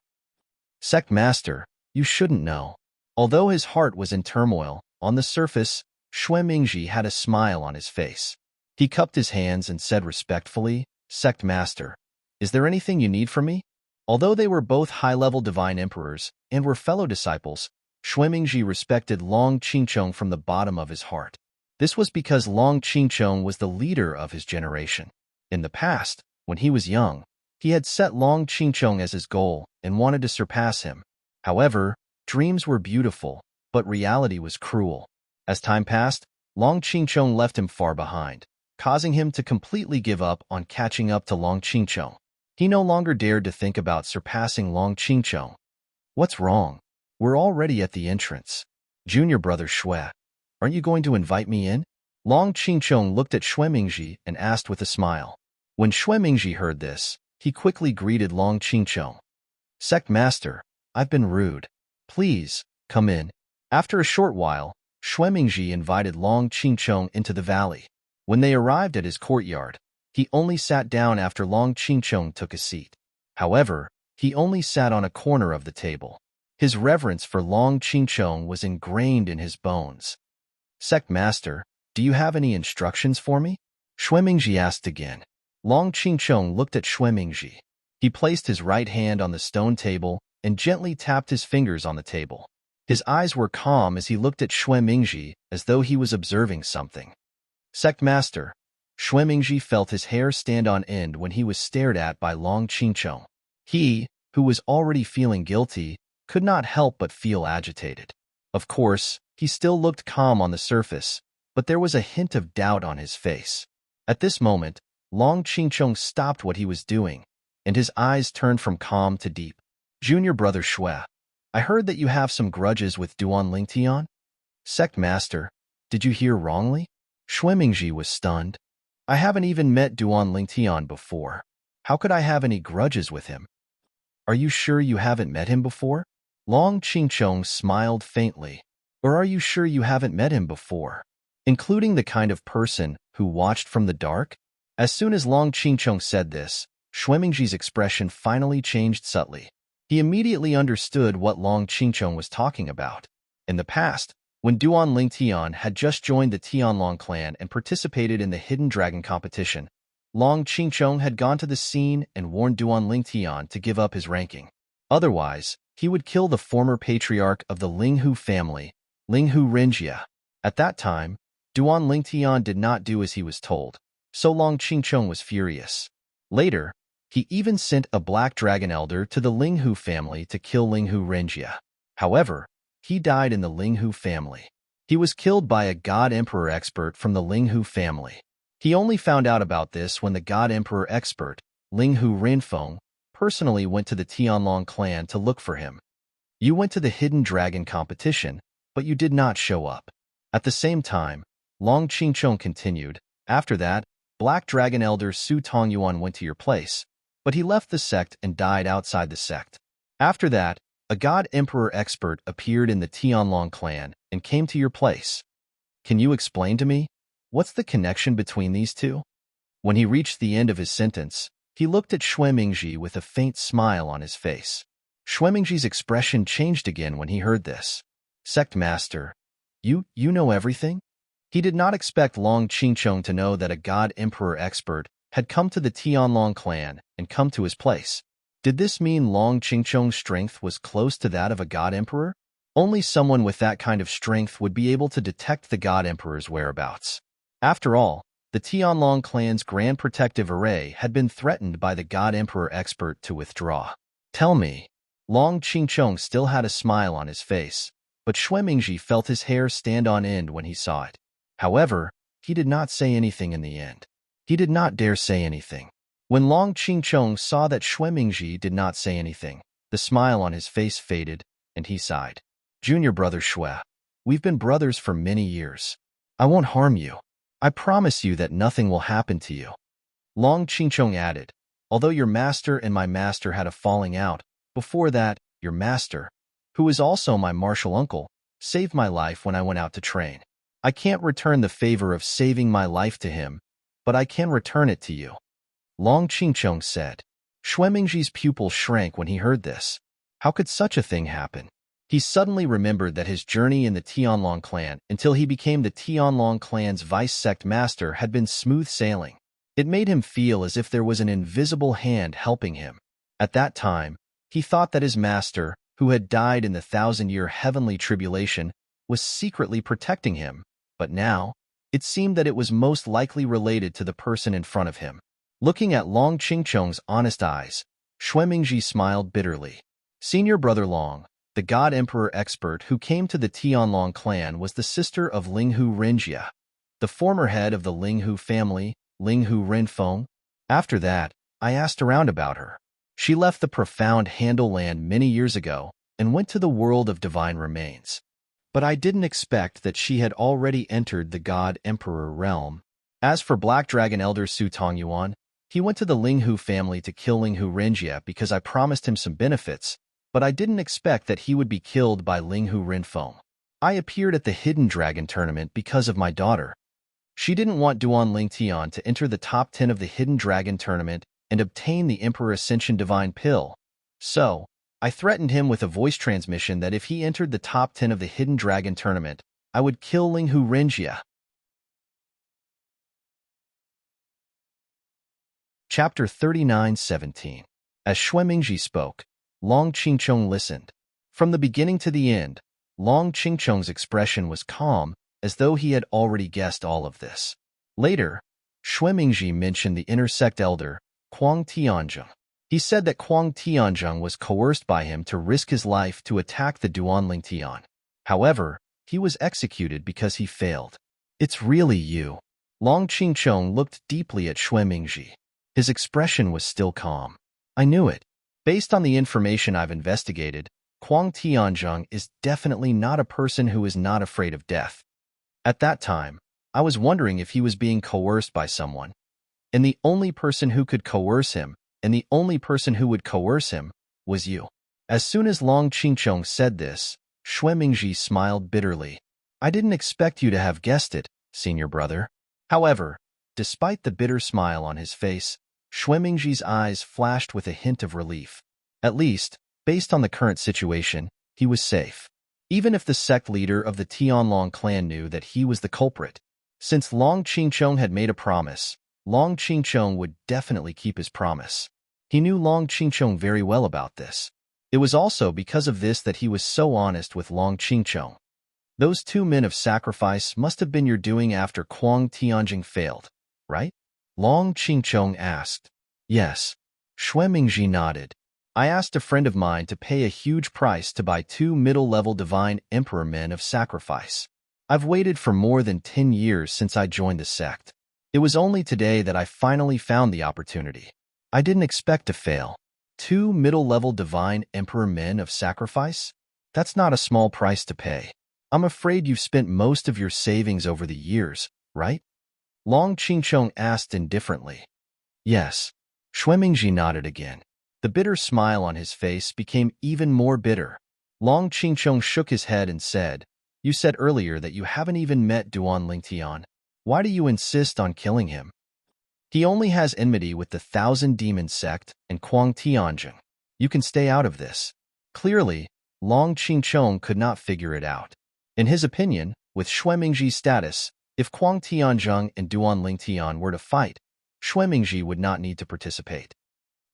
Sect master, you shouldn't know. Although his heart was in turmoil, on the surface, Shui Mingji had a smile on his face. He cupped his hands and said respectfully, "Sect master, is there anything you need from me?" Although they were both high-level divine emperors and were fellow disciples, Shui Mingji respected Long Qingchong from the bottom of his heart. This was because Long Qingchong was the leader of his generation. In the past, when he was young, He had set Long Qingchong as his goal and wanted to surpass him. However, dreams were beautiful, but reality was cruel. As time passed, Long Qingchong left him far behind, causing him to completely give up on catching up to Long Qingchong. He no longer dared to think about surpassing Long Qingchong. What's wrong? We're already at the entrance. Junior brother Shui, aren't you going to invite me in? Long Qingchong looked at Shui Mingji and asked with a smile. When Shui Mingji heard this, he quickly greeted Long Qingchong. Sect Master, I've been rude. Please, come in. After a short while, Shui Mingji invited Long Qingchong into the valley. When they arrived at his courtyard, he only sat down after Long Qingchong took a seat. However, he only sat on a corner of the table. His reverence for Long Qingchong was ingrained in his bones. Sect Master, do you have any instructions for me? Shui Mingji asked again. Long Qingchong looked at Shui Mingji. He placed his right hand on the stone table and gently tapped his fingers on the table. His eyes were calm as he looked at Shui Mingji as though he was observing something. Sect Master, Shui Mingji felt his hair stand on end when he was stared at by Long Qingchong. He, who was already feeling guilty, could not help but feel agitated. Of course, he still looked calm on the surface, but there was a hint of doubt on his face. At this moment, Long Qingchong stopped what he was doing, and his eyes turned from calm to deep. Junior brother Shui, I heard that you have some grudges with Duan Lingtian? Sect Master, did you hear wrongly? Shui Mingji was stunned. I haven't even met Duan Lingtian before. How could I have any grudges with him? Are you sure you haven't met him before? Long Qingchong smiled faintly. Or are you sure you haven't met him before? Including the kind of person who watched from the dark? As soon as Long Qingchong said this, Shui Mingji's expression finally changed subtly. He immediately understood what Long Qingchong was talking about. In the past, when Duan Lingtian had just joined the Tianlong clan and participated in the Hidden Dragon competition, Long Qingchong had gone to the scene and warned Duan Lingtian to give up his ranking. Otherwise, he would kill the former patriarch of the Linghu family, Linghu Renjia. At that time, Duan Lingtian did not do as he was told, so Long Qingchong was furious. Later, he even sent a black dragon elder to the Linghu family to kill Linghu Renjia. However, he died in the Linghu family. He was killed by a God Emperor expert from the Linghu family. He only found out about this when the God Emperor expert, Linghu Renfeng, personally went to the Tianlong clan to look for him. You went to the Hidden Dragon competition, but you did not show up. At the same time, Long Qingchong continued, after that, Black Dragon Elder Su Tongyuan went to your place, but he left the sect and died outside the sect. After that, a God Emperor expert appeared in the Tianlong clan and came to your place. Can you explain to me? What's the connection between these two? When he reached the end of his sentence, he looked at Shui Mingji with a faint smile on his face. Shui Mingji's expression changed again when he heard this. Sect Master, you know everything? He did not expect Long Qingchong to know that a God Emperor expert had come to the Tianlong clan and come to his place. Did this mean Long Qingchong's strength was close to that of a God Emperor? Only someone with that kind of strength would be able to detect the God Emperor's whereabouts. After all, the Tianlong clan's Grand Protective Array had been threatened by the God Emperor expert to withdraw. Tell me. Long Qingchong still had a smile on his face, but Shui Mingji felt his hair stand on end when he saw it. However, he did not say anything in the end. He did not dare say anything. When Long Qingchong saw that Shui Mingji did not say anything, the smile on his face faded, and he sighed. Junior brother Shui, we've been brothers for many years. I won't harm you. I promise you that nothing will happen to you. Long Qingchong added, although your master and my master had a falling out, before that, your master, who is also my martial uncle, saved my life when I went out to train. I can't return the favor of saving my life to him, but I can return it to you. Long Qingchong said. Shui Mingji's pupil shrank when he heard this. How could such a thing happen? He suddenly remembered that his journey in the Tianlong clan until he became the Tianlong clan's vice sect master had been smooth sailing. It made him feel as if there was an invisible hand helping him. At that time, he thought that his master, who had died in the 1,000-year heavenly tribulation, was secretly protecting him, but now, it seemed that it was most likely related to the person in front of him. Looking at Long Qingchong's honest eyes, Xuemingji smiled bitterly. Senior brother Long, the God Emperor expert who came to the Tianlong clan, was the sister of Linghu Renjia, the former head of the Linghu family, Linghu Renfeng. After that, I asked around about her. She left the profound Handle land many years ago and went to the world of divine remains. But I didn't expect that she had already entered the God Emperor realm. As for Black Dragon Elder Su Tongyuan, he went to the Linghu family to kill Linghu Renjia because I promised him some benefits, but I didn't expect that he would be killed by Linghu Renfeng. I appeared at the Hidden Dragon tournament because of my daughter. She didn't want Duan Lingtian to enter the top 10 of the Hidden Dragon tournament and obtain the Emperor Ascension Divine Pill. So, I threatened him with a voice transmission that if he entered the top 10 of the Hidden Dragon tournament, I would kill Linghu Renjia. Chapter 39:17. As Xuemingji spoke, Long Qingchong listened. From the beginning to the end, Long Qingchong's expression was calm, as though he had already guessed all of this. Later, Xuemingji mentioned the intersect elder, Kuang Tianzheng. He said that Kuang Tianzheng was coerced by him to risk his life to attack the Duanling Tian. However, he was executed because he failed. It's really you. Long Qingchong looked deeply at Xuemingji. His expression was still calm. I knew it. Based on the information I've investigated, Kuang Tianzheng is definitely not a person who is not afraid of death. At that time, I was wondering if he was being coerced by someone. And the only person who could coerce him, was you. As soon as Long Qingchong said this, Xuemingji smiled bitterly. I didn't expect you to have guessed it, senior brother. However, despite the bitter smile on his face, Xuemingji's eyes flashed with a hint of relief. At least, based on the current situation, he was safe. Even if the sect leader of the Tianlong clan knew that he was the culprit. Since Long Qingchong had made a promise, Long Qingchong would definitely keep his promise. He knew Long Qingchong very well about this. It was also because of this that he was so honest with Long Qingchong. Those 2 men of sacrifice must have been your doing after Kuang Tianzheng failed, right? Long Qingchong asked. Yes. Xuemingji nodded. I asked a friend of mine to pay a huge price to buy 2 middle-level divine emperor men of sacrifice. I've waited for more than 10 years since I joined the sect. It was only today that I finally found the opportunity. I didn't expect to fail. 2 middle-level divine emperor men of sacrifice? That's not a small price to pay. I'm afraid you've spent most of your savings over the years, right? Long Qingchong asked indifferently. Yes. Xuemingji nodded again. The bitter smile on his face became even more bitter. Long Qingchong shook his head and said, You said earlier that you haven't even met Duan Lingtian. Why do you insist on killing him? He only has enmity with the Thousand Demon sect and Kuang Tianzheng. You can stay out of this. Clearly, Long Qingchong could not figure it out. In his opinion, with Xuemingji's status, if Kuang Tianzheng and Duan Lingtian were to fight, Xuemingji would not need to participate.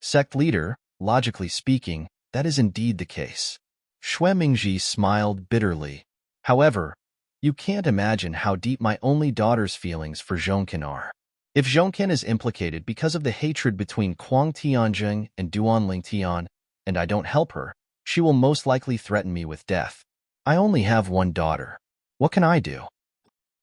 Sect leader, logically speaking, that is indeed the case. Xuemingji smiled bitterly. However, you can't imagine how deep my only daughter's feelings for Zhongken are. If Zhongken is implicated because of the hatred between Kuang Tianzheng and Duan Lingtian, and I don't help her, she will most likely threaten me with death. I only have one daughter. What can I do?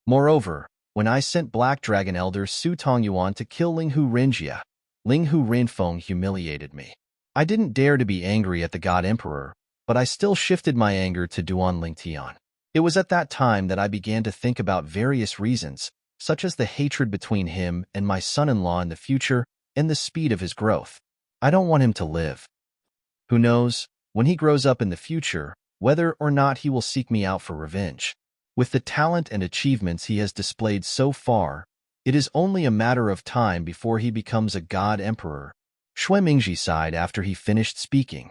Moreover, when I sent Black Dragon Elder Su Tongyuan to kill Linghu Renjia, Linghu Renfeng humiliated me. I didn't dare to be angry at the God Emperor, but I still shifted my anger to Duan Lingtian. It was at that time that I began to think about various reasons, such as the hatred between him and my son-in-law in the future and the speed of his growth. I don't want him to live. Who knows, when he grows up in the future, whether or not he will seek me out for revenge. With the talent and achievements he has displayed so far, it is only a matter of time before he becomes a God Emperor. Xuemingji sighed after he finished speaking.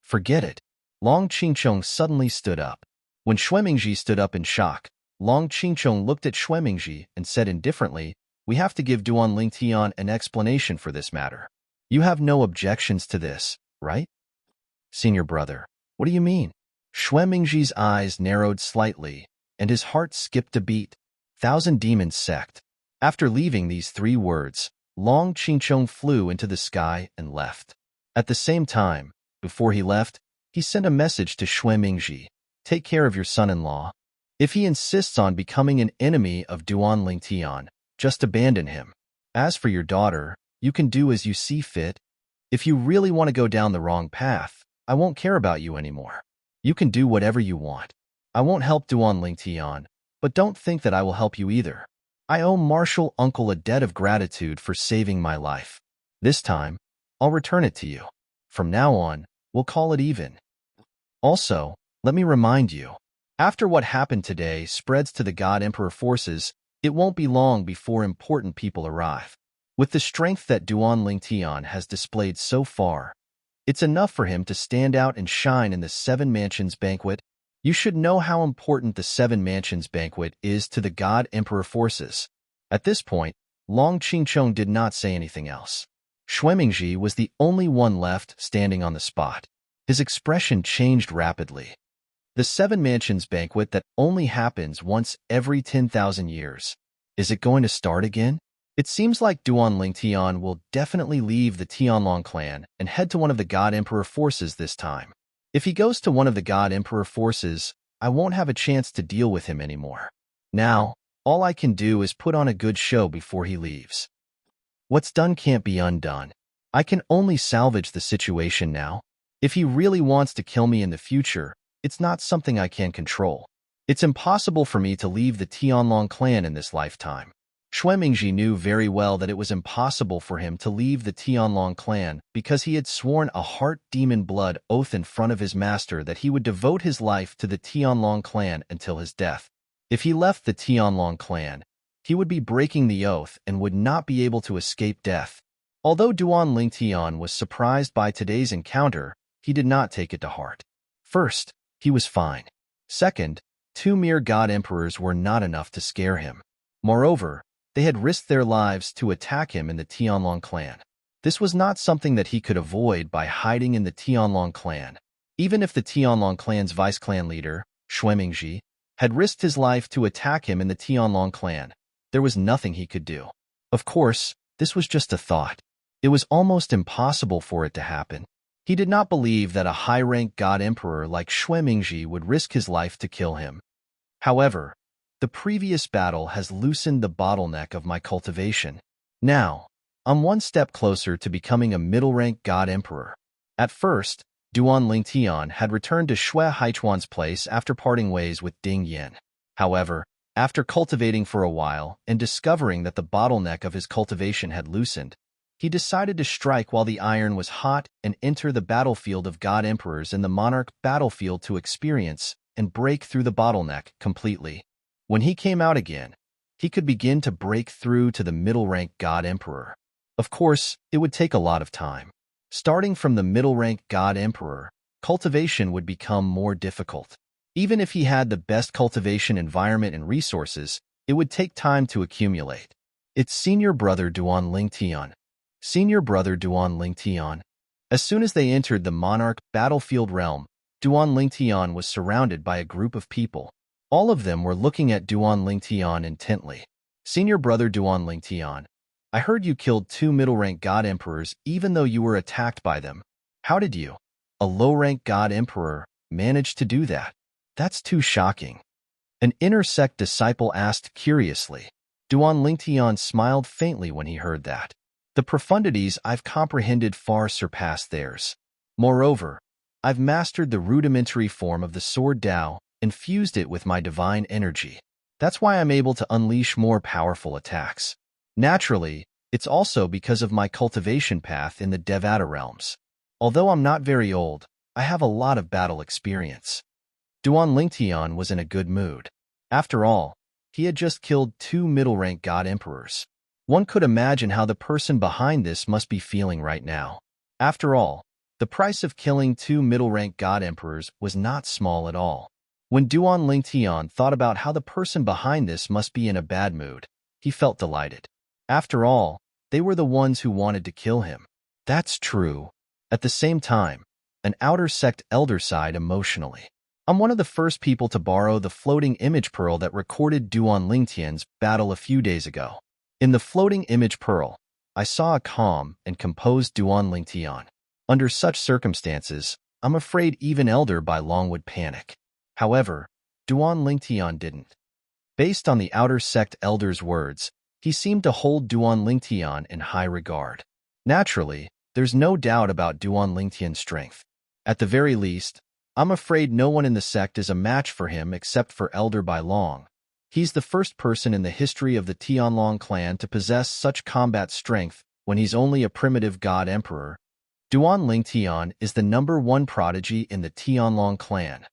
Forget it. Long Qingchong suddenly stood up. When Xuemingji stood up in shock, Long Qingchong looked at Xuemingji and said indifferently, We have to give Duan Lingtian an explanation for this matter. You have no objections to this, right? Senior brother, what do you mean? Xuemingji's eyes narrowed slightly, and his heart skipped a beat. Thousand Demons sect. After leaving these 3 words, Long Qingchong flew into the sky and left. At the same time, before he left, he sent a message to Xue Mingji. Take care of your son-in-law. If he insists on becoming an enemy of Duan Lingtian, just abandon him. As for your daughter, you can do as you see fit. If you really want to go down the wrong path, I won't care about you anymore. You can do whatever you want. I won't help Duan Lingtian, but don't think that I will help you either. I owe Marshal Uncle a debt of gratitude for saving my life. This time, I'll return it to you. From now on, we'll call it even. Also, let me remind you, after what happened today spreads to the God Emperor forces, it won't be long before important people arrive. With the strength that Duan Lingtian has displayed so far, it's enough for him to stand out and shine in the Seven Mansions banquet. You should know how important the Seven Mansions banquet is to the God Emperor forces. At this point, Long Qingchong did not say anything else. Xue Mingji was the only one left standing on the spot. His expression changed rapidly. The Seven Mansions banquet that only happens once every 10,000 years. Is it going to start again? It seems like Duan Lingtian will definitely leave the Tianlong clan and head to one of the God Emperor forces this time. If he goes to one of the God Emperor forces, I won't have a chance to deal with him anymore. Now, all I can do is put on a good show before he leaves. What's done can't be undone. I can only salvage the situation now. If he really wants to kill me in the future, it's not something I can control. It's impossible for me to leave the Tianlong clan in this lifetime. Xue Mingji knew very well that it was impossible for him to leave the Tianlong clan because he had sworn a heart demon blood oath in front of his master that he would devote his life to the Tianlong clan until his death. If he left the Tianlong clan, he would be breaking the oath and would not be able to escape death. Although Duan Lingtian was surprised by today's encounter, he did not take it to heart. First, he was fine. Second, two mere God Emperors were not enough to scare him. Moreover, they had risked their lives to attack him in the Tianlong clan. This was not something that he could avoid by hiding in the Tianlong clan. Even if the Tianlong clan's vice-clan leader, Xue Mingji, had risked his life to attack him in the Tianlong clan, there was nothing he could do. Of course, this was just a thought. It was almost impossible for it to happen. He did not believe that a high-ranked God Emperor like Xue Mingji would risk his life to kill him. However, the previous battle has loosened the bottleneck of my cultivation. Now, I'm one step closer to becoming a middle-ranked God Emperor. At first, Duan Lingtian had returned to Xue Haichuan's place after parting ways with Ding Yin. However, after cultivating for a while and discovering that the bottleneck of his cultivation had loosened, he decided to strike while the iron was hot and enter the battlefield of God Emperors in the Monarch battlefield to experience and break through the bottleneck completely. When he came out again, he could begin to break through to the middle-ranked God Emperor. Of course, it would take a lot of time. Starting from the middle-ranked God Emperor, cultivation would become more difficult. Even if he had the best cultivation environment and resources, it would take time to accumulate. It's senior brother Duan Lingtian. Senior brother Duan Lingtian. As soon as they entered the Monarch battlefield realm, Duan Lingtian was surrounded by a group of people. All of them were looking at Duan Lingtian intently. Senior brother Duan Lingtian, I heard you killed two middle-ranked God Emperors even though you were attacked by them. How did you, a low-ranked God Emperor, manage to do that? That's too shocking. An inner sect disciple asked curiously. Duan Lingtian smiled faintly when he heard that. The profundities I've comprehended far surpass theirs. Moreover, I've mastered the rudimentary form of the sword Dao and fused it with my divine energy. That's why I'm able to unleash more powerful attacks. Naturally, it's also because of my cultivation path in the Devata realms. Although I'm not very old, I have a lot of battle experience. Duan Lingtian was in a good mood. After all, he had just killed two middle-ranked God Emperors. One could imagine how the person behind this must be feeling right now. After all, the price of killing two middle-ranked God Emperors was not small at all. When Duan Lingtian thought about how the person behind this must be in a bad mood, he felt delighted. After all, they were the ones who wanted to kill him. That's true. At the same time, an outer sect elder sighed emotionally. I'm one of the first people to borrow the floating image pearl that recorded Duan Lingtian's battle a few days ago. In the floating image pearl, I saw a calm and composed Duan Lingtian. Under such circumstances, I'm afraid even Elder Bai Long would panic. However, Duan Lingtian didn't. Based on the outer sect elder's words, he seemed to hold Duan Lingtian in high regard. Naturally, there's no doubt about Duan Lingtian's strength. At the very least, I'm afraid no one in the sect is a match for him except for Elder Bai Long. He's the first person in the history of the Tianlong clan to possess such combat strength when he's only a primitive god emperor. Duan Lingtian is the #1 prodigy in the Tianlong clan.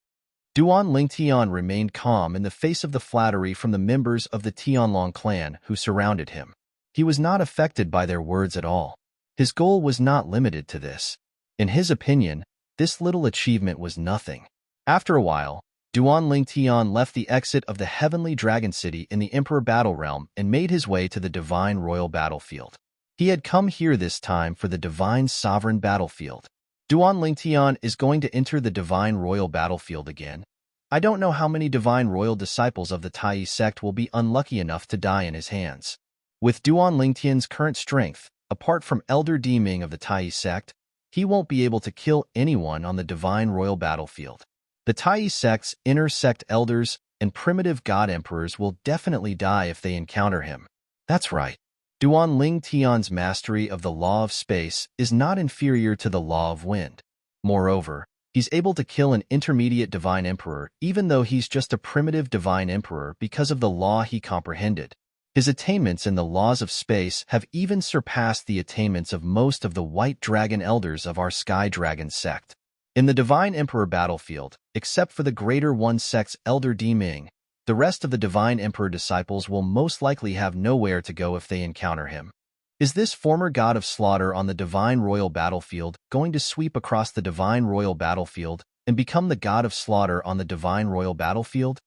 Duan Lingtian remained calm in the face of the flattery from the members of the Tianlong clan who surrounded him. He was not affected by their words at all. His goal was not limited to this. In his opinion, this little achievement was nothing. After a while, Duan Lingtian left the exit of the Heavenly Dragon City in the Emperor Battle Realm and made his way to the Divine Royal Battlefield. He had come here this time for the Divine Sovereign Battlefield. Duan Lingtian is going to enter the Divine Royal Battlefield again. I don't know how many Divine Royal disciples of the Tai sect will be unlucky enough to die in his hands. With Duan Lingtian's current strength, apart from Elder Deming of the Tai sect, he won't be able to kill anyone on the Divine Royal Battlefield. The Tai sect's inner sect elders and primitive god emperors will definitely die if they encounter him. That's right. Duan Lingtian's mastery of the law of space is not inferior to the law of wind. Moreover, he's able to kill an intermediate divine emperor even though he's just a primitive divine emperor because of the law he comprehended. His attainments in the laws of space have even surpassed the attainments of most of the white dragon elders of our sky dragon sect. In the Divine Emperor battlefield, except for the Greater One sect's Elder Deming, the rest of the Divine Emperor disciples will most likely have nowhere to go if they encounter him. Is this former god of slaughter on the Divine Royal battlefield going to sweep across the Divine Royal battlefield and become the god of slaughter on the Divine Royal battlefield?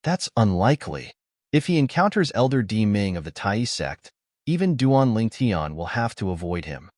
That's unlikely. If he encounters Elder Deming of the Tai sect, even Duan Lingtian will have to avoid him.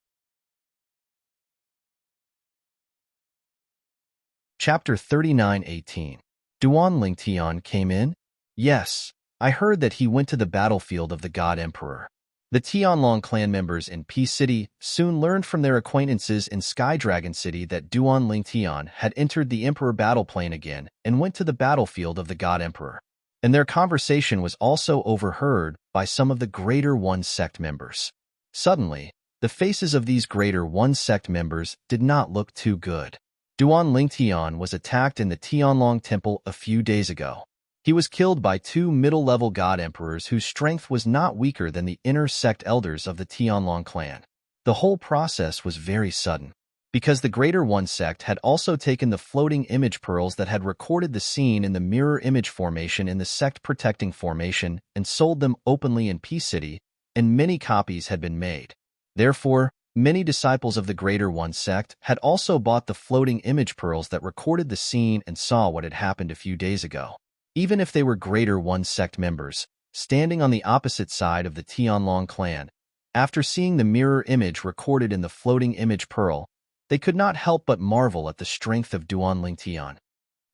Chapter 39:18. Duan Lingtian came in? Yes, I heard that he went to the battlefield of the God Emperor. The Tianlong clan members in Peace City soon learned from their acquaintances in Sky Dragon City that Duan Lingtian had entered the Emperor battle plane again and went to the battlefield of the God Emperor. And their conversation was also overheard by some of the Greater One sect members. Suddenly, the faces of these Greater One sect members did not look too good. Duan Lingtian was attacked in the Tianlong Temple a few days ago. He was killed by 2 middle-level god emperors whose strength was not weaker than the inner sect elders of the Tianlong clan. The whole process was very sudden, because the Greater One sect had also taken the floating image pearls that had recorded the scene in the mirror image formation in the sect protecting formation and sold them openly in Peace City, and many copies had been made. Therefore, many disciples of the Greater One sect had also bought the floating image pearls that recorded the scene and saw what had happened a few days ago. Even if they were Greater One sect members, standing on the opposite side of the Tianlong clan, after seeing the mirror image recorded in the floating image pearl, they could not help but marvel at the strength of Duan Lingtian.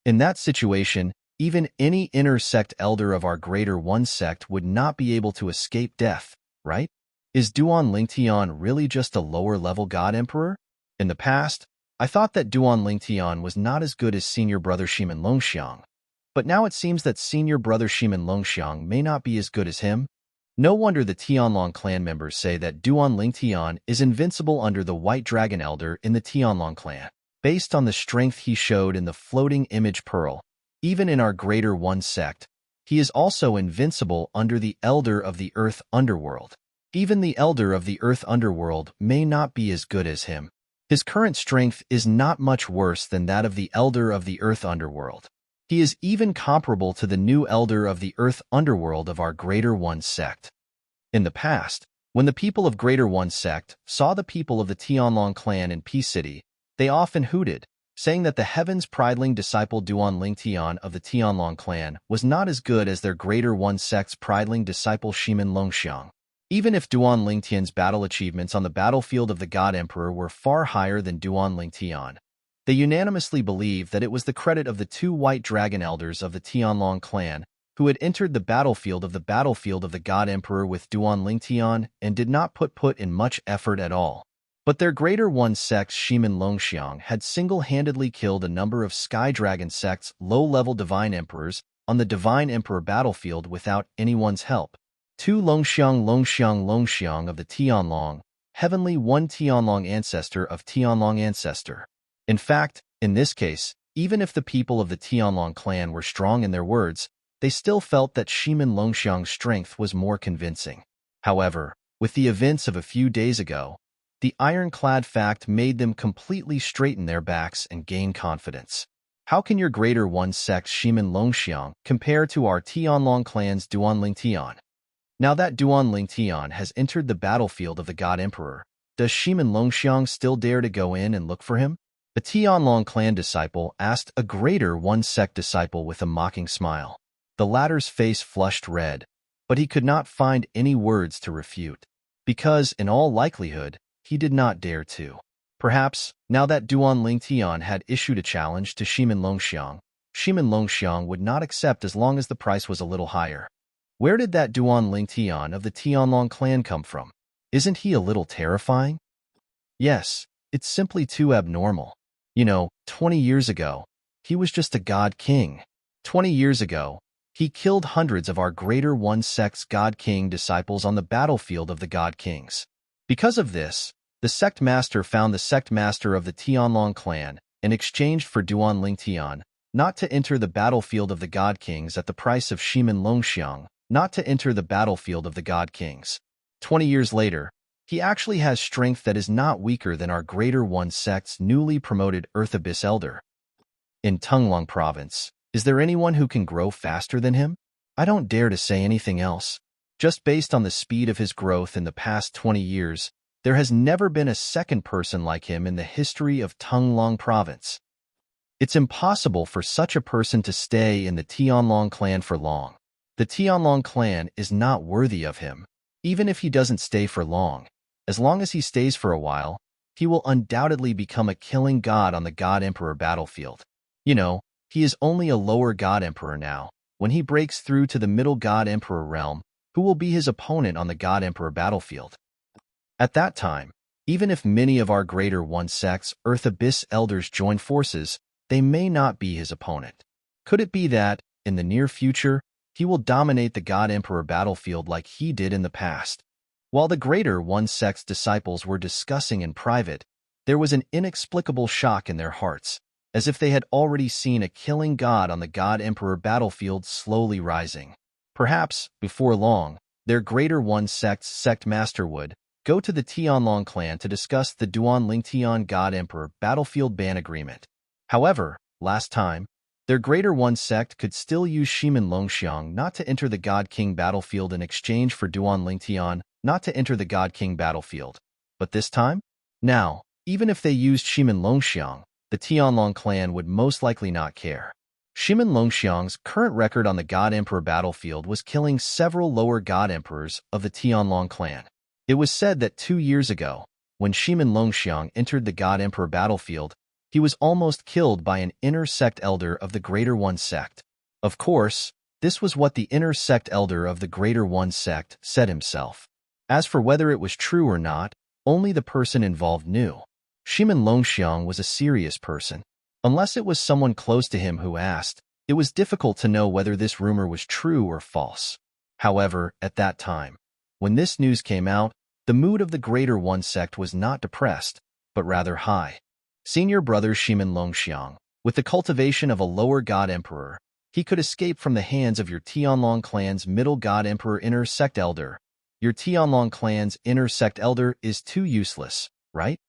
In that situation, even any inner sect elder of our Greater One sect would not be able to escape death, right? Is Duan Lingtian really just a lower-level god emperor? In the past, I thought that Duan Lingtian was not as good as senior brother Shimen Longxiang, but now it seems that senior brother Shimen Longxiang may not be as good as him. No wonder the Tianlong clan members say that Duan Lingtian is invincible under the White Dragon Elder in the Tianlong clan. Based on the strength he showed in the floating image pearl, even in our Greater One sect, he is also invincible under the Elder of the Earth Underworld. Even the Elder of the Earth Underworld may not be as good as him. His current strength is not much worse than that of the Elder of the Earth Underworld. He is even comparable to the new Elder of the Earth Underworld of our Greater One sect. In the past, when the people of Greater One sect saw the people of the Tianlong clan in Peace City, they often hooted, saying that the Heaven's Prideling disciple Duan Lingtian of the Tianlong clan was not as good as their Greater One sect's Prideling disciple Shimen Longxiang. Even if Duan Lingtian's battle achievements on the battlefield of the God Emperor were far higher than Duan Lingtian, they unanimously believed that it was the credit of the 2 white dragon elders of the Tianlong clan who had entered the battlefield of the God Emperor with Duan Lingtian and did not put in much effort at all. But their Greater One sect Shimin Longxiang had single-handedly killed a number of Sky Dragon sect's low-level Divine Emperors on the Divine Emperor battlefield without anyone's help. 2 Longxiang of the Tianlong, Heavenly 1 Tianlong ancestor of Tianlong ancestor. In fact, in this case, even if the people of the Tianlong clan were strong in their words, they still felt that Shimin Longxiang's strength was more convincing. However, with the events of a few days ago, the ironclad fact made them completely straighten their backs and gain confidence. How can your Greater One sect Shimin Longxiang compare to our Tianlong clan's Duan Lingtian? Now that Duan Lingtian has entered the battlefield of the God Emperor, does Shimin Longxiang still dare to go in and look for him? A Tianlong clan disciple asked a Greater One sect disciple with a mocking smile. The latter's face flushed red, but he could not find any words to refute, because, in all likelihood, he did not dare to. Perhaps, now that Duan Lingtian had issued a challenge to Shimin Longxiang would not accept as long as the price was a little higher. Where did that Duan Lingtian of the Tianlong clan come from? Isn't he a little terrifying? Yes, it's simply too abnormal. 20 years ago, he was just a god king. 20 years ago, he killed hundreds of our Greater One sect's God King disciples on the battlefield of the God Kings. Because of this, the sect master found the sect master of the Tianlong clan and exchanged for Duan Lingtian not to enter the battlefield of the God Kings at the price of Shimin Longxiang, not to enter the battlefield of the God Kings. 20 years later, he actually has strength that is not weaker than our Greater One sect's newly promoted Earth Abyss Elder. In Tunglong Province, is there anyone who can grow faster than him? I don't dare to say anything else. Just based on the speed of his growth in the past 20 years, there has never been a second person like him in the history of Tunglong Province. It's impossible for such a person to stay in the Tianlong clan for long. The Tianlong clan is not worthy of him, even if he doesn't stay for long. As long as he stays for a while, he will undoubtedly become a killing god on the God Emperor battlefield. He is only a lower God Emperor now. When he breaks through to the middle God Emperor realm, who will be his opponent on the God Emperor battlefield? At that time, even if many of our Greater One sect's Earth Abyss Elders join forces, they may not be his opponent. Could it be that, in the near future, he will dominate the God Emperor battlefield like he did in the past? While the Greater One sect's disciples were discussing in private, there was an inexplicable shock in their hearts, as if they had already seen a killing god on the God Emperor battlefield slowly rising. Perhaps, before long, their Greater One sect's sect master would go to the Tianlong clan to discuss the Duan Lingtian God Emperor battlefield ban agreement. However, last time, their Greater One sect could still use Shimin Longxiang not to enter the God King battlefield in exchange for Duan Lingtian not to enter the God King battlefield. But this time? Now, even if they used Shimin Longxiang, the Tianlong clan would most likely not care. Shimin Longxiang's current record on the God Emperor battlefield was killing several lower God Emperors of the Tianlong clan. It was said that 2 years ago, when Shimin Longxiang entered the God Emperor battlefield, he was almost killed by an inner sect elder of the Greater One sect. Of course, this was what the inner sect elder of the Greater One sect said himself. As for whether it was true or not, only the person involved knew. Shimin Longxiang was a serious person. Unless it was someone close to him who asked, it was difficult to know whether this rumor was true or false. However, at that time, when this news came out, the mood of the Greater One sect was not depressed, but rather high. Senior brother Shimin Longxiang, with the cultivation of a lower God Emperor, he could escape from the hands of your Tianlong clan's middle God Emperor inner sect elder. Your Tianlong clan's inner sect elder is too useless, right?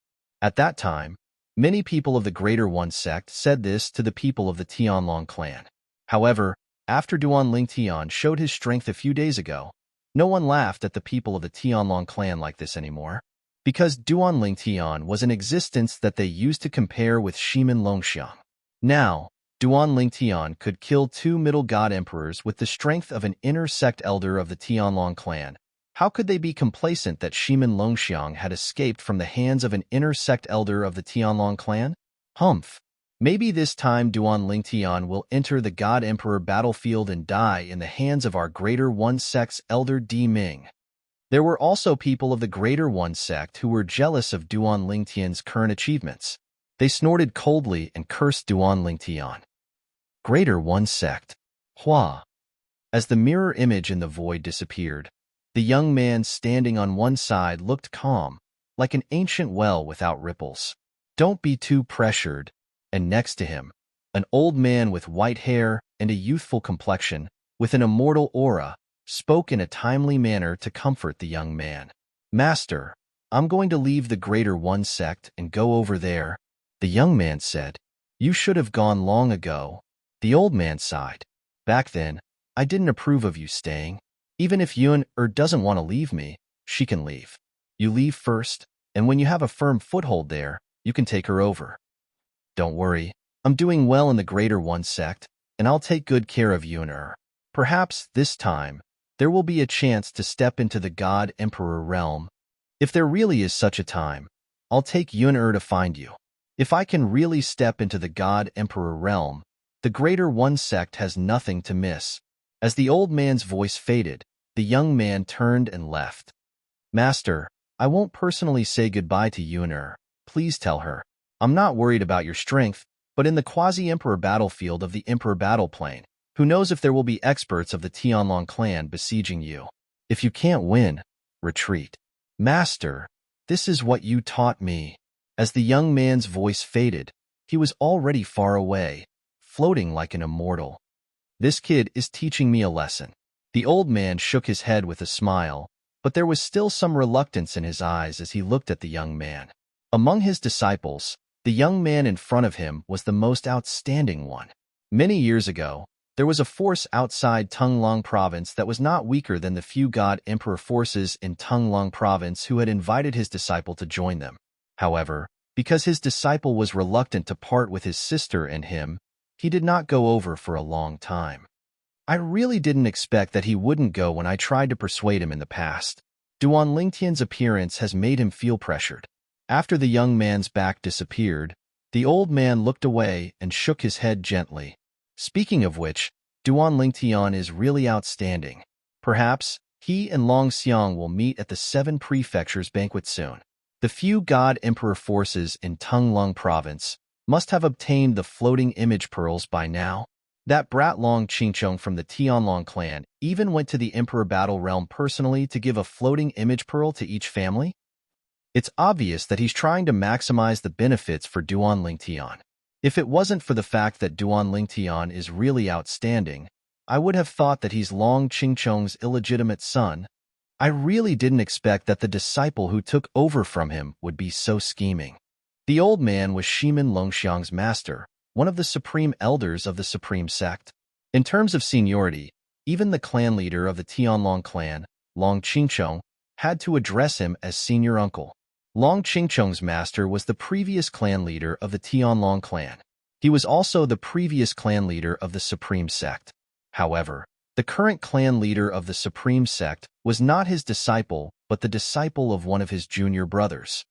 At that time, many people of the Greater One sect said this to the people of the Tianlong clan. However, after Duan Lingtian showed his strength a few days ago, no one laughed at the people of the Tianlong clan like this anymore. Because Duan Lingtian was an existence that they used to compare with Shimin Longxiang. Now, Duan Lingtian could kill 2 middle God Emperors with the strength of an inner sect elder of the Tianlong clan. How could they be complacent that Shimin Longxiang had escaped from the hands of an inner sect elder of the Tianlong clan? Humph! Maybe this time Duan Lingtian will enter the God Emperor battlefield and die in the hands of our Greater One Sect's elder Di Ming. There were also people of the Greater One Sect who were jealous of Duan Lingtian's current achievements. They snorted coldly and cursed Duan Lingtian. Greater One Sect. Hua. As the mirror image in the void disappeared, the young man standing on one side looked calm, like an ancient well without ripples. Don't be too pressured. And next to him, an old man with white hair and a youthful complexion, with an immortal aura, spoke in a timely manner to comfort the young man. Master, I'm going to leave the Greater One Sect and go over there, the young man said. You should have gone long ago. The old man sighed. Back then, I didn't approve of you staying. Even if Yun doesn't want to leave me, she can leave. You leave first, and when you have a firm foothold there, you can take her over. Don't worry, I'm doing well in the Greater One Sect, and I'll take good care of Yun. Perhaps, this time, there will be a chance to step into the God Emperor realm. If there really is such a time, I'll take Yun to find you. If I can really step into the God Emperor realm, the Greater One Sect has nothing to miss. As the old man's voice faded, the young man turned and left. Master, I won't personally say goodbye to Yun. Please tell her. I'm not worried about your strength, but in the quasi-emperor battlefield of the Emperor Battle Plane, who knows if there will be experts of the Tianlong clan besieging you. If you can't win, retreat. Master, this is what you taught me. As the young man's voice faded, he was already far away, floating like an immortal. This kid is teaching me a lesson. The old man shook his head with a smile, but there was still some reluctance in his eyes as he looked at the young man. Among his disciples, the young man in front of him was the most outstanding one. Many years ago, there was a force outside Tunglong province that was not weaker than the few God Emperor forces in Tunglong province who had invited his disciple to join them. However, because his disciple was reluctant to part with his sister and him, he did not go over for a long time. I really didn't expect that he wouldn't go when I tried to persuade him in the past. Duan Lingtian's appearance has made him feel pressured. After the young man's back disappeared, the old man looked away and shook his head gently. Speaking of which, Duan Lingtian is really outstanding. Perhaps he and Long Xiang will meet at the Seven Prefectures banquet soon. The few God Emperor forces in Tunglong province must have obtained the floating image pearls by now. That brat Long Qingchong from the Tianlong clan even went to the Emperor Battle Realm personally to give a floating image pearl to each family. It's obvious that he's trying to maximize the benefits for Duan Lingtian. If it wasn't for the fact that Duan Lingtian is really outstanding, I would have thought that he's Long Qingchong's illegitimate son. I really didn't expect that the disciple who took over from him would be so scheming. The old man was Shimin Longxiang's master, one of the supreme elders of the Supreme Sect. In terms of seniority, even the clan leader of the Tianlong clan, Long Qingchong, had to address him as senior uncle. Long Qingchong's master was the previous clan leader of the Tianlong clan. He was also the previous clan leader of the Supreme Sect. However, the current clan leader of the Supreme Sect was not his disciple, but the disciple of one of his junior brothers.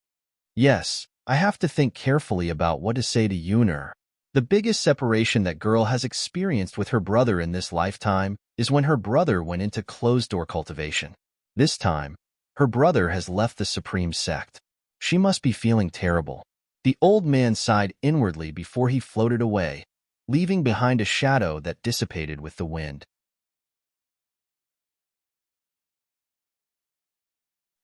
Yes, I have to think carefully about what to say to Yun'er. The biggest separation that girl has experienced with her brother in this lifetime is when her brother went into closed-door cultivation. This time, her brother has left the Supreme Sect. She must be feeling terrible. The old man sighed inwardly before he floated away, leaving behind a shadow that dissipated with the wind.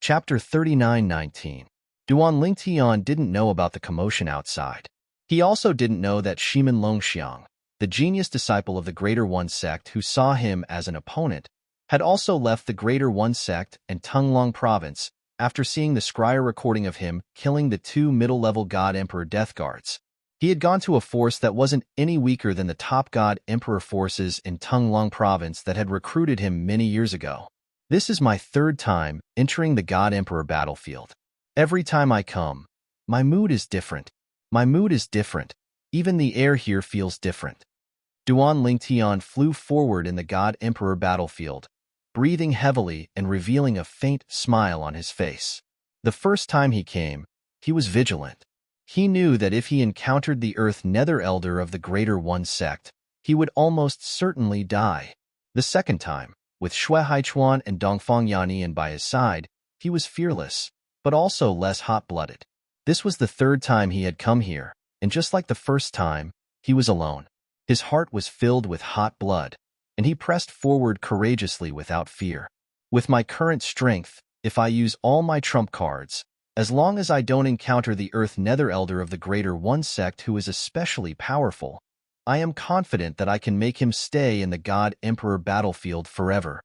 Chapter 39:19. Duan Lingtian didn't know about the commotion outside. He also didn't know that Shimin Longxiang, the genius disciple of the Greater One Sect who saw him as an opponent, had also left the Greater One Sect and Tunglong province after seeing the scryer recording of him killing the two middle-level God Emperor Death Guards. He had gone to a force that wasn't any weaker than the top God Emperor forces in Tunglong province that had recruited him many years ago. This is my third time entering the God Emperor battlefield. Every time I come, my mood is different. My mood is different. Even the air here feels different. Duan Lingtian flew forward in the God Emperor battlefield, breathing heavily and revealing a faint smile on his face. The first time he came, he was vigilant. He knew that if he encountered the Earth Nether Elder of the Greater One sect, he would almost certainly die. The second time, with Xue Haichuan and Dongfang Yannian by his side, he was fearless, but also less hot-blooded. This was the third time he had come here, and just like the first time, he was alone. His heart was filled with hot blood, and he pressed forward courageously without fear. With my current strength, if I use all my trump cards, as long as I don't encounter the Earth Nether Elder of the Greater One sect who is especially powerful, I am confident that I can make him stay in the God Emperor battlefield forever.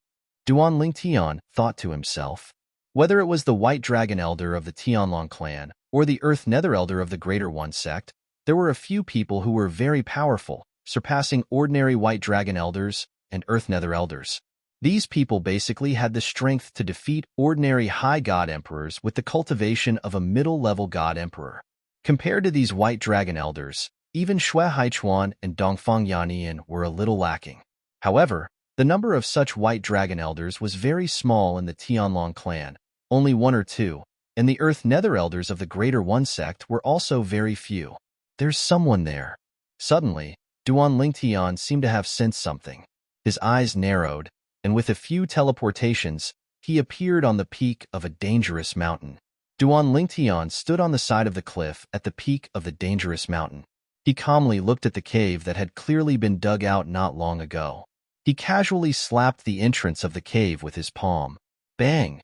Duan Lingtian thought to himself. Whether it was the White Dragon Elder of the Tianlong clan or the Earth Nether Elder of the Greater One sect, there were a few people who were very powerful, surpassing ordinary White Dragon Elders and Earth Nether Elders. These people basically had the strength to defeat ordinary High God Emperors with the cultivation of a middle-level God Emperor. Compared to these White Dragon Elders, even Xue Haichuan and Dongfang Yannian were a little lacking. However, the number of such White Dragon Elders was very small in the Tianlong clan, only 1 or 2, and the Earth Nether Elders of the Greater One sect were also very few. There's someone there. Suddenly, Duan Lingtian seemed to have sensed something. His eyes narrowed, and with a few teleportations, he appeared on the peak of a dangerous mountain. Duan Lingtian stood on the side of the cliff at the peak of the dangerous mountain. He calmly looked at the cave that had clearly been dug out not long ago. He casually slapped the entrance of the cave with his palm. Bang!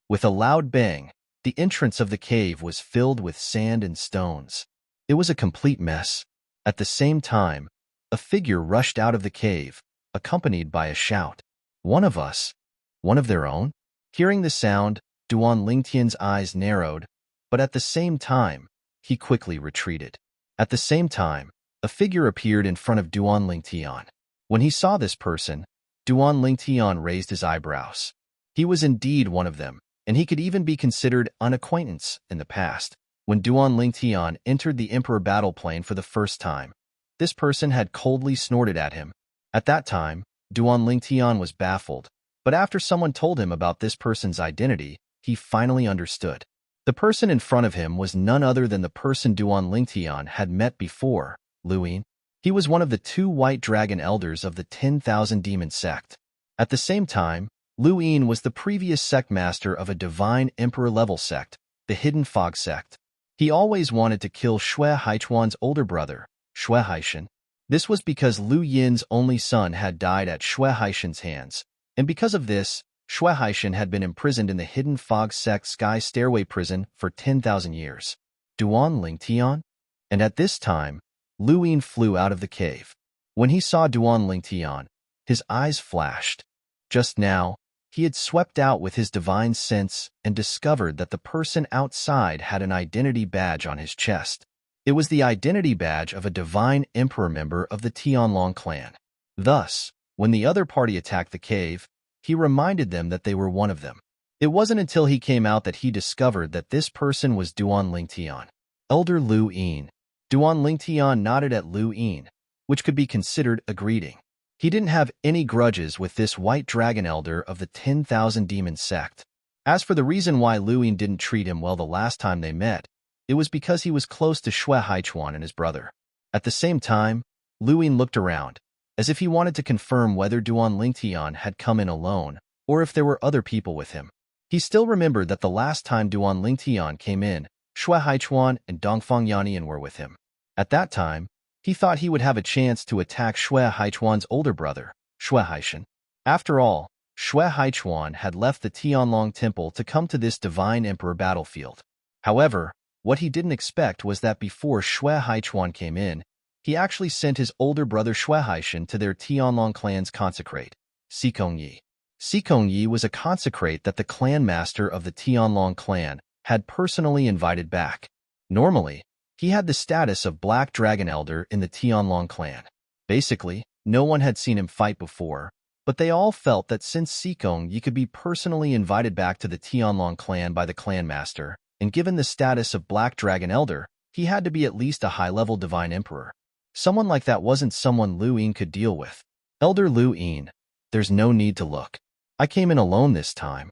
With a loud bang, the entrance of the cave was filled with sand and stones. It was a complete mess. At the same time, a figure rushed out of the cave, accompanied by a shout. One of us? One of their own? Hearing the sound, Duan Lingtian's eyes narrowed, but at the same time, he quickly retreated. At the same time, a figure appeared in front of Duan Lingtian. When he saw this person, Duan Lingtian raised his eyebrows. He was indeed one of them, and he could even be considered an acquaintance in the past. When Duan Lingtian entered the Emperor battle plane for the first time, this person had coldly snorted at him. At that time, Duan Lingtian was baffled, but after someone told him about this person's identity, he finally understood. The person in front of him was none other than the person Duan Lingtian had met before, Lu Yin. He was one of the 2 White Dragon Elders of the 10,000 Demon sect. At the same time, Lu Yin was the previous sect master of a divine emperor-level sect, the Hidden Fog sect. He always wanted to kill Xue Haichuan's older brother, Xue Haishan. This was because Lu Yin's only son had died at Xue Haishan's hands, and because of this, Xue Haishan had been imprisoned in the Hidden Fog sect Sky Stairway prison for 10,000 years. Duan Lingtian? And at this time, Lu Yin flew out of the cave. When he saw Duan Lingtian, his eyes flashed. Just now, he had swept out with his divine sense and discovered that the person outside had an identity badge on his chest. It was the identity badge of a divine emperor member of the Tianlong clan. Thus, when the other party attacked the cave, he reminded them that they were one of them. It wasn't until he came out that he discovered that this person was Duan Lingtian. Elder Lu Yin. Duan Lingtian nodded at Lu Yin, which could be considered a greeting. He didn't have any grudges with this White Dragon Elder of the 10,000 Demon sect. As for the reason why Lu Yin didn't treat him well the last time they met, it was because he was close to Xue Haichuan and his brother. At the same time, Lu Yin looked around, as if he wanted to confirm whether Duan Lingtian had come in alone or if there were other people with him. He still remembered that the last time Duan Lingtian came in, Xue Haichuan and Dongfang Yannian were with him. At that time, he thought he would have a chance to attack Xue Haichuan's older brother, Xue Haishan. After all, Xue Haichuan had left the Tianlong temple to come to this divine emperor battlefield. However, what he didn't expect was that before Xue Haichuan came in, he actually sent his older brother Xue Haishan to their Tianlong clan's consecrate, Sikong Yi. Sikong Yi was a consecrate that the clan master of the Tianlong clan had personally invited back. Normally, he had the status of Black Dragon Elder in the Tianlong clan. Basically, no one had seen him fight before, but they all felt that since Sikong Yi could be personally invited back to the Tianlong clan by the clan master, and given the status of Black Dragon Elder, he had to be at least a high-level divine emperor. Someone like that wasn't someone Lu Yin could deal with. Elder Lu Yin, there's no need to look. I came in alone this time.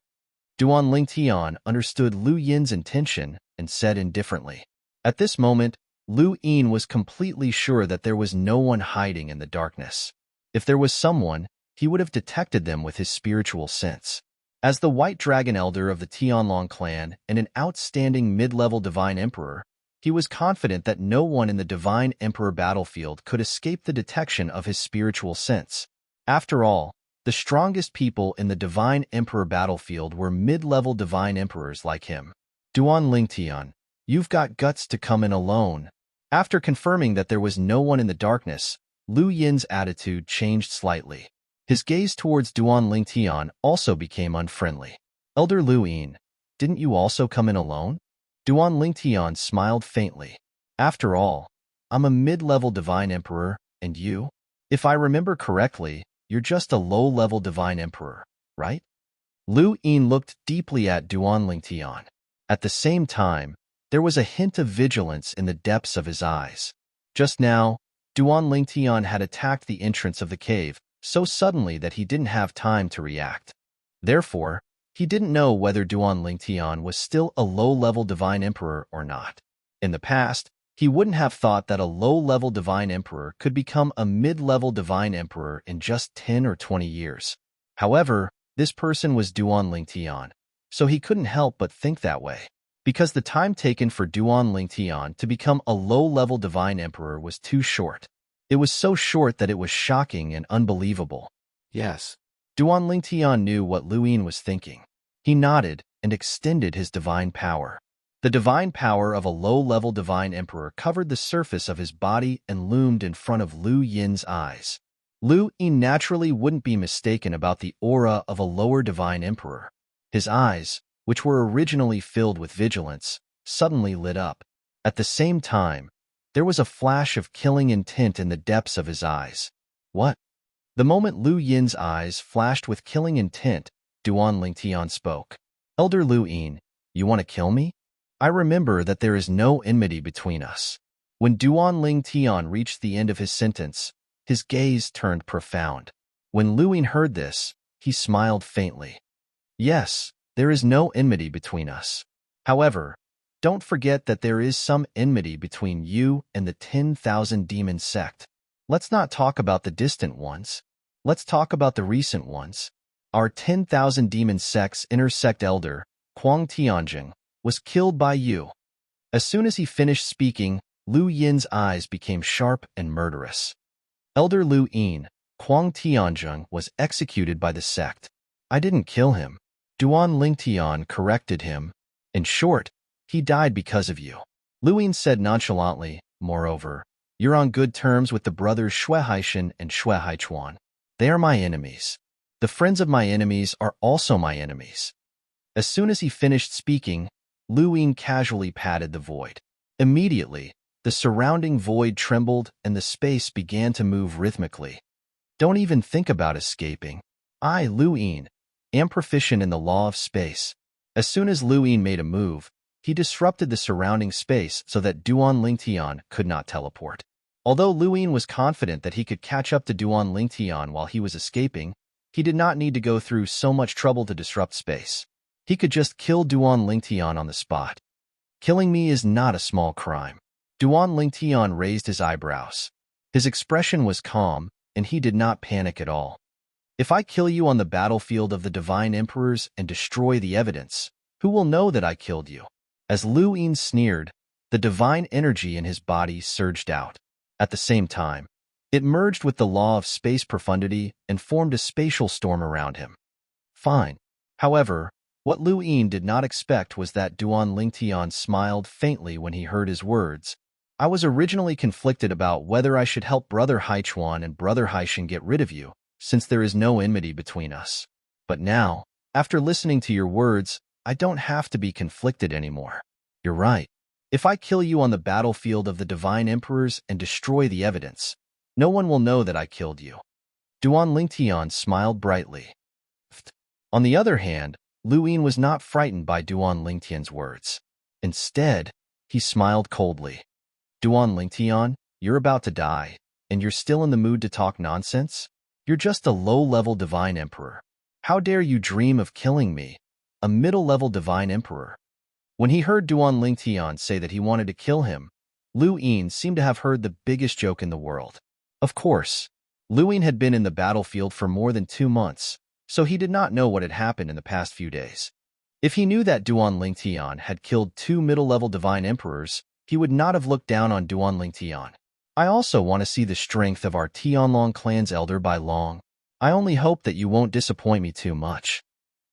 Duan Lingtian understood Lu Yin's intention and said indifferently. At this moment, Lu Yin was completely sure that there was no one hiding in the darkness. If there was someone, he would have detected them with his spiritual sense. As the White Dragon Elder of the Tianlong clan and an outstanding mid-level Divine Emperor, he was confident that no one in the Divine Emperor battlefield could escape the detection of his spiritual sense. After all, the strongest people in the Divine Emperor battlefield were mid-level Divine Emperors like him. Duan Lingtian, you've got guts to come in alone. After confirming that there was no one in the darkness, Lu Yin's attitude changed slightly. His gaze towards Duan Lingtian also became unfriendly. Elder Lu Yin, didn't you also come in alone? Duan Lingtian smiled faintly. After all, I'm a mid-level Divine Emperor, and you? If I remember correctly, you're just a low-level Divine Emperor, right? Lu Yin looked deeply at Duan Lingtian. At the same time, there was a hint of vigilance in the depths of his eyes. Just now, Duan Lingtian had attacked the entrance of the cave so suddenly that he didn't have time to react. Therefore, he didn't know whether Duan Lingtian was still a low-level Divine Emperor or not. In the past, he wouldn't have thought that a low-level Divine Emperor could become a mid-level Divine Emperor in just 10 or 20 years. However, this person was Duan Lingtian, so he couldn't help but think that way. Because the time taken for Duan Lingtian to become a low-level Divine Emperor was too short. It was so short that it was shocking and unbelievable. Yes. Duan Lingtian knew what Lu Yin was thinking. He nodded and extended his divine power. The divine power of a low-level Divine Emperor covered the surface of his body and loomed in front of Lu Yin's eyes. Lu Yin naturally wouldn't be mistaken about the aura of a lower Divine Emperor. His eyes, which were originally filled with vigilance, suddenly lit up. At the same time, there was a flash of killing intent in the depths of his eyes. What? The moment Lu Yin's eyes flashed with killing intent, Duan Lingtian spoke. Elder Lu Yin, you want to kill me? I remember that there is no enmity between us. When Duan Lingtian reached the end of his sentence, his gaze turned profound. When Lu Yin heard this, he smiled faintly. Yes, there is no enmity between us. However, don't forget that there is some enmity between you and the 10,000 Demon sect. Let's not talk about the distant ones. Let's talk about the recent ones. Our 10,000 Demon sect's inner sect elder, Kuang Tianjing, was killed by you. As soon as he finished speaking, Lu Yin's eyes became sharp and murderous. Elder Lu Yin, Kuang Tianjing, was executed by the sect. I didn't kill him. Duan Lingtian corrected him. In short, he died because of you. Lu Yin said nonchalantly, moreover, you're on good terms with the brothers Xue Haishan and Xue Haichuan. They are my enemies. The friends of my enemies are also my enemies. As soon as he finished speaking, Lu Yin casually patted the void. Immediately, the surrounding void trembled and the space began to move rhythmically. Don't even think about escaping. I, Lu Yin, am proficient in the law of space. As soon as Lu Yin made a move, he disrupted the surrounding space so that Duan Lingtian could not teleport. Although Lu Yin was confident that he could catch up to Duan Lingtian while he was escaping, he did not need to go through so much trouble to disrupt space. He could just kill Duan Lingtian on the spot. Killing me is not a small crime. Duan Lingtian raised his eyebrows. His expression was calm, and he did not panic at all. If I kill you on the battlefield of the Divine Emperors and destroy the evidence, who will know that I killed you? As Lu Yin sneered, the divine energy in his body surged out. At the same time, it merged with the law of space profundity and formed a spatial storm around him. Fine. However, what Lu Yin did not expect was that Duan Lingtian smiled faintly when he heard his words. I was originally conflicted about whether I should help Brother Haichuan and Brother Haishan get rid of you, since there is no enmity between us. But now, after listening to your words, I don't have to be conflicted anymore. You're right. If I kill you on the battlefield of the Divine Emperors and destroy the evidence, no one will know that I killed you. Duan Lingtian smiled brightly. On the other hand, Lu Yin was not frightened by Duan Lingtian's words. Instead, he smiled coldly. Duan Lingtian, you're about to die, and you're still in the mood to talk nonsense? You're just a low-level Divine Emperor. How dare you dream of killing me, a middle-level Divine Emperor? When he heard Duan Lingtian say that he wanted to kill him, Lu Yin seemed to have heard the biggest joke in the world. Of course, Lu Yin had been in the battlefield for more than 2 months, so he did not know what had happened in the past few days. If he knew that Duan Lingtian had killed 2 middle-level divine emperors, he would not have looked down on Duan Lingtian. I also want to see the strength of our Tianlong clan's elder Bai Long. I only hope that you won't disappoint me too much.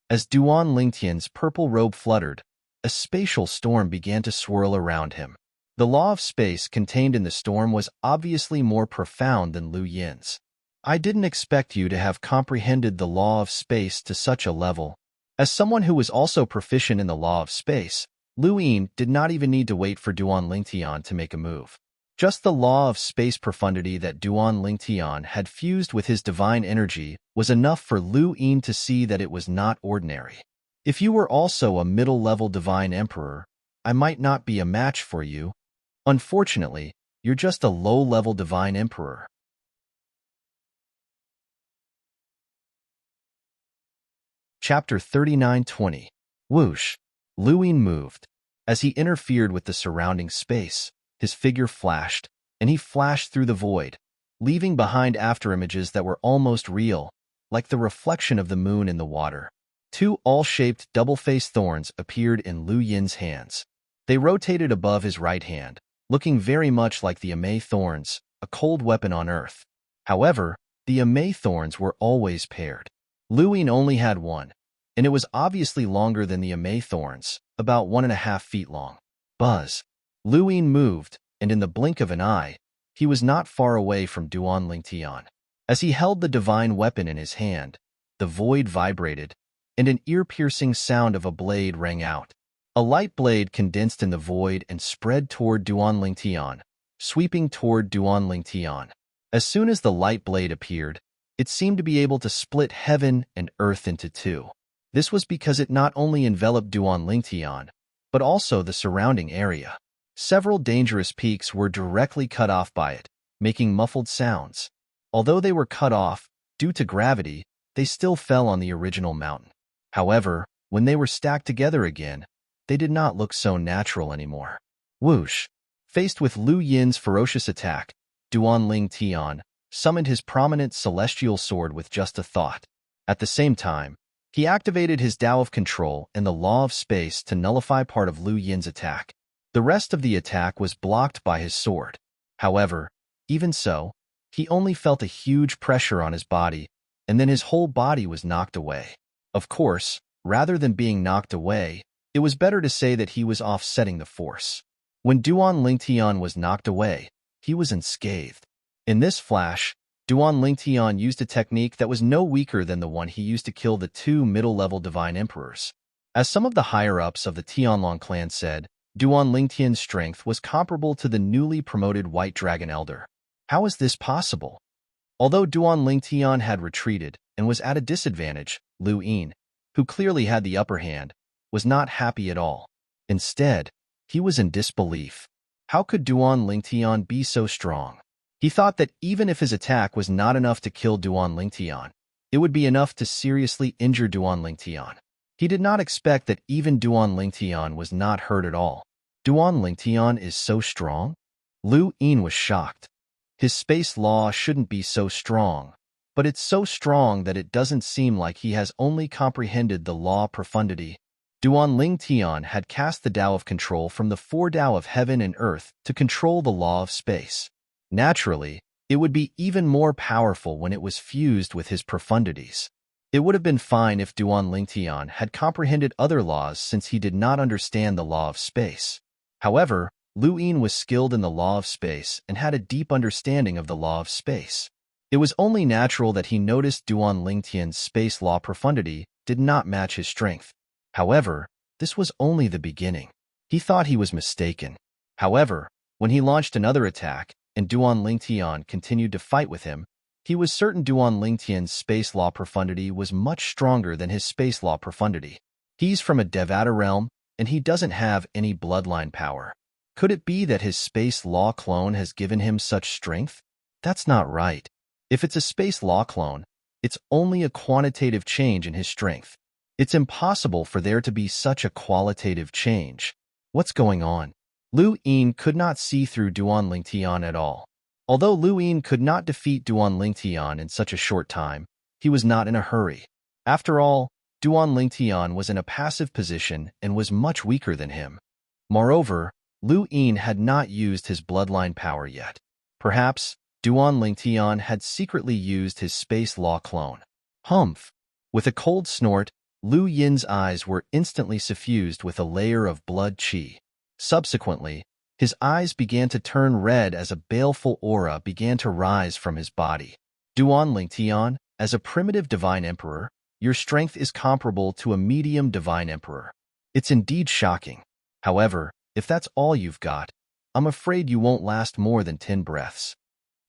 As Duan Lingtian's purple robe fluttered, a spatial storm began to swirl around him. The law of space contained in the storm was obviously more profound than Lu Yin's. I didn't expect you to have comprehended the law of space to such a level. As someone who was also proficient in the law of space, Lu Yin did not even need to wait for Duan Lingtian to make a move. Just the law of space profundity that Duan Lingtian had fused with his divine energy was enough for Lu Yin to see that it was not ordinary. If you were also a middle-level divine emperor, I might not be a match for you. Unfortunately, you're just a low-level divine emperor. Chapter 39:20. Whoosh! Lu Yin moved. As he interfered with the surrounding space, his figure flashed, and he flashed through the void, leaving behind afterimages that were almost real, like the reflection of the moon in the water. 2 all-shaped double-faced thorns appeared in Lu Yin's hands. They rotated above his right hand, looking very much like the Amei thorns, a cold weapon on Earth. However, the Amei thorns were always paired. Lu Yin only had one, and it was obviously longer than the Amei thorns, about 1.5 feet long. Buzz! Lu Yin moved, and in the blink of an eye, he was not far away from Duan Lingtian. As he held the divine weapon in his hand, the void vibrated, and an ear-piercing sound of a blade rang out. A light blade condensed in the void and spread toward Duan Lingtian, sweeping toward Duan Lingtian. As soon as the light blade appeared, it seemed to be able to split heaven and earth into 2. This was because it not only enveloped Duan Lingtian, but also the surrounding area. Several dangerous peaks were directly cut off by it, making muffled sounds. Although they were cut off, due to gravity, they still fell on the original mountain. However, when they were stacked together again, they did not look so natural anymore. Whoosh! Faced with Lu Yin's ferocious attack, Duan Lingtian summoned his prominent celestial sword with just a thought. At the same time, he activated his Tao of Control and the Law of Space to nullify part of Lu Yin's attack. The rest of the attack was blocked by his sword. However, even so, he only felt a huge pressure on his body, and then his whole body was knocked away. Of course, rather than being knocked away, it was better to say that he was offsetting the force. When Duan Lingtian was knocked away, he was unscathed. In this flash, Duan Lingtian used a technique that was no weaker than the one he used to kill the 2 middle-level divine emperors. As some of the higher-ups of the Tianlong clan said, Duan Lingtian's strength was comparable to the newly promoted White Dragon Elder. How is this possible? Although Duan Lingtian had retreated and was at a disadvantage, Lu Yin, who clearly had the upper hand, was not happy at all. Instead, he was in disbelief. How could Duan Lingtian be so strong? He thought that even if his attack was not enough to kill Duan Lingtian, it would be enough to seriously injure Duan Lingtian. He did not expect that even Duan Lingtian was not hurt at all. Duan Lingtian is so strong? Lu Yin was shocked. His space law shouldn't be so strong, but it's so strong that it doesn't seem like he has only comprehended the law profundity. Duan Lingtian had cast the Tao of Control from the 4 Tao of heaven and earth to control the law of space. Naturally, it would be even more powerful when it was fused with his profundities. It would have been fine if Duan Lingtian had comprehended other laws since he did not understand the law of space. However, Lu Yin was skilled in the law of space and had a deep understanding of the law of space. It was only natural that he noticed Duan Lingtian's space law profundity did not match his strength. However, this was only the beginning. He thought he was mistaken. However, when he launched another attack and Duan Lingtian continued to fight with him, he was certain Duan Lingtian's space law profundity was much stronger than his space law profundity. He's from a Devata realm, and he doesn't have any bloodline power. Could it be that his space law clone has given him such strength? That's not right. If it's a space law clone, it's only a quantitative change in his strength. It's impossible for there to be such a qualitative change. What's going on? Lu Yin could not see through Duan Lingtian at all. Although Lu Yin could not defeat Duan Lingtian in such a short time, he was not in a hurry. After all, Duan Lingtian was in a passive position and was much weaker than him. Moreover, Lu Yin had not used his bloodline power yet. Perhaps, Duan Lingtian had secretly used his space law clone. Humph! With a cold snort, Lu Yin's eyes were instantly suffused with a layer of blood qi. Subsequently, his eyes began to turn red as a baleful aura began to rise from his body. Duan Lingtian, as a primitive divine emperor, your strength is comparable to a medium divine emperor. It's indeed shocking. However, if that's all you've got, I'm afraid you won't last more than 10 breaths.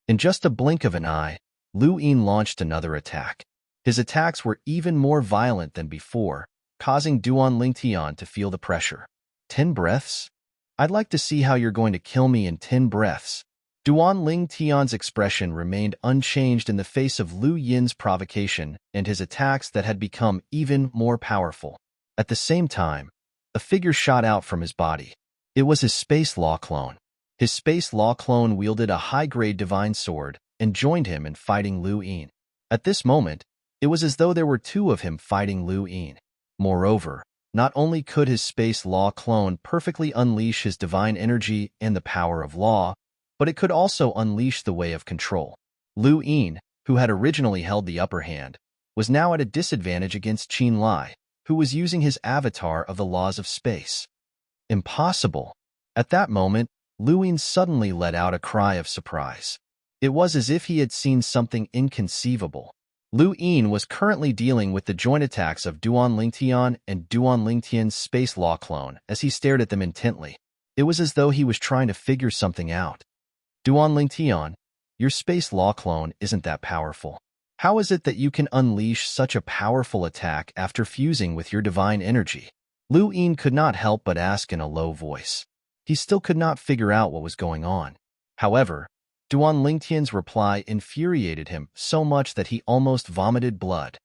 In just a blink of an eye, Lu Yin launched another attack. His attacks were even more violent than before, causing Duan Lingtian to feel the pressure. 10 breaths? I'd like to see how you're going to kill me in 10 breaths. Duan Lingtian's expression remained unchanged in the face of Lu Yin's provocation and his attacks that had become even more powerful. At the same time, a figure shot out from his body. It was his space law clone. His space law clone wielded a high-grade divine sword and joined him in fighting Lu Yin. At this moment, it was as though there were two of him fighting Lu Yin. Moreover, not only could his space law clone perfectly unleash his divine energy and the power of law, but it could also unleash the way of control. Lu Yin, who had originally held the upper hand, was now at a disadvantage against Qin Lai, who was using his avatar of the laws of space. Impossible! At that moment, Lu Yin suddenly let out a cry of surprise. It was as if he had seen something inconceivable. Lu Yin was currently dealing with the joint attacks of Duan Lingtian and Duan Lingtian's space law clone as he stared at them intently. It was as though he was trying to figure something out. Duan Lingtian, your space law clone isn't that powerful. How is it that you can unleash such a powerful attack after fusing with your divine energy? Lu Yin could not help but ask in a low voice. He still could not figure out what was going on. However, Duan Lingtian's reply infuriated him so much that he almost vomited blood.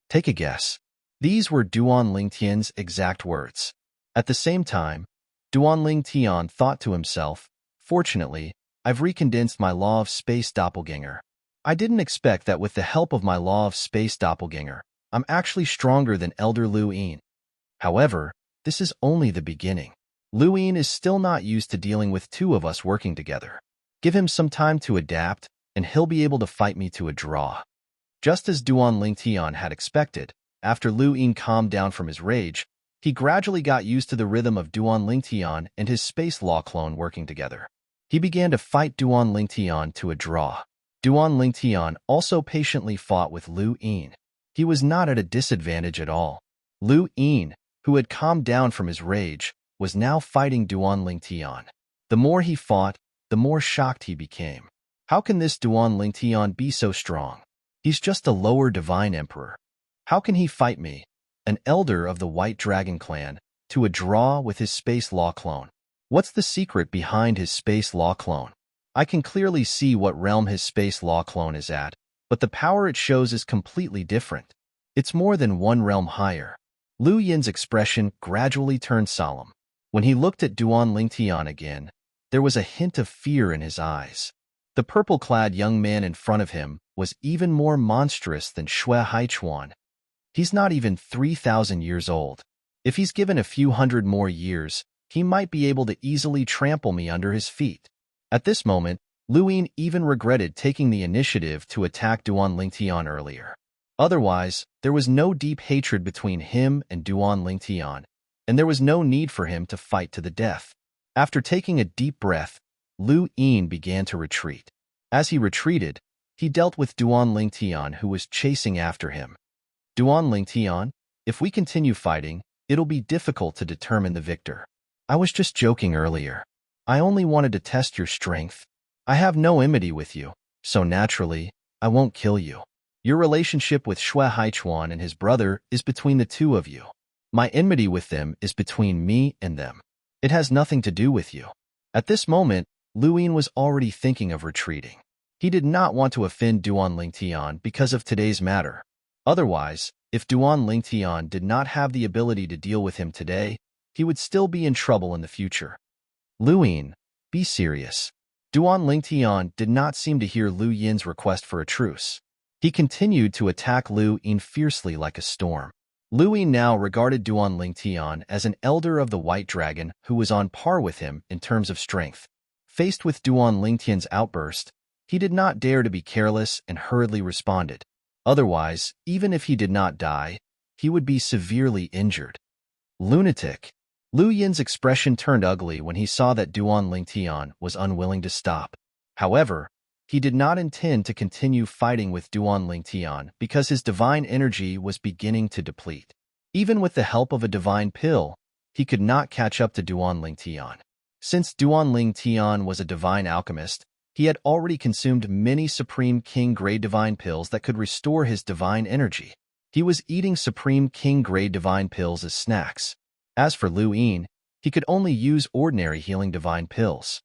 Take a guess. These were Duan Lingtian's exact words. At the same time, Duan Lingtian thought to himself, fortunately, I've recondensed my law of space doppelganger. I didn't expect that with the help of my law of space doppelganger, I'm actually stronger than Elder Lu Yin. However, this is only the beginning. Lu Yin is still not used to dealing with two of us working together. Give him some time to adapt, and he'll be able to fight me to a draw. Just as Duan Lingtian had expected, after Lu Yin calmed down from his rage, he gradually got used to the rhythm of Duan Lingtian and his space law clone working together. He began to fight Duan Lingtian to a draw. Duan Lingtian also patiently fought with Lu Yin. He was not at a disadvantage at all. Lu Yin, who had calmed down from his rage, was now fighting Duan Lingtian. The more he fought, the more shocked he became. How can this Duan Lingtian be so strong? He's just a lower divine emperor. How can he fight me, an elder of the White Dragon clan, to a draw with his space law clone? What's the secret behind his space law clone? I can clearly see what realm his space law clone is at, but the power it shows is completely different. It's more than one realm higher. Lu Yin's expression gradually turned solemn. When he looked at Duan Lingtian again, there was a hint of fear in his eyes. The purple-clad young man in front of him was even more monstrous than Shui Haichuan. He's not even 3,000 years old. If he's given a few hundred more years, he might be able to easily trample me under his feet. At this moment, Lu Yin even regretted taking the initiative to attack Duan Lingtian earlier. Otherwise, there was no deep hatred between him and Duan Lingtian, and there was no need for him to fight to the death. After taking a deep breath, Lu Yin began to retreat. As he retreated, he dealt with Duan Lingtian, who was chasing after him. Duan Lingtian, if we continue fighting, it'll be difficult to determine the victor. I was just joking earlier. I only wanted to test your strength. I have no enmity with you, so naturally, I won't kill you. Your relationship with Shui Haichuan and his brother is between the two of you. My enmity with them is between me and them. It has nothing to do with you. At this moment, Lu Yin was already thinking of retreating. He did not want to offend Duan Lingtian because of today's matter. Otherwise, if Duan Lingtian did not have the ability to deal with him today, he he would still be in trouble in the future. Lu Yin, be serious. Duan Lingtian did not seem to hear Lu Yin's request for a truce. He continued to attack Lu Yin fiercely like a storm. Lu Yin now regarded Duan Lingtian as an elder of the White Dragon who was on par with him in terms of strength. Faced with Duan Lingtian's outburst, he did not dare to be careless and hurriedly responded. Otherwise, even if he did not die, he would be severely injured. Lunatic. Lu Yin's expression turned ugly when he saw that Duan Lingtian was unwilling to stop. However, he did not intend to continue fighting with Duan Lingtian because his divine energy was beginning to deplete. Even with the help of a divine pill, he could not catch up to Duan Lingtian. Since Duan Lingtian was a divine alchemist, he had already consumed many Supreme King-grade divine pills that could restore his divine energy. He was eating Supreme King-grade divine pills as snacks. As for Lu Yin, he could only use ordinary healing divine pills.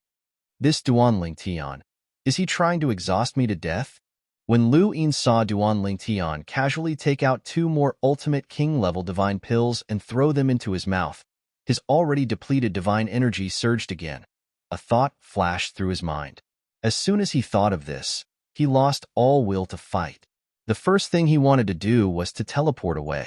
This Duan Lingtian, is he trying to exhaust me to death? When Lu Yin saw Duan Lingtian casually take out 2 more ultimate king-level divine pills and throw them into his mouth, his already depleted divine energy surged again. A thought flashed through his mind. As soon as he thought of this, he lost all will to fight. The first thing he wanted to do was to teleport away.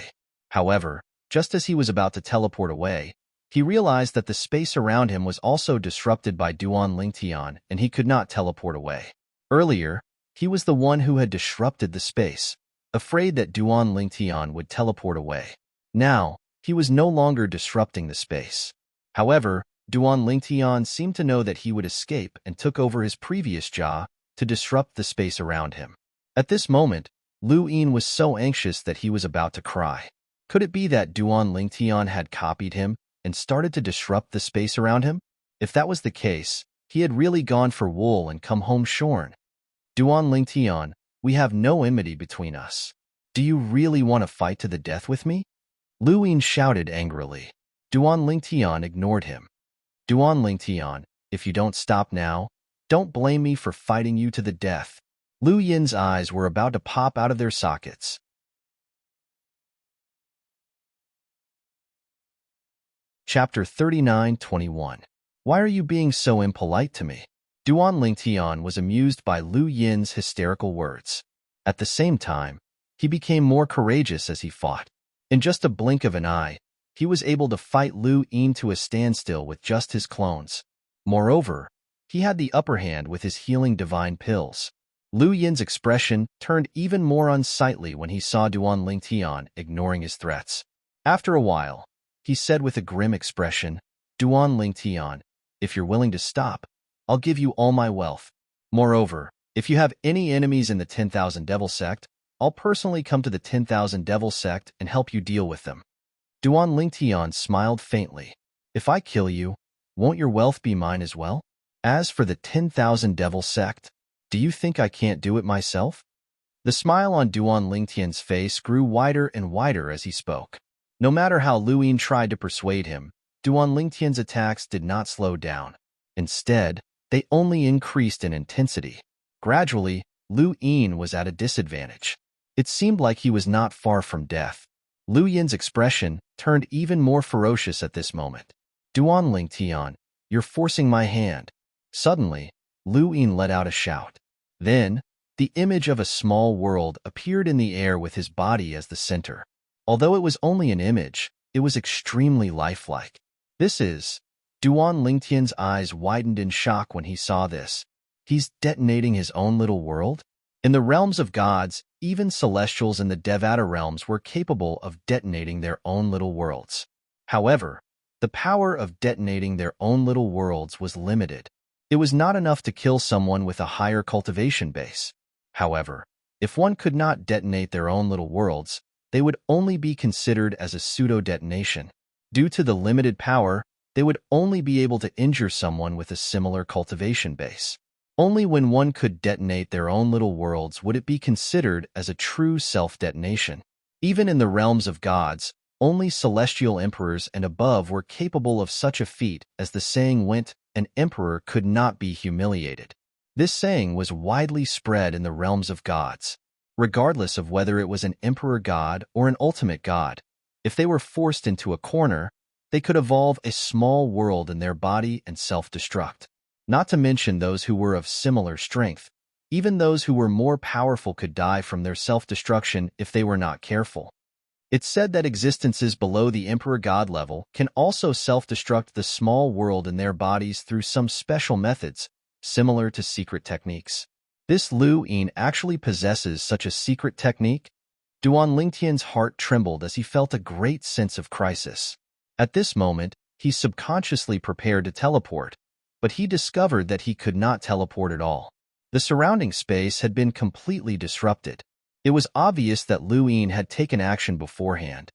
However, just as he was about to teleport away, he realized that the space around him was also disrupted by Duan Lingtian and he could not teleport away. Earlier, he was the one who had disrupted the space, afraid that Duan Lingtian would teleport away. Now, he was no longer disrupting the space. However, Duan Lingtian seemed to know that he would escape and took over his previous job to disrupt the space around him. At this moment, Lu Yin was so anxious that he was about to cry. Could it be that Duan Lingtian had copied him and started to disrupt the space around him? If that was the case, he had really gone for wool and come home shorn. Duan Lingtian, we have no enmity between us. Do you really want to fight to the death with me? Lu Yin shouted angrily. Duan Lingtian ignored him. Duan Lingtian, if you don't stop now, don't blame me for fighting you to the death. Lu Yin's eyes were about to pop out of their sockets. Chapter 39:21. Why are you being so impolite to me? Duan Lingtian was amused by Lu Yin's hysterical words. At the same time, he became more courageous as he fought. In just a blink of an eye, he was able to fight Lu Yin to a standstill with just his clones. Moreover, he had the upper hand with his healing divine pills. Lu Yin's expression turned even more unsightly when he saw Duan Lingtian ignoring his threats. After a while, he said with a grim expression, Duan Lingtian, if you're willing to stop, I'll give you all my wealth. Moreover, if you have any enemies in the 10,000 Devil Sect, I'll personally come to the 10,000 Devil Sect and help you deal with them. Duan Lingtian smiled faintly. If I kill you, won't your wealth be mine as well? As for the 10,000 Devil Sect, do you think I can't do it myself? The smile on Duan Lingtian's face grew wider and wider as he spoke. No matter how Lu Yin tried to persuade him, Duan Lingtian's attacks did not slow down. Instead, they only increased in intensity. Gradually, Lu Yin was at a disadvantage. It seemed like he was not far from death. Lu Yin's expression turned even more ferocious at this moment. Duan Lingtian, you're forcing my hand. Suddenly, Lu Yin let out a shout. Then, the image of a small world appeared in the air with his body as the center. Although it was only an image, it was extremely lifelike. This is... Duan Lingtian's eyes widened in shock when he saw this. He's detonating his own little world? In the realms of gods, even celestials in the Devata realms were capable of detonating their own little worlds. However, the power of detonating their own little worlds was limited. It was not enough to kill someone with a higher cultivation base. However, if one could not detonate their own little worlds, they would only be considered as a pseudo-detonation. Due to the limited power, they would only be able to injure someone with a similar cultivation base. Only when one could detonate their own little worlds would it be considered as a true self-detonation. Even in the realms of gods, only celestial emperors and above were capable of such a feat, as the saying went, an emperor could not be humiliated. This saying was widely spread in the realms of gods. Regardless of whether it was an emperor god or an ultimate god, if they were forced into a corner, they could evolve a small world in their body and self-destruct. Not to mention those who were of similar strength. Even those who were more powerful could die from their self-destruction if they were not careful. It's said that existences below the Emperor God level can also self-destruct the small world in their bodies through some special methods, similar to secret techniques. This Lu Yin actually possesses such a secret technique. Duan Lingtian's heart trembled as he felt a great sense of crisis. At this moment, he subconsciously prepared to teleport, but he discovered that he could not teleport at all. The surrounding space had been completely disrupted. It was obvious that Lu Yin had taken action beforehand.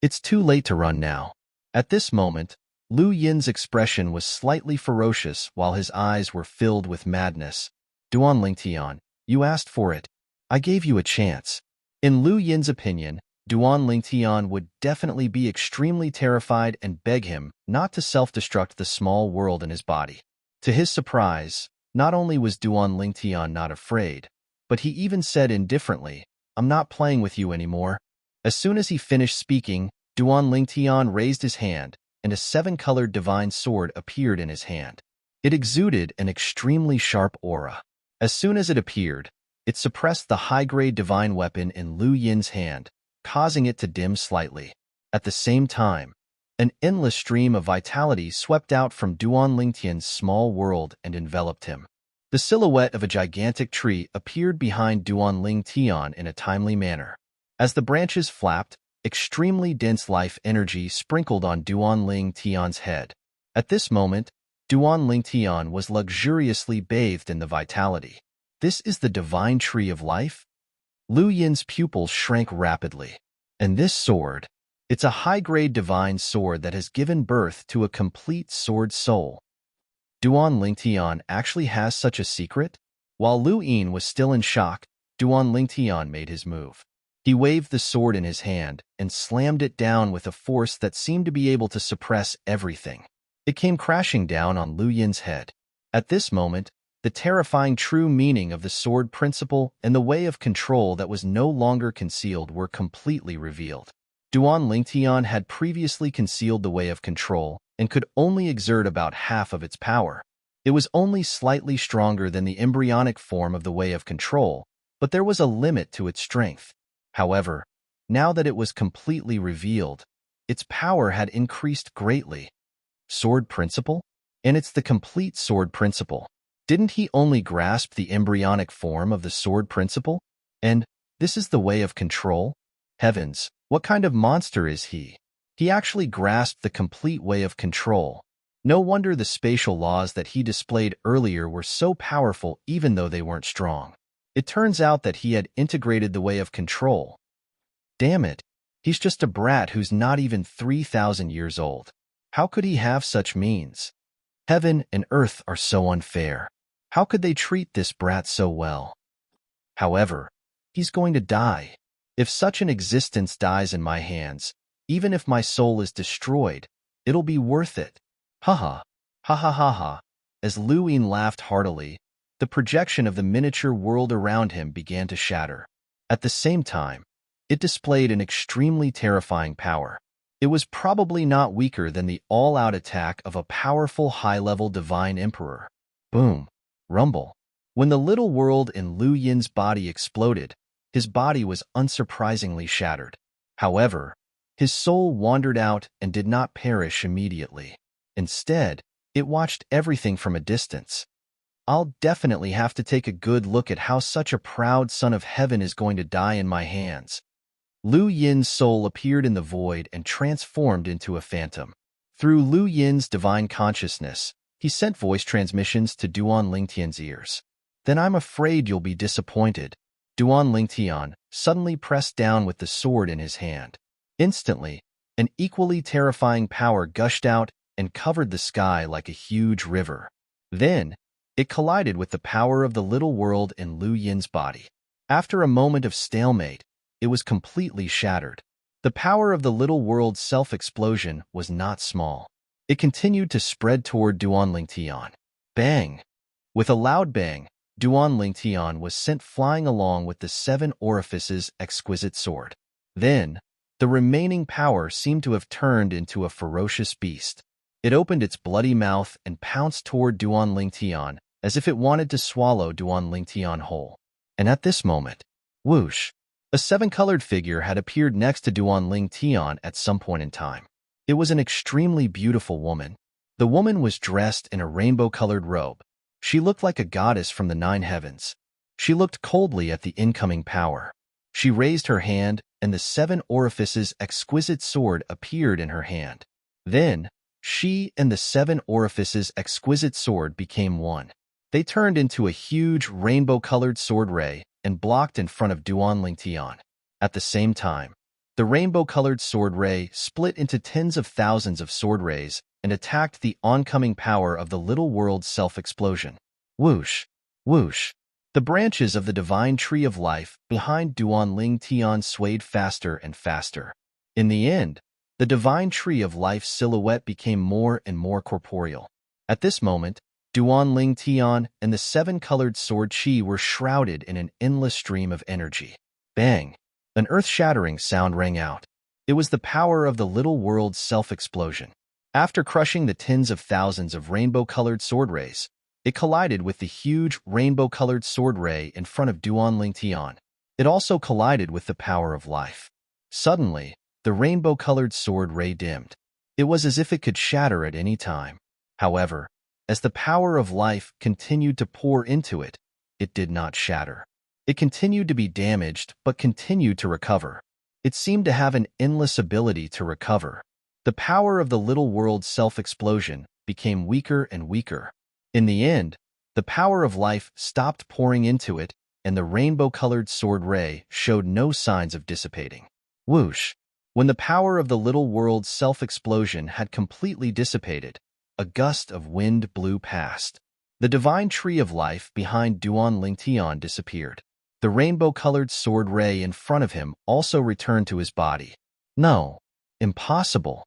It's too late to run now. At this moment, Lu Yin's expression was slightly ferocious while his eyes were filled with madness. Duan Lingtian, you asked for it. I gave you a chance. In Lu Yin's opinion, Duan Lingtian would definitely be extremely terrified and beg him not to self-destruct the small world in his body. To his surprise, not only was Duan Lingtian not afraid, but he even said indifferently, I'm not playing with you anymore. As soon as he finished speaking, Duan Lingtian raised his hand, and a 7-colored divine sword appeared in his hand. It exuded an extremely sharp aura. As soon as it appeared, it suppressed the high-grade divine weapon in Lu Yin's hand, causing it to dim slightly. At the same time, an endless stream of vitality swept out from Duan Lingtian's small world and enveloped him. The silhouette of a gigantic tree appeared behind Duan Lingtian in a timely manner. As the branches flapped, extremely dense life energy sprinkled on Duan Lingtian's head. At this moment, Duan Lingtian was luxuriously bathed in the vitality. This is the divine tree of life? Lu Yin's pupils shrank rapidly. And this sword, it's a high-grade divine sword that has given birth to a complete sword soul. Duan Lingtian actually has such a secret? While Lu Yin was still in shock, Duan Lingtian made his move. He waved the sword in his hand and slammed it down with a force that seemed to be able to suppress everything. It came crashing down on Lu Yin's head. At this moment, the terrifying true meaning of the sword principle and the way of control that was no longer concealed were completely revealed. Duan Lingtian had previously concealed the way of control and could only exert about half of its power. It was only slightly stronger than the embryonic form of the way of control, but there was a limit to its strength. However, now that it was completely revealed, its power had increased greatly. Sword principle? And it's the complete sword principle. Didn't he only grasp the embryonic form of the sword principle? And this is the way of control? Heavens, what kind of monster is he? He actually grasped the complete way of control. No wonder the spatial laws that he displayed earlier were so powerful even though they weren't strong. It turns out that he had integrated the way of control. Damn it, he's just a brat who's not even 3,000 years old. How could he have such means? Heaven and earth are so unfair. How could they treat this brat so well? However, he's going to die. If such an existence dies in my hands, even if my soul is destroyed, it'll be worth it. Ha ha, ha ha ha ha. As Lu Yin laughed heartily, the projection of the miniature world around him began to shatter. At the same time, it displayed an extremely terrifying power. It was probably not weaker than the all-out attack of a powerful high-level divine emperor. Boom. Rumble. When the little world in Lu Yin's body exploded, his body was unsurprisingly shattered. However, his soul wandered out and did not perish immediately. Instead, it watched everything from a distance. I'll definitely have to take a good look at how such a proud son of heaven is going to die in my hands. Lu Yin's soul appeared in the void and transformed into a phantom. Through Lu Yin's divine consciousness, he sent voice transmissions to Duan Lingtian's ears. Then I'm afraid you'll be disappointed. Duan Lingtian suddenly pressed down with the sword in his hand. Instantly, an equally terrifying power gushed out and covered the sky like a huge river. Then, it collided with the power of the little world in Lu Yin's body. After a moment of stalemate, it was completely shattered. The power of the little world's self-explosion was not small. It continued to spread toward Duan Lingtian. Bang! With a loud bang, Duan Lingtian was sent flying along with the 7 orifices exquisite sword. Then, The remaining power seemed to have turned into a ferocious beast. It opened its bloody mouth and pounced toward Duan Lingtian, as if it wanted to swallow Duan Lingtian whole. And at this moment, whoosh, a seven-colored figure had appeared next to Duan Lingtian at some point in time. It was an extremely beautiful woman. The woman was dressed in a rainbow-colored robe. She looked like a goddess from the 9 heavens. She looked coldly at the incoming power. She raised her hand, and the 7 orifices exquisite sword appeared in her hand. Then, she and the 7 orifices exquisite sword became one. They turned into a huge rainbow-colored sword ray and blocked in front of Duan Lingtian. At the same time, the rainbow-colored sword ray split into tens of thousands of sword rays and attacked the oncoming power of the little world's self-explosion. Whoosh! Whoosh! The branches of the divine tree of life behind Duan Lingtian swayed faster and faster. In the end, the divine tree of life's silhouette became more and more corporeal. At this moment, Duan Lingtian and the 7-colored sword chi were shrouded in an endless stream of energy. Bang! An earth-shattering sound rang out. It was the power of the little world's self-explosion. After crushing the tens of thousands of rainbow-colored sword rays, it collided with the huge rainbow-colored sword ray in front of Duan Lingtian. It also collided with the power of life. Suddenly, the rainbow-colored sword ray dimmed. It was as if it could shatter at any time. However, as the power of life continued to pour into it, it did not shatter. It continued to be damaged but continued to recover. It seemed to have an endless ability to recover. The power of the little world's self-explosion became weaker and weaker. In the end, the power of life stopped pouring into it, and the rainbow-colored sword ray showed no signs of dissipating. Whoosh! When the power of the little world's self-explosion had completely dissipated, a gust of wind blew past. The divine tree of life behind Duan Lingtian disappeared. The rainbow-colored sword ray in front of him also returned to his body. No, impossible.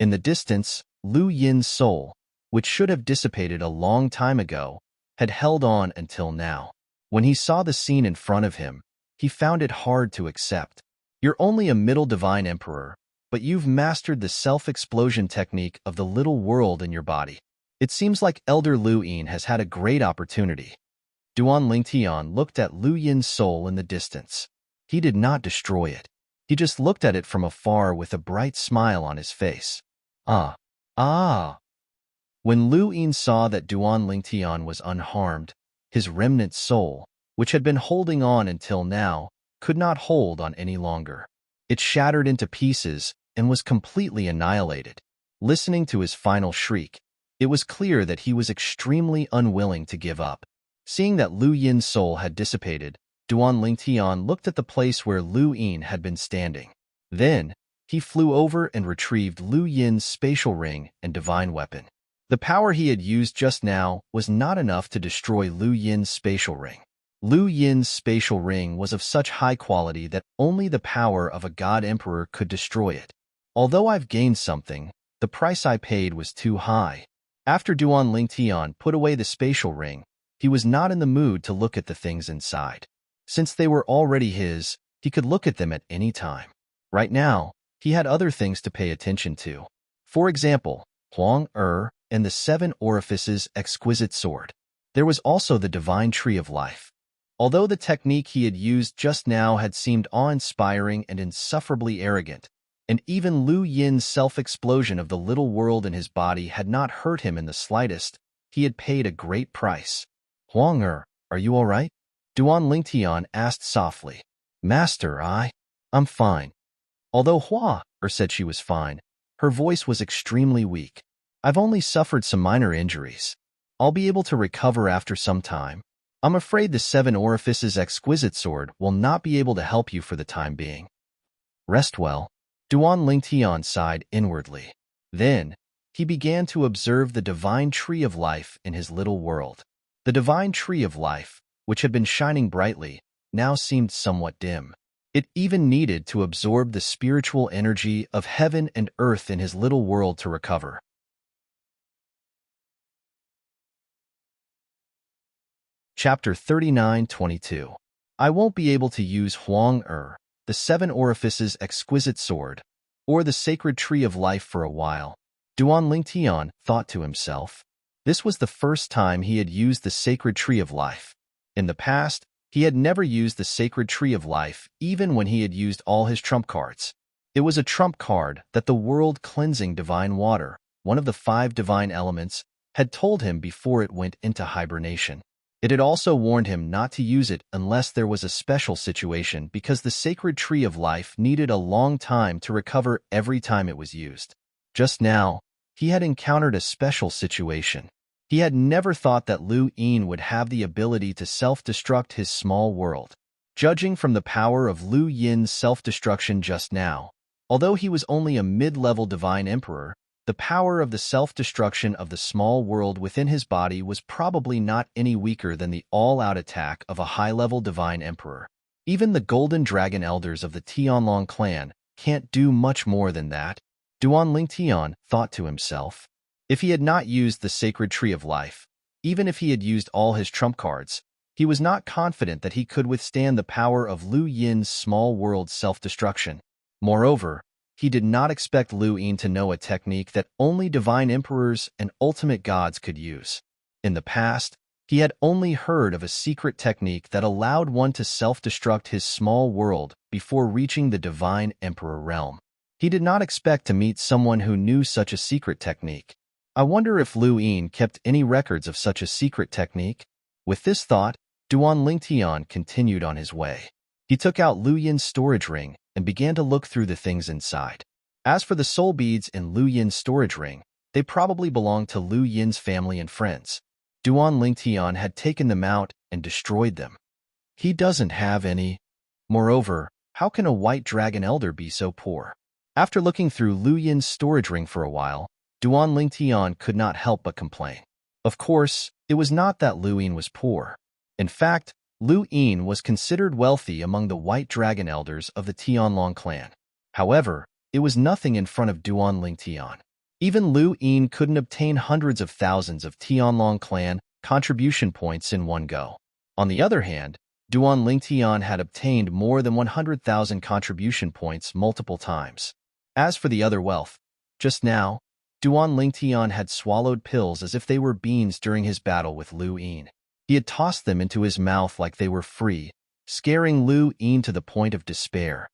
In the distance, Lu Yin's soul, which should have dissipated a long time ago, had held on until now. When he saw the scene in front of him, he found it hard to accept. You're only a middle divine emperor, but you've mastered the self-explosion technique of the little world in your body. It seems like Elder Lu Yin has had a great opportunity. Duan Lingtian looked at Lu Yin's soul in the distance. He did not destroy it. He just looked at it from afar with a bright smile on his face. Ah! Ah! When Lu Yin saw that Duan Lingtian was unharmed, his remnant soul, which had been holding on until now, could not hold on any longer. It shattered into pieces and was completely annihilated. Listening to his final shriek, it was clear that he was extremely unwilling to give up. Seeing that Lu Yin's soul had dissipated, Duan Lingtian looked at the place where Lu Yin had been standing. Then, he flew over and retrieved Lu Yin's spatial ring and divine weapon. The power he had used just now was not enough to destroy Lu Yin's spatial ring. Lu Yin's spatial ring was of such high quality that only the power of a god emperor could destroy it. Although I've gained something, the price I paid was too high. After Duan Lingtian put away the spatial ring, he was not in the mood to look at the things inside. Since they were already his, he could look at them at any time. Right now, he had other things to pay attention to. For example, Huang and the 7 orifices exquisite sword. There was also the divine tree of life. Although the technique he had used just now had seemed awe-inspiring and insufferably arrogant, and even Lu Yin's self-explosion of the little world in his body had not hurt him in the slightest, he had paid a great price. Huang are you all right? Duan Lingtian asked softly. Master, I'm fine. Although Hua said she was fine, her voice was extremely weak. I've only suffered some minor injuries. I'll be able to recover after some time. I'm afraid the 7 orifices exquisite sword will not be able to help you for the time being. Rest well. Duan Lingtian sighed inwardly. Then, he began to observe the divine tree of life in his little world. The divine tree of life, which had been shining brightly, now seemed somewhat dim. It even needed to absorb the spiritual energy of heaven and earth in his little world to recover. Chapter 39:22. I won't be able to use Huang the seven orifices exquisite sword, or the sacred tree of life for a while. Duan Lingtian thought to himself. This was the first time he had used the sacred tree of life. In the past, he had never used the sacred tree of life, even when he had used all his trump cards. It was a trump card that the world-cleansing divine water, one of the 5 divine elements, had told him before it went into hibernation. It had also warned him not to use it unless there was a special situation because the sacred tree of life needed a long time to recover every time it was used. Just now, he had encountered a special situation. He had never thought that Lu Yin would have the ability to self-destruct his small world. Judging from the power of Lu Yin's self-destruction just now, although he was only a mid-level divine emperor, the power of the self-destruction of the small world within his body was probably not any weaker than the all-out attack of a high-level divine emperor. Even the Golden Dragon Elders of the Tianlong clan can't do much more than that, Duan Lingtian thought to himself. If he had not used the sacred tree of life, even if he had used all his trump cards, he was not confident that he could withstand the power of Lu Yin's small world self-destruction. Moreover, he did not expect Lu Yin to know a technique that only divine emperors and ultimate gods could use. In the past, he had only heard of a secret technique that allowed one to self-destruct his small world before reaching the divine emperor realm. He did not expect to meet someone who knew such a secret technique. I wonder if Lu Yin kept any records of such a secret technique? With this thought, Duan Lingtian continued on his way. He took out Lu Yin's storage ring and began to look through the things inside. As for the soul beads in Lu Yin's storage ring, they probably belonged to Lu Yin's family and friends. Duan Lingtian had taken them out and destroyed them. He doesn't have any. Moreover, how can a white dragon elder be so poor? After looking through Lu Yin's storage ring for a while, Duan Lingtian could not help but complain. Of course, it was not that Lu Yin was poor. In fact, Lu Yin was considered wealthy among the White Dragon Elders of the Tianlong clan. However, it was nothing in front of Duan Lingtian. Even Lu Yin couldn't obtain hundreds of thousands of Tianlong clan contribution points in one go. On the other hand, Duan Lingtian had obtained more than 100,000 contribution points multiple times. As for the other wealth, just now, Duan Lingtian had swallowed pills as if they were beans during his battle with Lu Yin. He had tossed them into his mouth like they were free, scaring Lu Yin to the point of despair.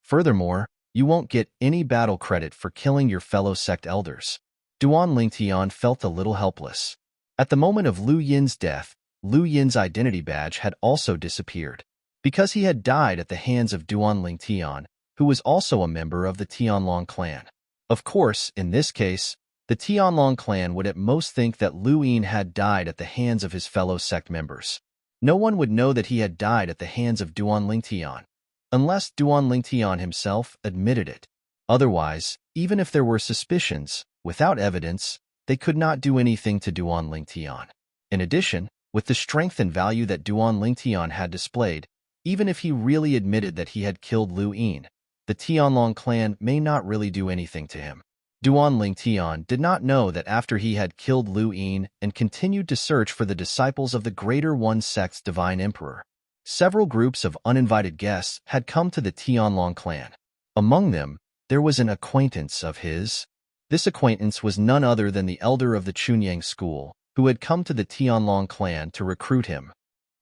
Furthermore, you won't get any battle credit for killing your fellow sect elders. Duan Lingtian felt a little helpless. At the moment of Lu Yin's death, Lu Yin's identity badge had also disappeared. Because he had died at the hands of Duan Lingtian, who was also a member of the Tianlong clan. Of course, in this case, the Tianlong clan would at most think that Lu Yin had died at the hands of his fellow sect members. No one would know that he had died at the hands of Duan Lingtian, unless Duan Lingtian himself admitted it. Otherwise, even if there were suspicions, without evidence, they could not do anything to Duan Lingtian. In addition, with the strength and value that Duan Lingtian had displayed, even if he really admitted that he had killed Lu Yin, the Tianlong clan may not really do anything to him. Duan Lingtian did not know that after he had killed Lu Yin and continued to search for the disciples of the Greater One Sect's divine emperor, several groups of uninvited guests had come to the Tianlong clan. Among them, there was an acquaintance of his. This acquaintance was none other than the elder of the Chunyang school, who had come to the Tianlong clan to recruit him.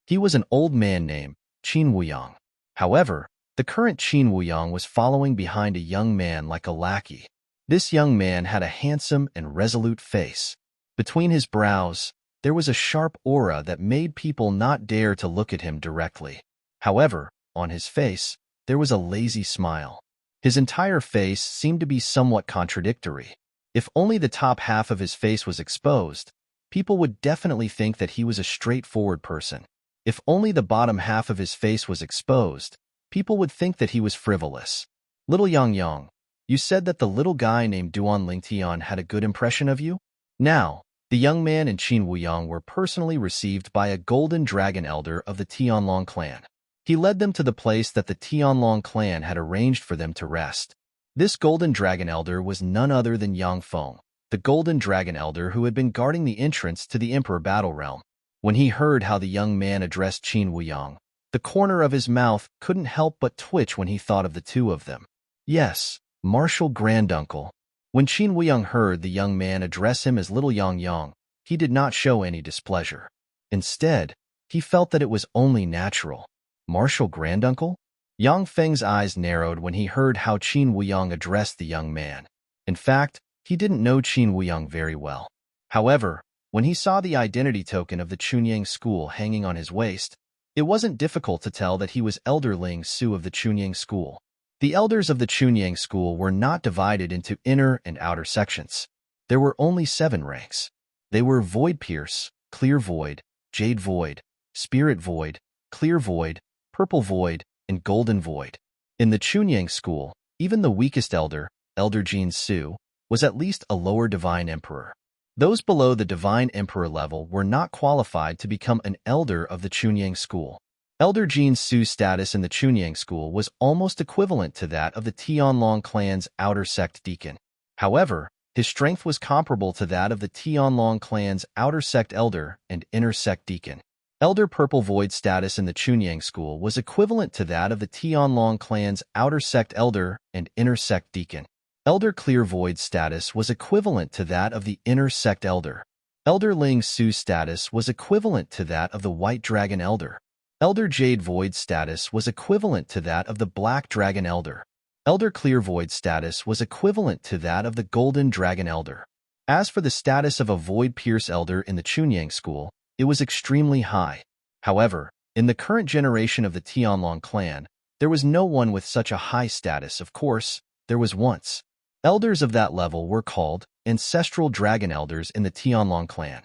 He was an old man named Qin Wuyang. However, the current Qin Wuyang was following behind a young man like a lackey. This young man had a handsome and resolute face. Between his brows, there was a sharp aura that made people not dare to look at him directly. However, on his face, there was a lazy smile. His entire face seemed to be somewhat contradictory. If only the top half of his face was exposed, people would definitely think that he was a straightforward person. If only the bottom half of his face was exposed, people would think that he was frivolous. Little Yang, you said that the little guy named Duan Lingtian had a good impression of you? Now, the young man and Qin Wuyang were personally received by a golden dragon elder of the Tianlong clan. He led them to the place that the Tianlong clan had arranged for them to rest. This golden dragon elder was none other than Yang Feng, the golden dragon elder who had been guarding the entrance to the emperor battle realm. When he heard how the young man addressed Qin Wuyang, The corner of his mouth couldn't help but twitch when he thought of the two of them. Yes, Martial Granduncle. When Qin Weiyang heard the young man address him as Little Yang Yang, he did not show any displeasure. Instead, he felt that it was only natural. Martial Granduncle? Yang Feng's eyes narrowed when he heard how Qin Weiyang addressed the young man. In fact, he didn't know Qin Weiyang very well. However, when he saw the identity token of the Chunyang school hanging on his waist, it wasn't difficult to tell that he was Elder Ling Su of the Chunyang school. The elders of the Chunyang school were not divided into inner and outer sections. There were only 7 ranks. They were Void Pierce, Clear Void, Jade Void, Spirit Void, Clear Void, Purple Void, and Golden Void. In the Chunyang school, even the weakest elder, Elder Jin Su, was at least a lower divine emperor. Those below the divine emperor level were not qualified to become an elder of the Chunyang school. Elder Jin Su's status in the Chunyang school was almost equivalent to that of the Tianlong clan's outer sect deacon. However, his strength was comparable to that of the Tianlong clan's outer sect elder and inner sect deacon. Elder Purple Void status in the Chunyang school was equivalent to that of the Tianlong clan's outer sect elder and inner sect deacon. Elder Clear Void status was equivalent to that of the inner sect elder. Elder Ling Su's status was equivalent to that of the White Dragon elder. Elder Jade Void status was equivalent to that of the Black Dragon elder. Elder Clear Void status was equivalent to that of the Golden Dragon elder. As for the status of a Void Pierce elder in the Chunyang school, it was extremely high. However, in the current generation of the Tianlong clan, there was no one with such a high status. Of course, there was once. Elders of that level were called Ancestral Dragon Elders in the Tianlong clan.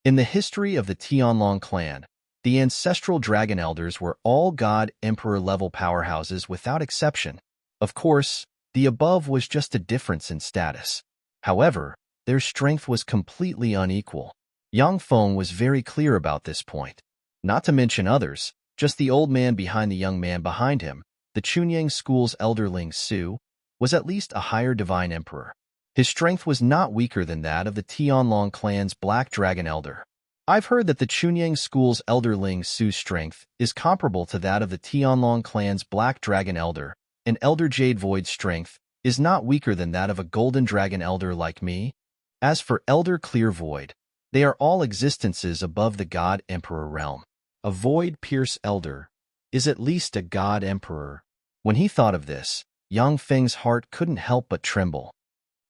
In the history of the Tianlong clan, the Ancestral Dragon Elders were all God Emperor level powerhouses without exception. Of course, the above was just a difference in status. However, their strength was completely unequal. Yang Feng was very clear about this point. Not to mention others, just the old man behind the young man behind him, the Chunyang school's Elder Ling Su, was at least a higher divine emperor. His strength was not weaker than that of the Tianlong clan's Black Dragon elder. I've heard that the Chunyang school's Elder Ling Su's strength is comparable to that of the Tianlong clan's Black Dragon elder, and Elder Jade Void's strength is not weaker than that of a Golden Dragon elder like me. As for Elder Clear Void, they are all existences above the God Emperor realm. A Void Pierce elder is at least a God Emperor. When he thought of this, Yang Feng's heart couldn't help but tremble.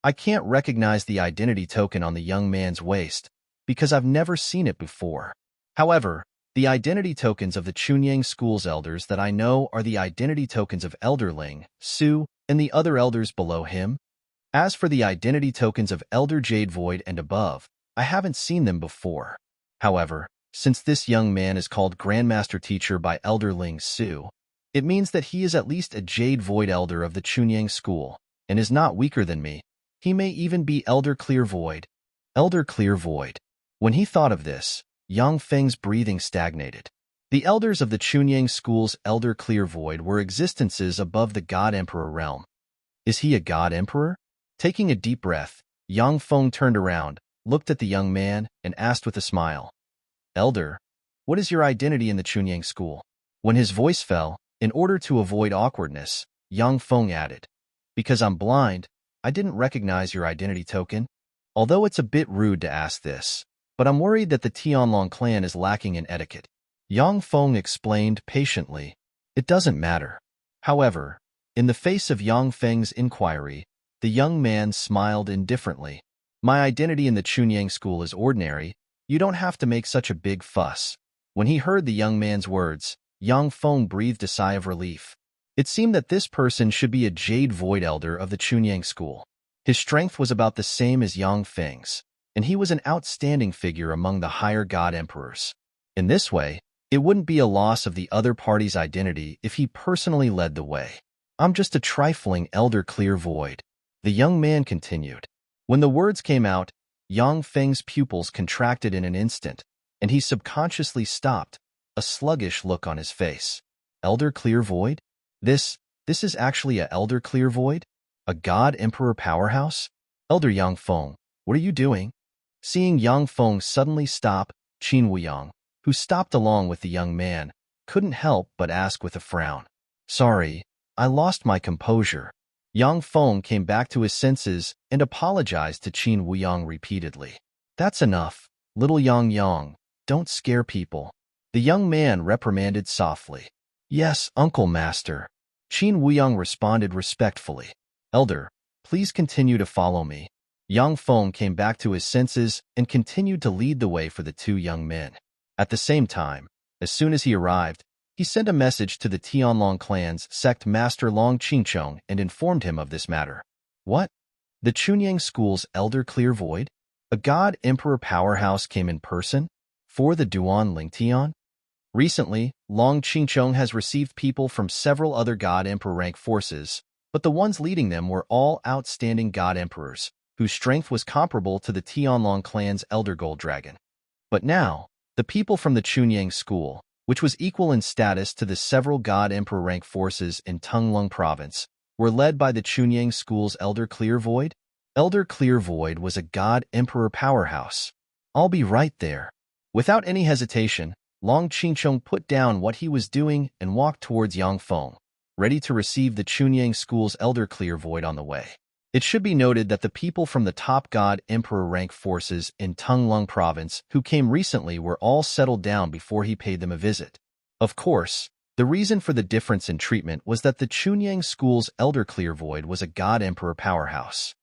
I can't recognize the identity token on the young man's waist, because I've never seen it before. However, the identity tokens of the Chunyang school's elders that I know are the identity tokens of Elder Ling Su and the other elders below him. As for the identity tokens of Elder Jade Void and above, I haven't seen them before. However, since this young man is called Grandmaster Teacher by Elder Ling Su, it means that he is at least a Jade Void elder of the Chunyang school, and is not weaker than me. He may even be Elder Clear Void. Elder Clear Void. When he thought of this, Yang Feng's breathing stagnated. The elders of the Chunyang school's Elder Clear Void were existences above the God Emperor realm. Is he a God Emperor? Taking a deep breath, Yang Feng turned around, looked at the young man, and asked with a smile, "Elder, what is your identity in the Chunyang school?" When his voice fell, in order to avoid awkwardness, Yang Feng added, "Because I'm blind, I didn't recognize your identity token. Although it's a bit rude to ask this, but I'm worried that the Tianlong clan is lacking in etiquette." Yang Feng explained patiently, "It doesn't matter." However, in the face of Yang Feng's inquiry, the young man smiled indifferently. "My identity in the Chunyang school is ordinary. You don't have to make such a big fuss." When he heard the young man's words, Yang Feng breathed a sigh of relief. It seemed that this person should be a Jade Void elder of the Chunyang school. His strength was about the same as Yang Feng's, and he was an outstanding figure among the higher God Emperors. In this way, it wouldn't be a loss of the other party's identity if he personally led the way. "I'm just a trifling Elder Clear Void," the young man continued. When the words came out, Yang Feng's pupils contracted in an instant, and he subconsciously stopped, a sluggish look on his face. Elder Clear Void? This is actually a Elder Clear Void? A God Emperor powerhouse? Elder Yang Feng, what are you doing? Seeing Yang Feng suddenly stop, Qin Weiyang, who stopped along with the young man, couldn't help but ask with a frown. Sorry, I lost my composure. Yang Feng came back to his senses and apologized to Qin Wuyang repeatedly. That's enough, little Yang Yang. Don't scare people. The young man reprimanded softly. Yes, Uncle Master. Qin Wuyang responded respectfully. Elder, please continue to follow me. Yang Feng came back to his senses and continued to lead the way for the two young men. At the same time, as soon as he arrived, he sent a message to the Tianlong clan's sect master Long Qingchong and informed him of this matter. What? The Chunyang school's elder Clearvoid? A god emperor powerhouse came in person? For the Duan Lingtian? Recently, Long Qingchong has received people from several other god emperor rank forces, but the ones leading them were all outstanding god emperors, whose strength was comparable to the Tianlong clan's elder gold dragon. But now, the people from the Chunyang school, which was equal in status to the several god emperor rank forces in Tunglung province, were led by the Chunyang school's elder Clearvoid. Elder Clearvoid was a god emperor powerhouse. I'll be right there. Without any hesitation, Long Qingchong put down what he was doing and walked towards Yang Feng, ready to receive the Chunyang school's elder Clearvoid on the way. It should be noted that the people from the top god emperor rank forces in Tunglung province who came recently were all settled down before he paid them a visit. Of course, the reason for the difference in treatment was that the Chunyang school's elder Clearvoid was a god emperor powerhouse.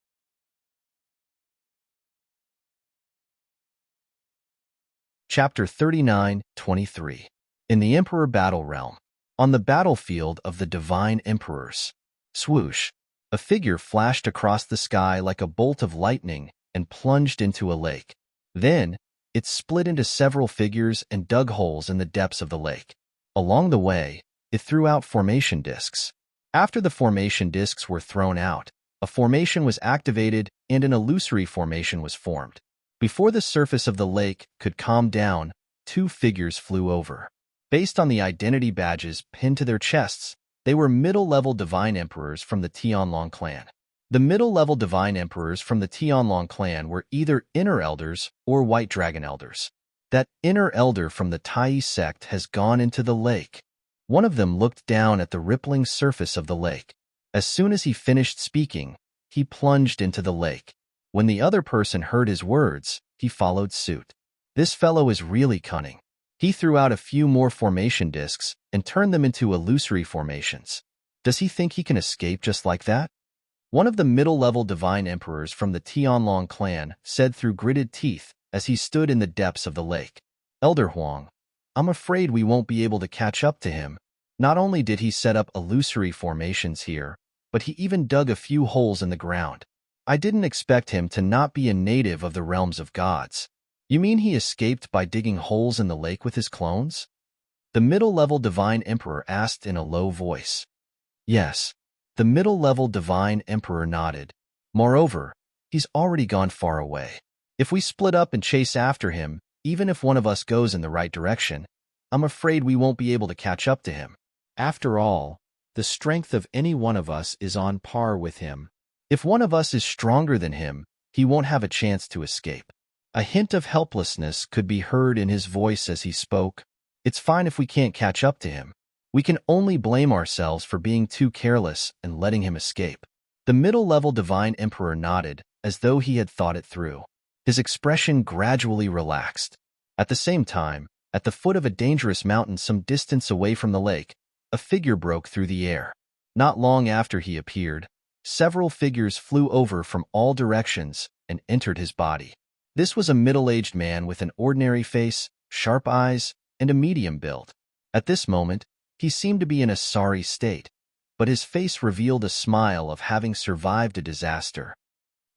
Chapter 39-23. In the Emperor Battle Realm. On the battlefield of the Divine Emperors. Swoosh. A figure flashed across the sky like a bolt of lightning and plunged into a lake. Then, it split into several figures and dug holes in the depths of the lake. Along the way, it threw out formation discs. After the formation discs were thrown out, a formation was activated and an illusory formation was formed. Before the surface of the lake could calm down, two figures flew over. Based on the identity badges pinned to their chests, they were middle-level Divine Emperors from the Tianlong clan. The middle-level Divine Emperors from the Tianlong clan were either Inner Elders or White Dragon Elders. That Inner Elder from the Tai sect has gone into the lake. One of them looked down at the rippling surface of the lake. As soon as he finished speaking, he plunged into the lake. When the other person heard his words, he followed suit. This fellow is really cunning. He threw out a few more formation discs and turned them into illusory formations. Does he think he can escape just like that? One of the middle-level Divine Emperors from the Tianlong clan said through gritted teeth as he stood in the depths of the lake. Elder Huang, I'm afraid we won't be able to catch up to him. Not only did he set up illusory formations here, but he even dug a few holes in the ground. I didn't expect him to not be a native of the realms of gods. You mean he escaped by digging holes in the lake with his clones? The middle-level Divine Emperor asked in a low voice. Yes, the middle-level Divine Emperor nodded. Moreover, he's already gone far away. If we split up and chase after him, even if one of us goes in the right direction, I'm afraid we won't be able to catch up to him. After all, the strength of any one of us is on par with him. If one of us is stronger than him, he won't have a chance to escape. A hint of helplessness could be heard in his voice as he spoke. It's fine if we can't catch up to him. We can only blame ourselves for being too careless and letting him escape. The middle-level Divine Emperor nodded, as though he had thought it through. His expression gradually relaxed. At the same time, at the foot of a dangerous mountain some distance away from the lake, a figure broke through the air. Not long after he appeared, several figures flew over from all directions and entered his body. This was a middle-aged man with an ordinary face, sharp eyes, and a medium build. At this moment, he seemed to be in a sorry state, but his face revealed a smile of having survived a disaster.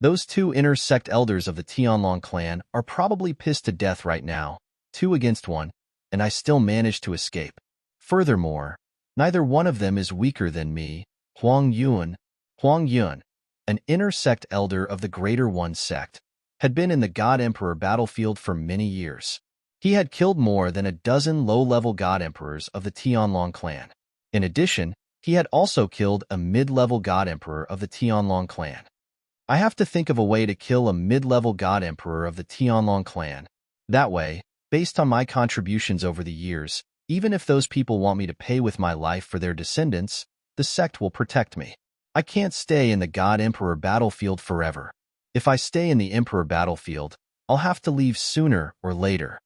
Those two inner sect elders of the Tianlong clan are probably pissed to death right now, 2 against 1, and I still managed to escape. Furthermore, neither one of them is weaker than me. Huang Yun, an inner sect elder of the Greater One sect, had been in the God Emperor battlefield for many years. He had killed more than a dozen low-level God Emperors of the Tianlong clan. In addition, he had also killed a mid-level God Emperor of the Tianlong clan. I have to think of a way to kill a mid-level God Emperor of the Tianlong clan. That way, based on my contributions over the years, Even if those people want me to pay with my life for their descendants, the sect will protect me. I can't stay in the God-Emperor battlefield forever. If I stay in the Emperor battlefield, I'll have to leave sooner or later.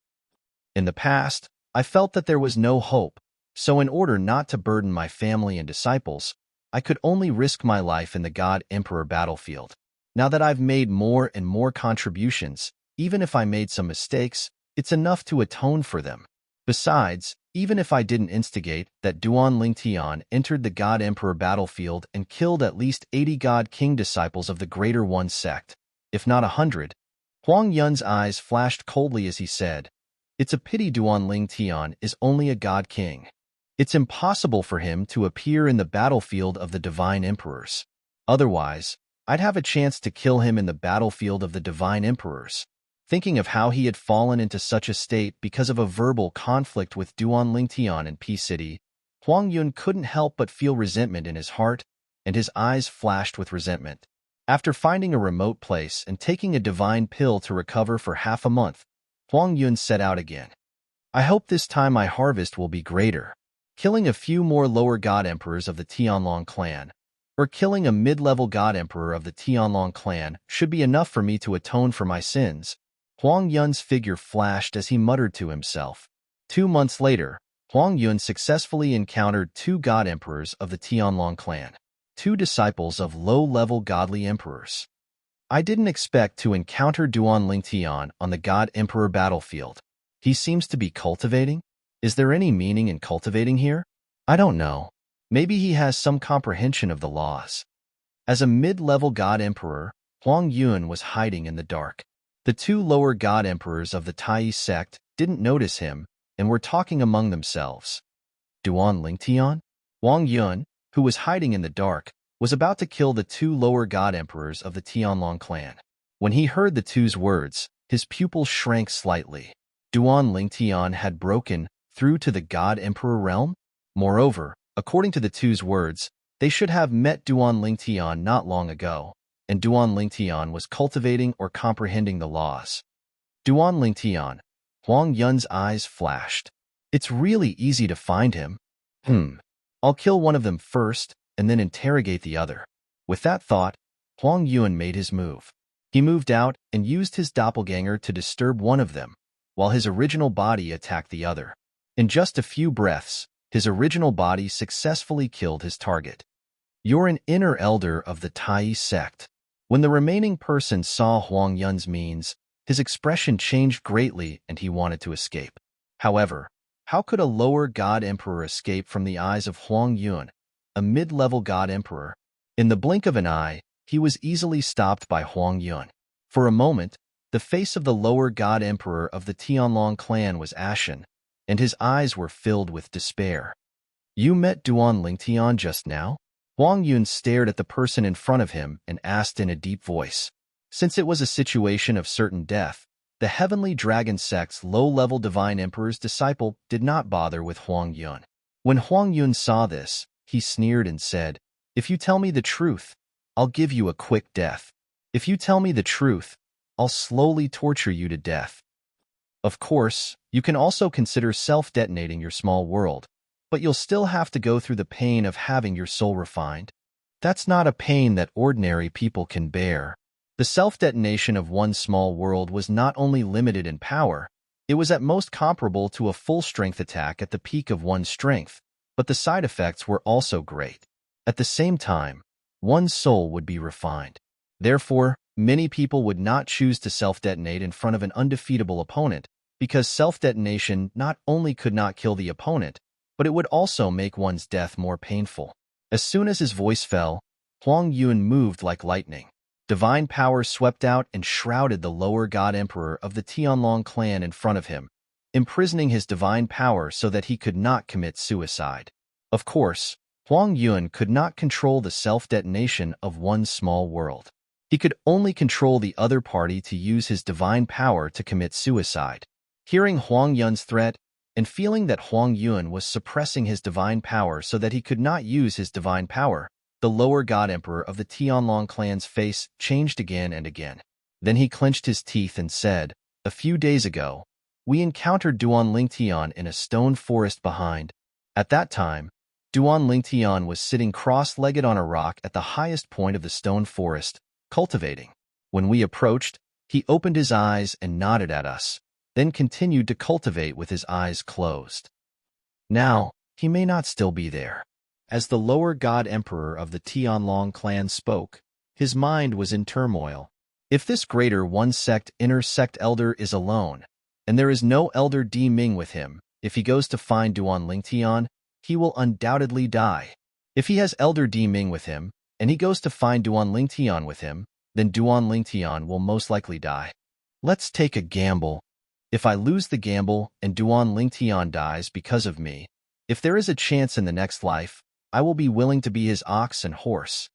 In the past, I felt that there was no hope, so in order not to burden my family and disciples, I could only risk my life in the God-Emperor battlefield. Now that I've made more and more contributions, even if I made some mistakes, it's enough to atone for them. Besides, even if I didn't instigate that Duan Lingtian entered the God-Emperor battlefield and killed at least 80 God-King disciples of the Greater One sect, if not 100, Huang Yun's eyes flashed coldly as he said, "It's a pity Duan Lingtian is only a God-King. It's impossible for him to appear in the battlefield of the Divine Emperors. Otherwise, I'd have a chance to kill him in the battlefield of the Divine Emperors." Thinking of how he had fallen into such a state because of a verbal conflict with Duan Lingtian in P City, Huang Yun couldn't help but feel resentment in his heart, and his eyes flashed with resentment. After finding a remote place and taking a divine pill to recover for half a month, Huang Yun set out again. "I hope this time my harvest will be greater. Killing a few more lower god emperors of the Tianlong clan, or killing a mid-level god emperor of the Tianlong clan should be enough for me to atone for my sins." Huang Yun's figure flashed as he muttered to himself. 2 months later, Huang Yun successfully encountered 2 god emperors of the Tianlong clan, 2 disciples of low-level godly emperors. "I didn't expect to encounter Duan Lingtian on the god emperor battlefield. He seems to be cultivating? Is there any meaning in cultivating here? I don't know. Maybe he has some comprehension of the laws." As a mid-level god emperor, Huang Yun was hiding in the dark. The 2 lower god emperors of the Tai sect didn't notice him and were talking among themselves. Duan Lingtian? Huang Yun, who was hiding in the dark, was about to kill the 2 lower god emperors of the Tianlong clan. When he heard the 2's words, his pupils shrank slightly. Duan Lingtian had broken through to the god emperor realm? Moreover, according to the 2's words, they should have met Duan Lingtian not long ago, and Duan Lingtian was cultivating or comprehending the laws. Duan Lingtian. Huang Yun's eyes flashed. "It's really easy to find him. I'll kill one of them first, and then interrogate the other." With that thought, Huang Yun made his move. He moved out and used his doppelganger to disturb one of them, while his original body attacked the other. In just a few breaths, his original body successfully killed his target. "You're an inner elder of the Tai sect." When the remaining person saw Huang Yun's means, his expression changed greatly and he wanted to escape. However, how could a lower god emperor escape from the eyes of Huang Yun, a mid-level god emperor? In the blink of an eye, he was easily stopped by Huang Yun. For a moment, the face of the lower god emperor of the Tianlong clan was ashen, and his eyes were filled with despair. "You met Duan Lingtian just now?" Huang Yun stared at the person in front of him and asked in a deep voice. Since it was a situation of certain death, the Heavenly Dragon sect's low-level Divine Emperor's disciple did not bother with Huang Yun. When Huang Yun saw this, he sneered and said, "If you tell me the truth, I'll give you a quick death. If you tell me the truth, I'll slowly torture you to death. Of course, you can also consider self-detonating your small world, but you'll still have to go through the pain of having your soul refined. That's not a pain that ordinary people can bear." The self-detonation of one small world was not only limited in power, it was at most comparable to a full-strength attack at the peak of one's strength, but the side effects were also great. At the same time, one's soul would be refined. Therefore, many people would not choose to self-detonate in front of an undefeatable opponent, because self-detonation not only could not kill the opponent, but it would also make one's death more painful. As soon as his voice fell, Huang Yun moved like lightning. Divine power swept out and shrouded the lower god emperor of the Tianlong clan in front of him, imprisoning his divine power so that he could not commit suicide. Of course, Huang Yun could not control the self-detonation of one small world. He could only control the other party to use his divine power to commit suicide. Hearing Huang Yun's threat, and feeling that Huang Yun was suppressing his divine power so that he could not use his divine power, the lower god emperor of the Tianlong clan's face changed again and again. Then he clenched his teeth and said, "A few days ago, we encountered Duan Lingtian in a stone forest behind. At that time, Duan Lingtian was sitting cross-legged on a rock at the highest point of the stone forest, cultivating. When we approached, he opened his eyes and nodded at us, then continued to cultivate with his eyes closed. Now, he may not still be there. As the lower god emperor of the Tianlong clan spoke, his mind was in turmoil. If this greater one-sect inner sect elder is alone, and there is no elder Di Ming with him, if he goes to find Duan Lingtian, he will undoubtedly die. If he has elder Di Ming with him, and he goes to find Duan Lingtian with him, then Duan Lingtian will most likely die. Let's take a gamble. If I lose the gamble and Duan Lingtian dies because of me, if there is a chance in the next life, I will be willing to be his ox and horse.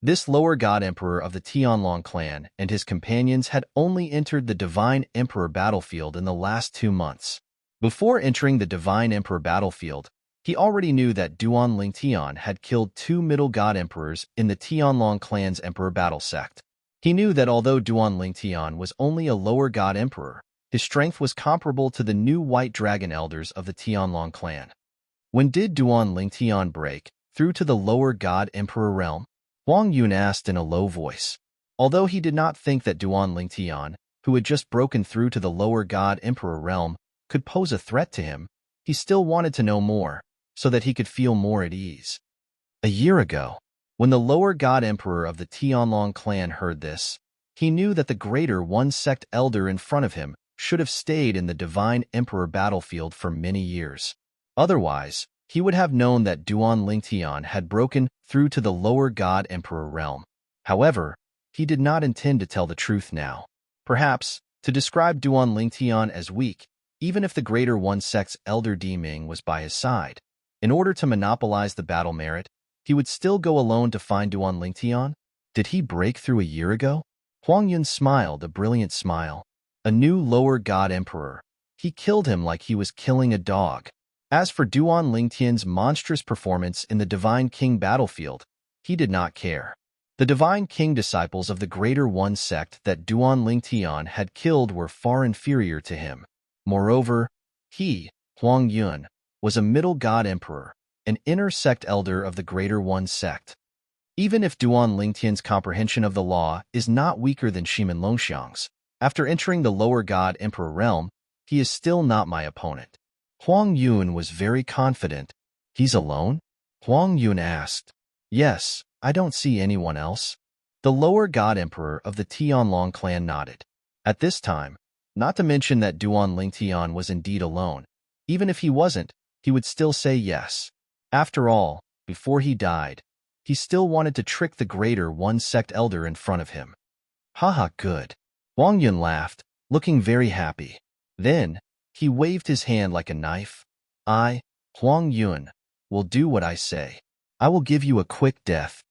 This lower god emperor of the Tianlong clan and his companions had only entered the Divine Emperor battlefield in the last 2 months. Before entering the Divine Emperor battlefield, he already knew that Duan Lingtian had killed 2 middle god emperors in the Tianlong clan's emperor battle sect. He knew that although Duan Lingtian was only a lower god emperor, his strength was comparable to the new white dragon elders of the Tianlong clan. When did Duan Lingtian break through to the lower god emperor realm? Huang Yun asked in a low voice. Although he did not think that Duan Lingtian, who had just broken through to the lower god emperor realm, could pose a threat to him, he still wanted to know more, so that he could feel more at ease. A year ago, when the lower god emperor of the Tianlong clan heard this, he knew that the greater one-sect elder in front of him should have stayed in the Divine Emperor battlefield for many years. Otherwise, he would have known that Duan Lingtian had broken through to the lower god emperor realm. However, he did not intend to tell the truth now. Perhaps, to describe Duan Lingtian as weak, even if the greater one-sect's elder Di Ming was by his side, in order to monopolize the battle merit, he would still go alone to find Duan Lingtian? Did he break through a year ago? Huang Yun smiled a brilliant smile. A new lower god emperor. He killed him like he was killing a dog. As for Duan Lingtian's monstrous performance in the Divine King battlefield, he did not care. The Divine King disciples of the Greater One sect that Duan Lingtian had killed were far inferior to him. Moreover, he, Huang Yun, was a middle god emperor, an inner sect elder of the Greater One sect. Even if Duan Lingtian's comprehension of the law is not weaker than Shimen Longxiang's, after entering the lower god emperor realm, he is still not my opponent. Huang Yun was very confident. He's alone? Huang Yun asked. Yes, I don't see anyone else. The lower god emperor of the Tianlong clan nodded. At this time, not to mention that Duan Lingtian was indeed alone, even if he wasn't, he would still say yes. After all, before he died, he still wanted to trick the greater one sect elder in front of him. Haha, good. Huang Yun laughed, looking very happy. Then, he waved his hand like a knife. I, Huang Yun, will do what I say. I will give you a quick death.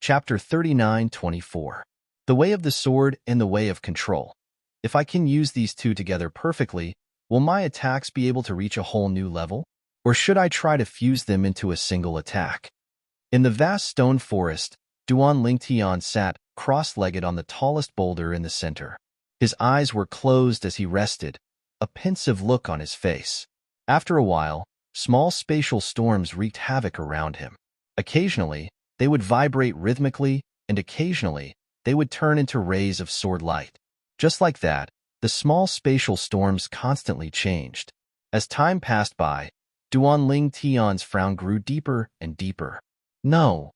Chapter 39-24. The Way of the Sword and the Way of Control. If I can use these two together perfectly, will my attacks be able to reach a whole new level? Or should I try to fuse them into a single attack? In the vast stone forest, Duan Lingtian sat cross-legged on the tallest boulder in the center. His eyes were closed as he rested, a pensive look on his face. After a while, small spatial storms wreaked havoc around him. Occasionally, they would vibrate rhythmically, and occasionally, they would turn into rays of sword light. Just like that, the small spatial storms constantly changed. As time passed by, Duan Lingtian's frown grew deeper and deeper. No,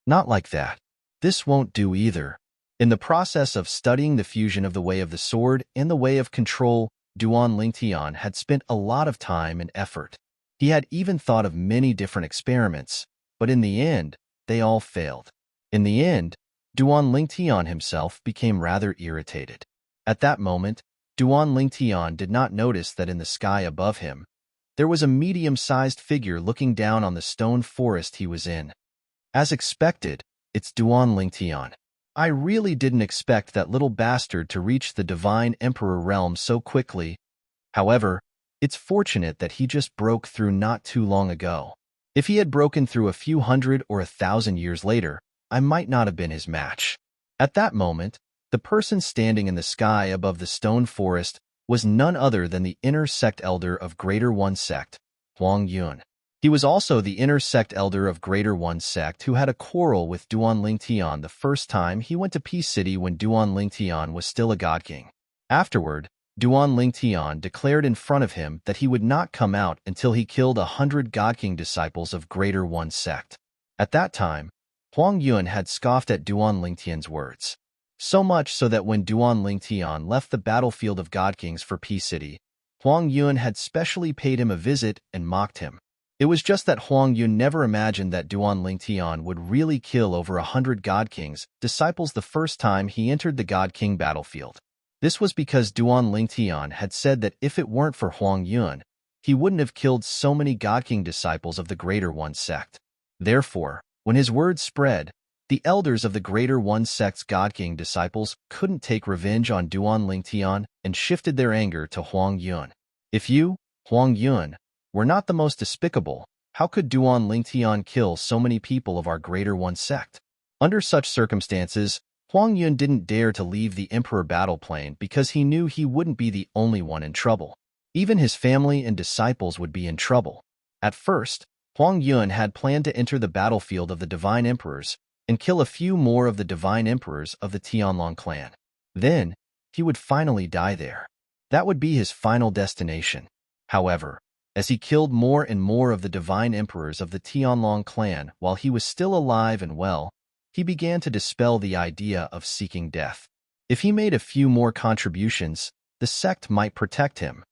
not like that. This won't do either. In the process of studying the fusion of the Way of the Sword and the Way of Control, Duan Lingtian had spent a lot of time and effort. He had even thought of many different experiments, but in the end, they all failed. In the end, Duan Lingtian himself became rather irritated. At that moment, Duan Lingtian did not notice that in the sky above him, there was a medium-sized figure looking down on the stone forest he was in. As expected, it's Duan Lingtian. I really didn't expect that little bastard to reach the Divine Emperor realm so quickly. However, it's fortunate that he just broke through not too long ago. If he had broken through a few hundred or 1,000 years later, I might not have been his match. At that moment, the person standing in the sky above the stone forest was none other than the inner sect elder of Greater One Sect, Huang Yun. He was also the inner sect elder of Greater One Sect who had a quarrel with Duan Lingtian the first time he went to Peace City when Duan Lingtian was still a god king. Afterward, Duan Lingtian declared in front of him that he would not come out until he killed 100 god king disciples of Greater One Sect. At that time, Huang Yun had scoffed at Duan Lingtian's words. So much so that when Duan Lingtian left the battlefield of god kings for Peace City, Huang Yun had specially paid him a visit and mocked him. It was just that Huang Yun never imagined that Duan Lingtian would really kill over 100 God King's disciples the first time he entered the God King battlefield. This was because Duan Lingtian had said that if it weren't for Huang Yun, he wouldn't have killed so many God King disciples of the Greater One Sect. Therefore, when his words spread, the elders of the Greater One Sect's God King disciples couldn't take revenge on Duan Lingtian and shifted their anger to Huang Yun. If you, Huang Yun, were not the most despicable, how could Duan Lingtian kill so many people of our Greater One Sect? Under such circumstances, Huang Yun didn't dare to leave the Emperor battle plane because he knew he wouldn't be the only one in trouble. Even his family and disciples would be in trouble. At first, Huang Yun had planned to enter the battlefield of the Divine Emperors and kill a few more of the Divine Emperors of the Tianlong clan. Then, he would finally die there. That would be his final destination. However, as he killed more and more of the Divine Emperors of the Tianlong clan while he was still alive and well, he began to dispel the idea of seeking death. If he made a few more contributions, the sect might protect him.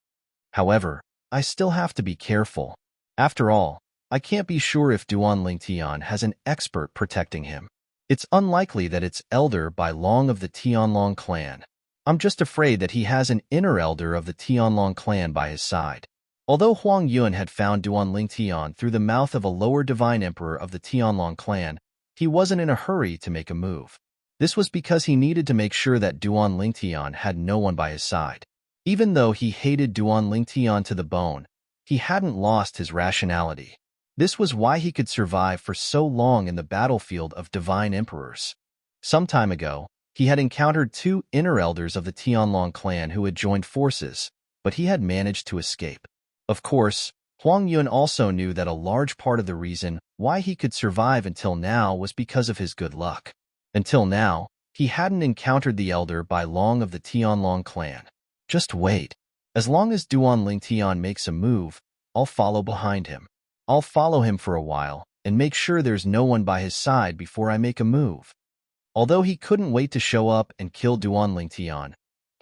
However, I still have to be careful. After all, I can't be sure if Duan Lingtian has an expert protecting him. It's unlikely that it's Elder Bai Long of the Tianlong clan. I'm just afraid that he has an inner elder of the Tianlong clan by his side. Although Huang Yun had found Duan Lingtian through the mouth of a lower divine emperor of the Tianlong clan, he wasn't in a hurry to make a move. This was because he needed to make sure that Duan Lingtian had no one by his side. Even though he hated Duan Lingtian to the bone, he hadn't lost his rationality. This was why he could survive for so long in the battlefield of divine emperors. Some time ago, he had encountered 2 inner elders of the Tianlong clan who had joined forces, but he had managed to escape. Of course, Huang Yun also knew that a large part of the reason why he could survive until now was because of his good luck. Until now, he hadn't encountered the Elder Bai Long of the Tianlong clan. Just wait. As long as Duan Lingtian makes a move, I'll follow behind him. I'll follow him for a while and make sure there's no one by his side before I make a move. Although he couldn't wait to show up and kill Duan Lingtian,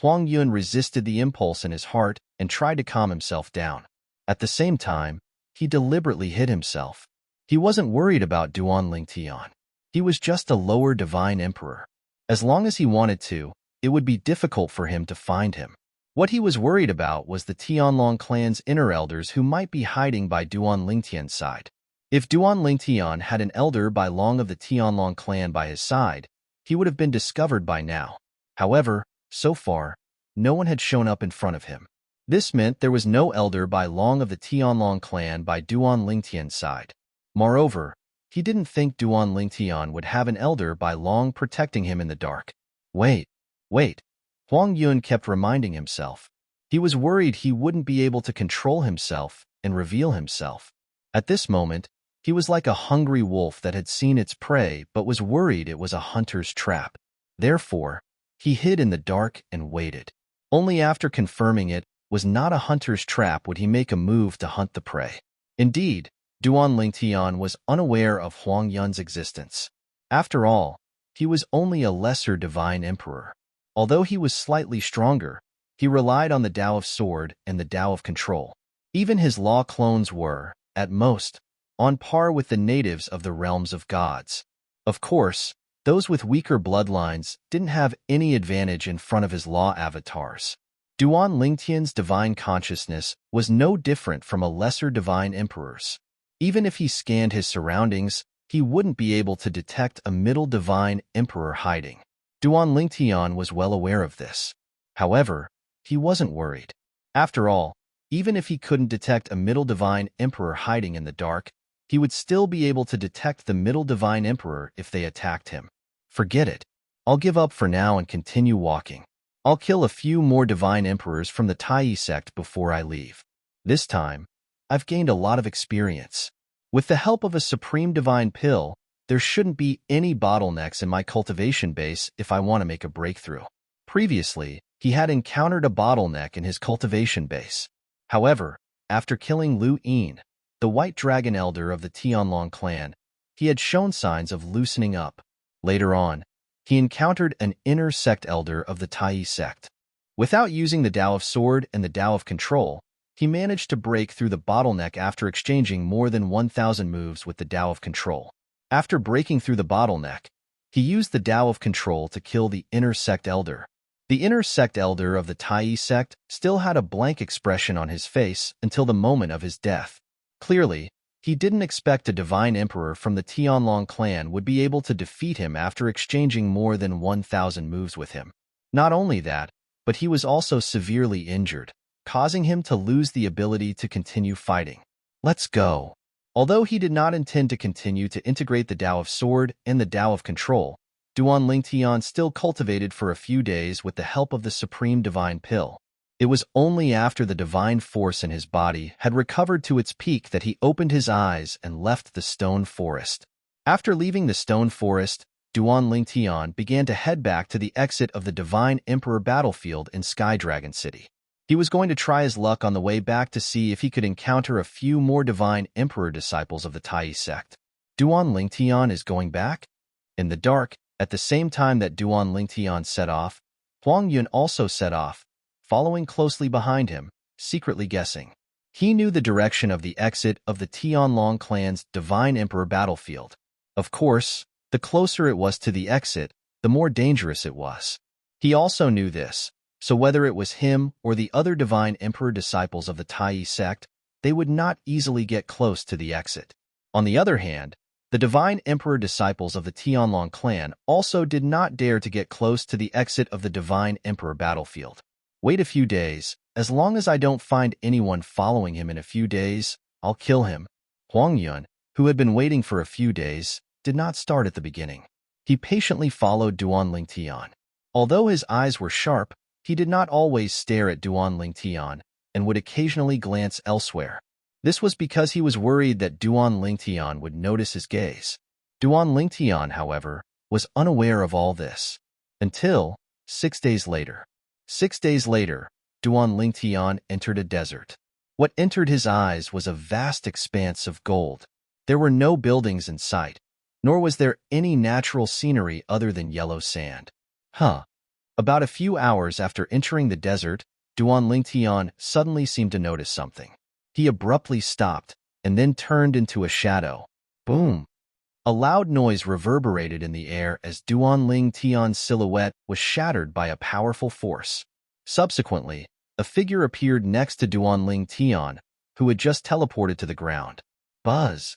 Huang Yun resisted the impulse in his heart and tried to calm himself down. At the same time, he deliberately hid himself. He wasn't worried about Duan Lingtian. He was just a lower divine emperor. As long as he wanted to, it would be difficult for him to find him. What he was worried about was the Tianlong clan's inner elders who might be hiding by Duan Lingtian's side. If Duan Lingtian had an elder Bai Long of the Tianlong clan by his side, he would have been discovered by now. However, so far, no one had shown up in front of him. This meant there was no elder Bai Long of the Tianlong clan by Duan Lingtian's side. Moreover, he didn't think Duan Lingtian would have an elder Bai Long protecting him in the dark. Wait. Huang Yun kept reminding himself. He was worried he wouldn't be able to control himself and reveal himself. At this moment, he was like a hungry wolf that had seen its prey but was worried it was a hunter's trap. Therefore, he hid in the dark and waited. Only after confirming it was not a hunter's trap would he make a move to hunt the prey. Indeed, Duan Lingtian was unaware of Huang Yun's existence. After all, he was only a lesser divine emperor. Although he was slightly stronger, he relied on the Tao of Sword and the Tao of Control. Even his law clones were, at most, on par with the natives of the realms of gods. Of course, those with weaker bloodlines didn't have any advantage in front of his law avatars. Duan Lingtian's divine consciousness was no different from a lesser divine emperor's. Even if he scanned his surroundings, he wouldn't be able to detect a middle divine emperor hiding. Duan Lingtian was well aware of this. However, he wasn't worried. After all, even if he couldn't detect a middle divine emperor hiding in the dark, he would still be able to detect the middle divine emperor if they attacked him. Forget it. I'll give up for now and continue walking. I'll kill a few more divine emperors from the Tai sect before I leave. This time, I've gained a lot of experience. With the help of a supreme divine pill, there shouldn't be any bottlenecks in my cultivation base if I want to make a breakthrough. Previously, he had encountered a bottleneck in his cultivation base. However, after killing Lu Yin, the White Dragon Elder of the Tianlong clan, he had shown signs of loosening up. Later on, he encountered an inner sect elder of the Tai sect. Without using the Tao of Sword and the Tao of Control, he managed to break through the bottleneck after exchanging more than 1,000 moves with the Tao of Control. After breaking through the bottleneck, he used the Tao of Control to kill the inner sect elder. The inner sect elder of the Tai sect still had a blank expression on his face until the moment of his death. Clearly, he didn't expect a divine emperor from the Tianlong clan would be able to defeat him after exchanging more than 1,000 moves with him. Not only that, but he was also severely injured, causing him to lose the ability to continue fighting. Let's go. Although he did not intend to continue to integrate the Tao of Sword and the Tao of Control, Duan Lingtian still cultivated for a few days with the help of the Supreme Divine Pill. It was only after the divine force in his body had recovered to its peak that he opened his eyes and left the stone forest. After leaving the stone forest, Duan Lingtian began to head back to the exit of the Divine Emperor battlefield in Sky Dragon City. He was going to try his luck on the way back to see if he could encounter a few more Divine Emperor disciples of the Tai sect. Duan Lingtian is going back? In the dark, at the same time that Duan Lingtian set off, Huang Yun also set off, following closely behind him, secretly guessing. He knew the direction of the exit of the Tianlong clan's Divine Emperor battlefield. Of course, the closer it was to the exit, the more dangerous it was. He also knew this, so whether it was him or the other Divine Emperor disciples of the Tai sect, they would not easily get close to the exit. On the other hand, the Divine Emperor disciples of the Tianlong clan also did not dare to get close to the exit of the Divine Emperor battlefield. Wait a few days. As long as I don't find anyone following him in a few days, I'll kill him. Huang Yun, who had been waiting for a few days, did not start at the beginning. He patiently followed Duan Lingtian. Although his eyes were sharp, he did not always stare at Duan Lingtian and would occasionally glance elsewhere. This was because he was worried that Duan Lingtian would notice his gaze. Duan Lingtian, however, was unaware of all this. Until 6 days later. 6 days later, Duan Lingtian entered a desert. What entered his eyes was a vast expanse of gold. There were no buildings in sight, nor was there any natural scenery other than yellow sand. About a few hours after entering the desert, Duan Lingtian suddenly seemed to notice something. He abruptly stopped and then turned into a shadow. Boom! A loud noise reverberated in the air as Duan Lingtian's silhouette was shattered by a powerful force. Subsequently, a figure appeared next to Duan Lingtian, who had just teleported to the ground. Buzz!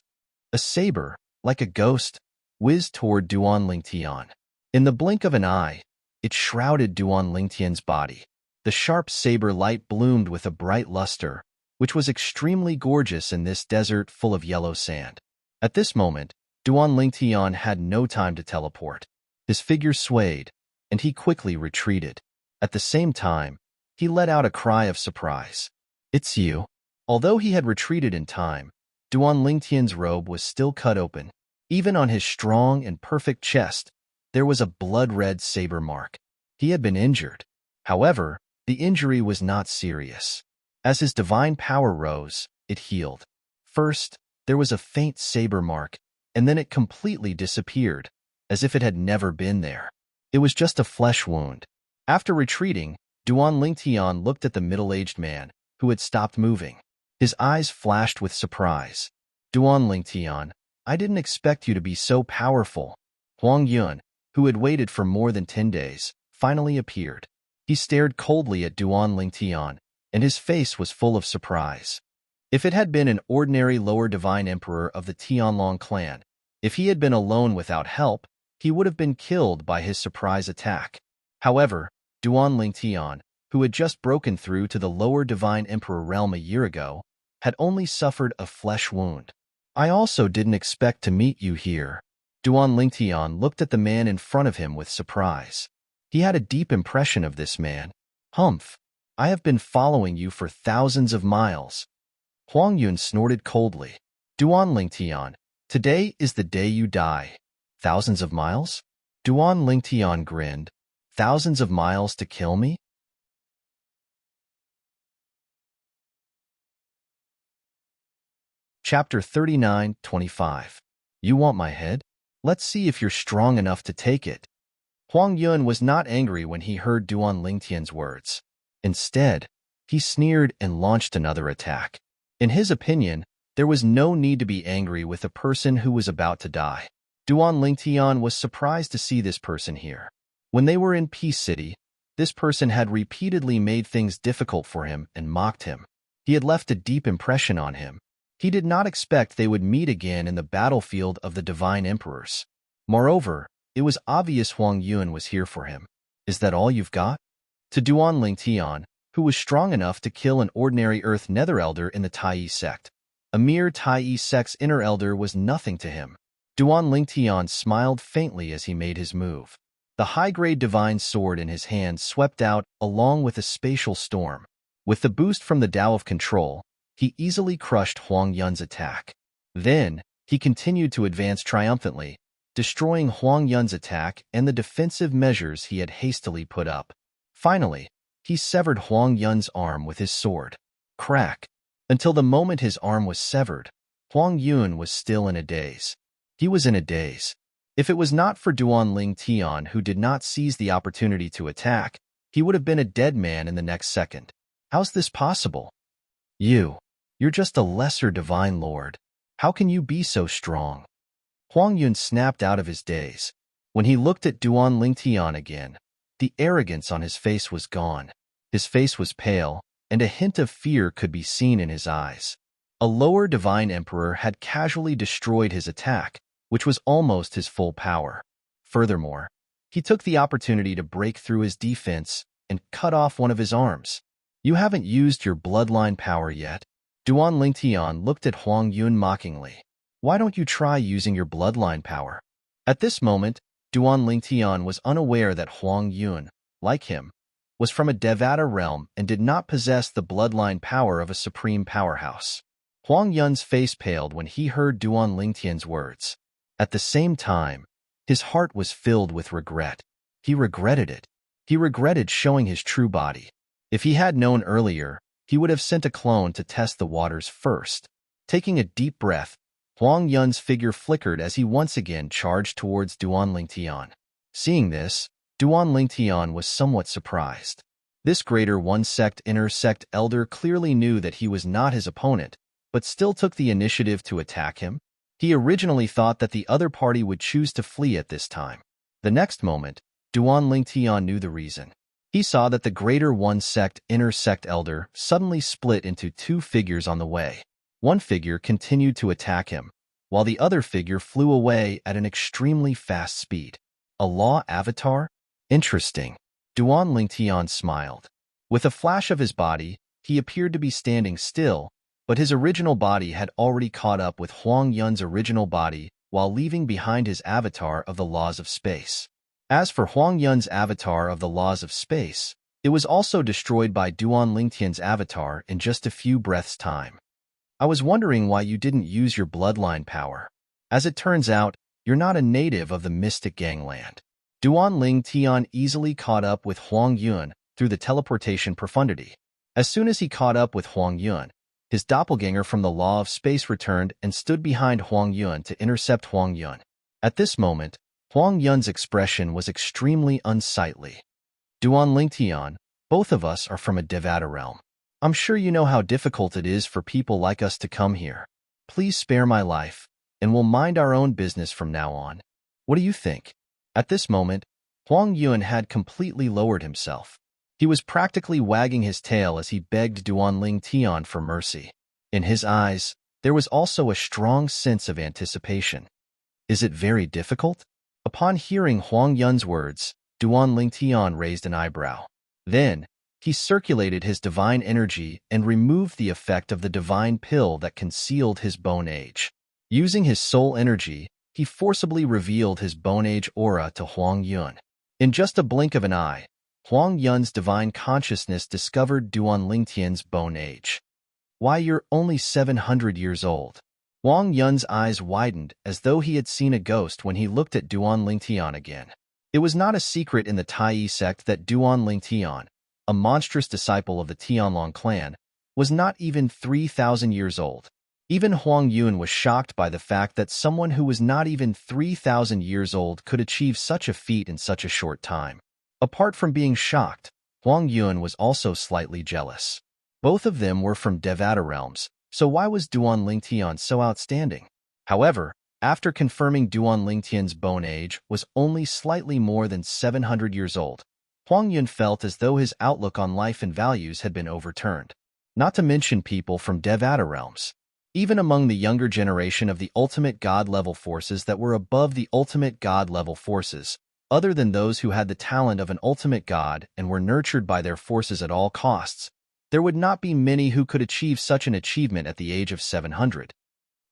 A saber, like a ghost, whizzed toward Duan Lingtian. In the blink of an eye, it shrouded Duan Lingtian's body. The sharp saber light bloomed with a bright luster, which was extremely gorgeous in this desert full of yellow sand. At this moment, Duan Lingtian had no time to teleport. His figure swayed, and he quickly retreated. At the same time, he let out a cry of surprise. It's you. Although he had retreated in time, Duan Lingtian's robe was still cut open. Even on his strong and perfect chest, there was a blood-red saber mark. He had been injured. However, the injury was not serious. As his divine power rose, it healed. First, there was a faint saber mark, and then it completely disappeared, as if it had never been there. It was just a flesh wound. After retreating, Duan Lingtian looked at the middle-aged man, who had stopped moving. His eyes flashed with surprise. Duan Lingtian, I didn't expect you to be so powerful. Huang Yun, who had waited for more than 10 days, finally appeared. He stared coldly at Duan Lingtian, and his face was full of surprise. If it had been an ordinary lower divine emperor of the Tianlong clan, if he had been alone without help, he would have been killed by his surprise attack. However, Duan Lingtian, who had just broken through to the lower divine emperor realm a year ago, had only suffered a flesh wound. I also didn't expect to meet you here. Duan Lingtian looked at the man in front of him with surprise. He had a deep impression of this man. Humph! I have been following you for thousands of miles. Huang Yun snorted coldly. Duan Lingtian, today is the day you die. Thousands of miles? Duan Lingtian grinned. Thousands of miles to kill me? Chapter 39:25. You want my head? Let's see if you're strong enough to take it. Huang Yun was not angry when he heard Duan Lingtian's words. Instead, he sneered and launched another attack. In his opinion, there was no need to be angry with a person who was about to die. Duan Lingtian was surprised to see this person here. When they were in Peace City, this person had repeatedly made things difficult for him and mocked him. He had left a deep impression on him. He did not expect they would meet again in the battlefield of the Divine Emperors. Moreover, it was obvious Huang Yun was here for him. Is that all you've got? To Duan Lingtian, who was strong enough to kill an ordinary Earth Nether Elder in the Tai sect, a mere Tai sect's inner elder was nothing to him. Duan Lingtian smiled faintly as he made his move. The high-grade divine sword in his hand swept out along with a spatial storm. With the boost from the Tao of Control, he easily crushed Huang Yun's attack. Then, he continued to advance triumphantly, destroying Huang Yun's attack and the defensive measures he had hastily put up. Finally, he severed Huang Yun's arm with his sword. Crack! Until the moment his arm was severed, Huang Yun was still in a daze. He was in a daze. If it was not for Duan Lingtian, who did not seize the opportunity to attack, he would have been a dead man in the next second. How's this possible? You're just a lesser divine lord. How can you be so strong? Huang Yun snapped out of his daze. When he looked at Duan Lingtian again, the arrogance on his face was gone. His face was pale, and a hint of fear could be seen in his eyes. A lower divine emperor had casually destroyed his attack, which was almost his full power. Furthermore, he took the opportunity to break through his defense and cut off one of his arms. You haven't used your bloodline power yet. Duan Lingtian looked at Huang Yun mockingly. Why don't you try using your bloodline power? At this moment, Duan Lingtian was unaware that Huang Yun, like him, was from a Devata realm and did not possess the bloodline power of a supreme powerhouse. Huang Yun's face paled when he heard Duan Lingtian's words. At the same time, his heart was filled with regret. He regretted it. He regretted showing his true body. If he had known earlier, he would have sent a clone to test the waters first. Taking a deep breath, Huang Yun's figure flickered as he once again charged towards Duan Lingtian. Seeing this, Duan Lingtian was somewhat surprised. This greater one-sect inner sect elder clearly knew that he was not his opponent, but still took the initiative to attack him. He originally thought that the other party would choose to flee at this time. The next moment, Duan Lingtian knew the reason. He saw that the greater one-sect inner sect elder suddenly split into two figures on the way. One figure continued to attack him, while the other figure flew away at an extremely fast speed. A law avatar? Interesting. Duan Lingtian smiled. With a flash of his body, he appeared to be standing still, but his original body had already caught up with Huang Yun's original body while leaving behind his avatar of the laws of space. As for Huang Yun's avatar of the laws of space, it was also destroyed by Duan Lingtian's avatar in just a few breaths' time. I was wondering why you didn't use your bloodline power. As it turns out, you're not a native of the mystic gangland. Duan Lingtian easily caught up with Huang Yun through the teleportation profundity. As soon as he caught up with Huang Yun, his doppelganger from the law of space returned and stood behind Huang Yun to intercept Huang Yun. At this moment, Huang Yun's expression was extremely unsightly. Duan Lingtian, both of us are from a Devata realm. I'm sure you know how difficult it is for people like us to come here. Please spare my life, and we'll mind our own business from now on. What do you think? At this moment, Huang Yun had completely lowered himself. He was practically wagging his tail as he begged Duan Lingtian for mercy. In his eyes, there was also a strong sense of anticipation. Is it very difficult? Upon hearing Huang Yun's words, Duan Lingtian raised an eyebrow. Then, he circulated his divine energy and removed the effect of the divine pill that concealed his bone age. Using his soul energy, he forcibly revealed his Bone Age aura to Huang Yun. In just a blink of an eye, Huang Yun's divine consciousness discovered Duan Lingtian's Bone Age. Why, you're only 700 years old. Huang Yun's eyes widened as though he had seen a ghost when he looked at Duan Lingtian again. It was not a secret in the Tai sect that Duan Lingtian, a monstrous disciple of the Tianlong clan, was not even 3,000 years old. Even Huang Yun was shocked by the fact that someone who was not even 3,000 years old could achieve such a feat in such a short time. Apart from being shocked, Huang Yun was also slightly jealous. Both of them were from Devata realms, so why was Duan Lingtian so outstanding? However, after confirming Duan Lingtian's Bone Age was only slightly more than 700 years old, Huang Yun felt as though his outlook on life and values had been overturned. Not to mention people from Devata realms. Even among the younger generation of the ultimate god-level forces that were above the ultimate god-level forces, other than those who had the talent of an ultimate god and were nurtured by their forces at all costs, there would not be many who could achieve such an achievement at the age of 700.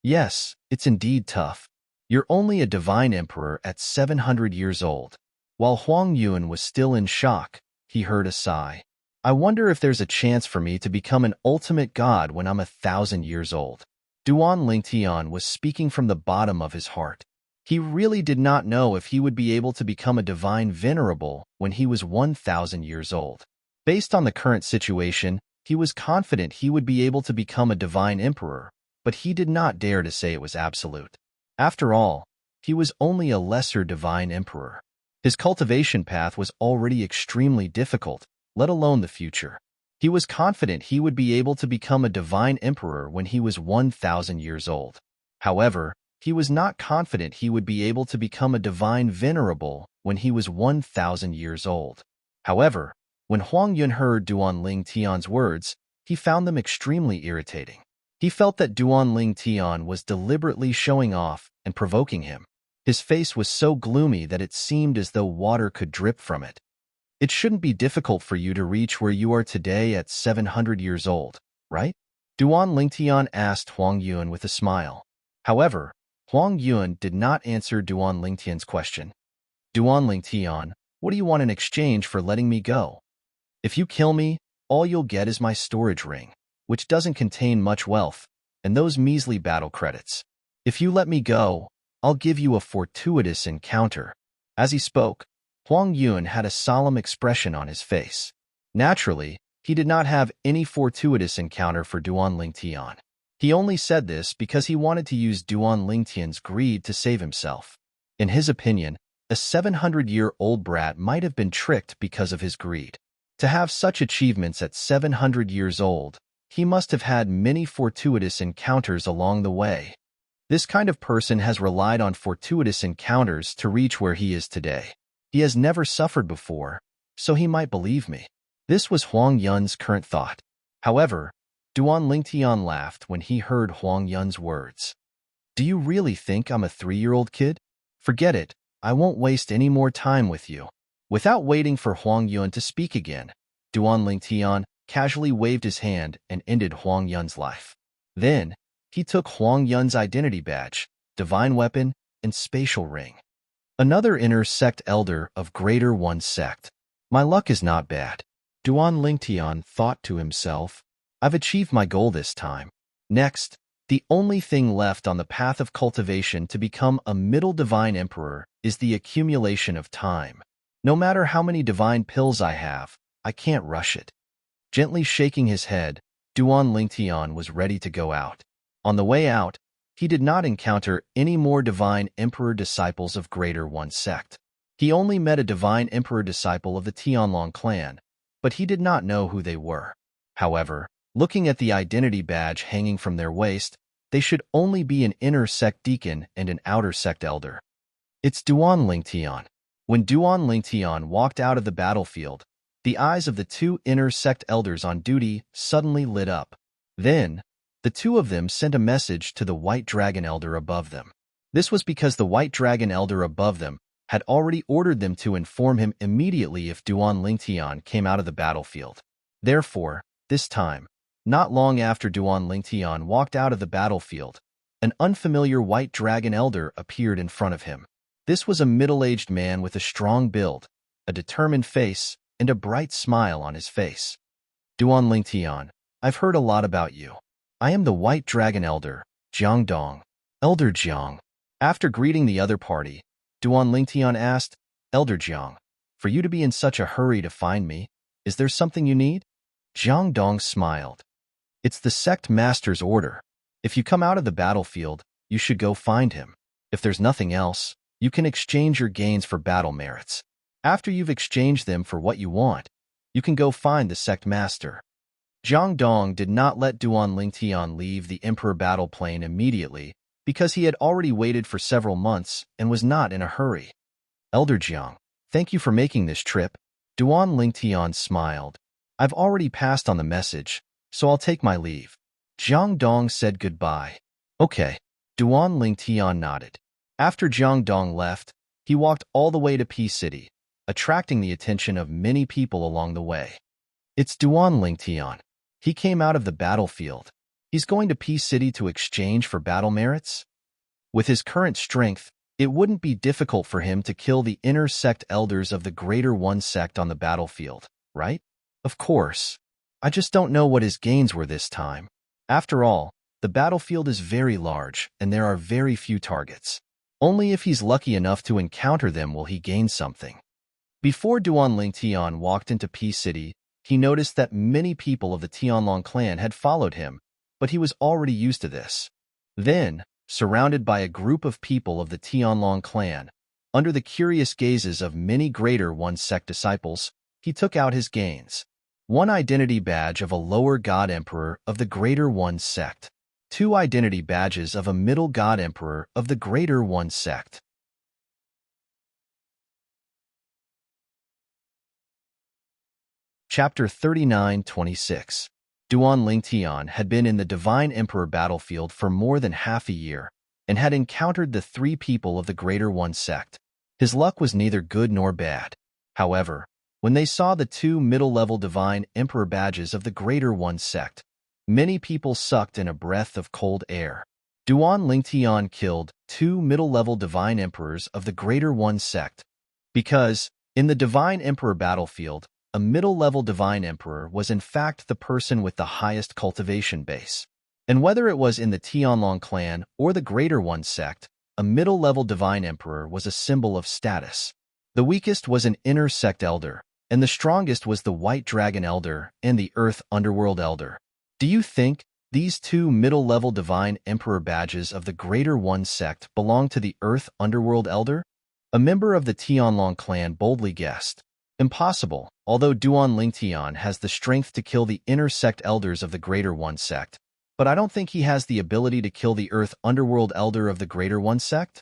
Yes, it's indeed tough. You're only a divine emperor at 700 years old. While Huang Yun was still in shock, he heard a sigh. I wonder if there's a chance for me to become an ultimate god when I'm 1,000 years old. Duan Lingtian was speaking from the bottom of his heart. He really did not know if he would be able to become a divine venerable when he was 1,000 years old. Based on the current situation, he was confident he would be able to become a divine emperor, but he did not dare to say it was absolute. After all, he was only a lesser divine emperor. His cultivation path was already extremely difficult, let alone the future. He was confident he would be able to become a divine emperor when he was 1,000 years old. However, he was not confident he would be able to become a divine venerable when he was 1,000 years old. However, when Huang Yun heard Duan Lingtian's words, he found them extremely irritating. He felt that Duan Lingtian was deliberately showing off and provoking him. His face was so gloomy that it seemed as though water could drip from it. It shouldn't be difficult for you to reach where you are today at 700 years old, right? Duan Lingtian asked Huang Yun with a smile. However, Huang Yun did not answer Duan Lingtian's question. Duan Lingtian, what do you want in exchange for letting me go? If you kill me, all you'll get is my storage ring, which doesn't contain much wealth, and those measly battle credits. If you let me go, I'll give you a fortuitous encounter. As he spoke, Huang Yun had a solemn expression on his face. Naturally, he did not have any fortuitous encounter for Duan Lingtian. He only said this because he wanted to use Duan Lingtian's greed to save himself. In his opinion, a 700-year-old brat might have been tricked because of his greed. To have such achievements at 700 years old, he must have had many fortuitous encounters along the way. This kind of person has relied on fortuitous encounters to reach where he is today. He has never suffered before, so he might believe me. This was Huang Yun's current thought. However, Duan Lingtian laughed when he heard Huang Yun's words. Do you really think I'm a 3-year-old kid? Forget it, I won't waste any more time with you. Without waiting for Huang Yun to speak again, Duan Lingtian casually waved his hand and ended Huang Yun's life. Then, he took Huang Yun's identity badge, divine weapon, and spatial ring. Another inner sect elder of Greater One sect. My luck is not bad. Duan Lingtian thought to himself, I've achieved my goal this time. Next, the only thing left on the path of cultivation to become a middle divine emperor is the accumulation of time. No matter how many divine pills I have, I can't rush it. Gently shaking his head, Duan Lingtian was ready to go out. On the way out, he did not encounter any more divine emperor disciples of Greater One sect. He only met a divine emperor disciple of the Tianlong clan, but he did not know who they were. However, looking at the identity badge hanging from their waist, they should only be an inner sect deacon and an outer sect elder. It's Duan Lingtian. When Duan Lingtian walked out of the battlefield, the eyes of the two inner sect elders on duty suddenly lit up. Then, the two of them sent a message to the White Dragon Elder above them. This was because the White Dragon Elder above them had already ordered them to inform him immediately if Duan Lingtian came out of the battlefield. Therefore, this time, not long after Duan Lingtian walked out of the battlefield, An unfamiliar white dragon elder appeared in front of him. This was a middle-aged man with a strong build, a determined face, and a bright smile on his face. Duan Lingtian, I've heard a lot about you. I am the White Dragon Elder, Jiang Dong. Elder Jiang. After greeting the other party, Duan Lingtian asked, Elder Jiang, for you to be in such a hurry to find me, is there something you need? Jiang Dong smiled. It's the sect master's order. If you come out of the battlefield, you should go find him. If there's nothing else, you can exchange your gains for battle merits. After you've exchanged them for what you want, you can go find the sect master. Jiang Dong did not let Duan Lingtian leave the Emperor battle plane immediately because he had already waited for several months and was not in a hurry. Elder Jiang, thank you for making this trip. Duan Lingtian smiled. I've already passed on the message, so I'll take my leave. Jiang Dong said goodbye. Okay. Duan Lingtian nodded. After Jiang Dong left, he walked all the way to P City, attracting the attention of many people along the way. It's Duan Lingtian. He came out of the battlefield. He's going to P City to exchange for battle merits? With his current strength, it wouldn't be difficult for him to kill the inner sect elders of the Greater One sect on the battlefield, right? Of course. I just don't know what his gains were this time. After all, the battlefield is very large and there are very few targets. Only if he's lucky enough to encounter them will he gain something. Before Duan Lingtian walked into P City, he noticed that many people of the Tianlong clan had followed him, but he was already used to this. Then, surrounded by a group of people of the Tianlong clan, under the curious gazes of many Greater One sect disciples, he took out his gains. 1 identity badge of a lower god emperor of the Greater One sect. 2 identity badges of a middle god emperor of the Greater One sect. Chapter 39-26. Duan Lingtian had been in the Divine Emperor battlefield for more than half a year and had encountered the 3 people of the Greater One sect. His luck was neither good nor bad. However, when they saw the 2 middle-level Divine Emperor badges of the Greater One sect, many people sucked in a breath of cold air. Duan Lingtian killed 2 middle-level Divine Emperors of the Greater One sect because, in the Divine Emperor battlefield, a middle-level Divine Emperor was in fact the person with the highest cultivation base. And whether it was in the Tianlong clan or the Greater One sect, a middle-level Divine Emperor was a symbol of status. The weakest was an inner sect elder, and the strongest was the White Dragon Elder and the Earth Underworld Elder. Do you think these 2 middle-level Divine Emperor badges of the Greater One sect belong to the Earth Underworld Elder? A member of the Tianlong clan boldly guessed. Impossible, although Duan Lingtian has the strength to kill the inner sect elders of the Greater One sect, but I don't think he has the ability to kill the Earth Underworld Elder of the Greater One sect?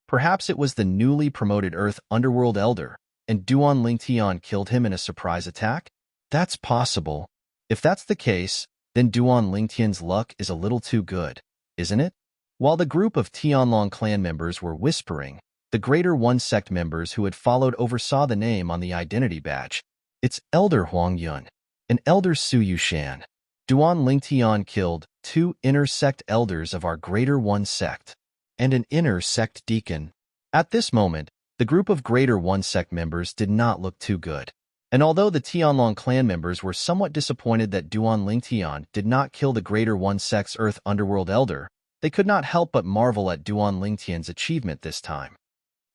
Perhaps it was the newly promoted Earth Underworld Elder, and Duan Lingtian killed him in a surprise attack? That's possible. If that's the case, then Duan Lingtian's luck is a little too good, isn't it? While the group of Tianlong clan members were whispering, the Greater One sect members who had followed oversaw the name on the identity badge. It's Elder Huang Yun and Elder Su Yushan. Duan Lingtian killed 2 inner sect elders of our Greater One sect and an inner sect deacon. At this moment, the group of Greater One sect members did not look too good. And although the Tianlong clan members were somewhat disappointed that Duan Lingtian did not kill the Greater One sect's Earth Underworld Elder, they could not help but marvel at Duan Lingtian's achievement this time.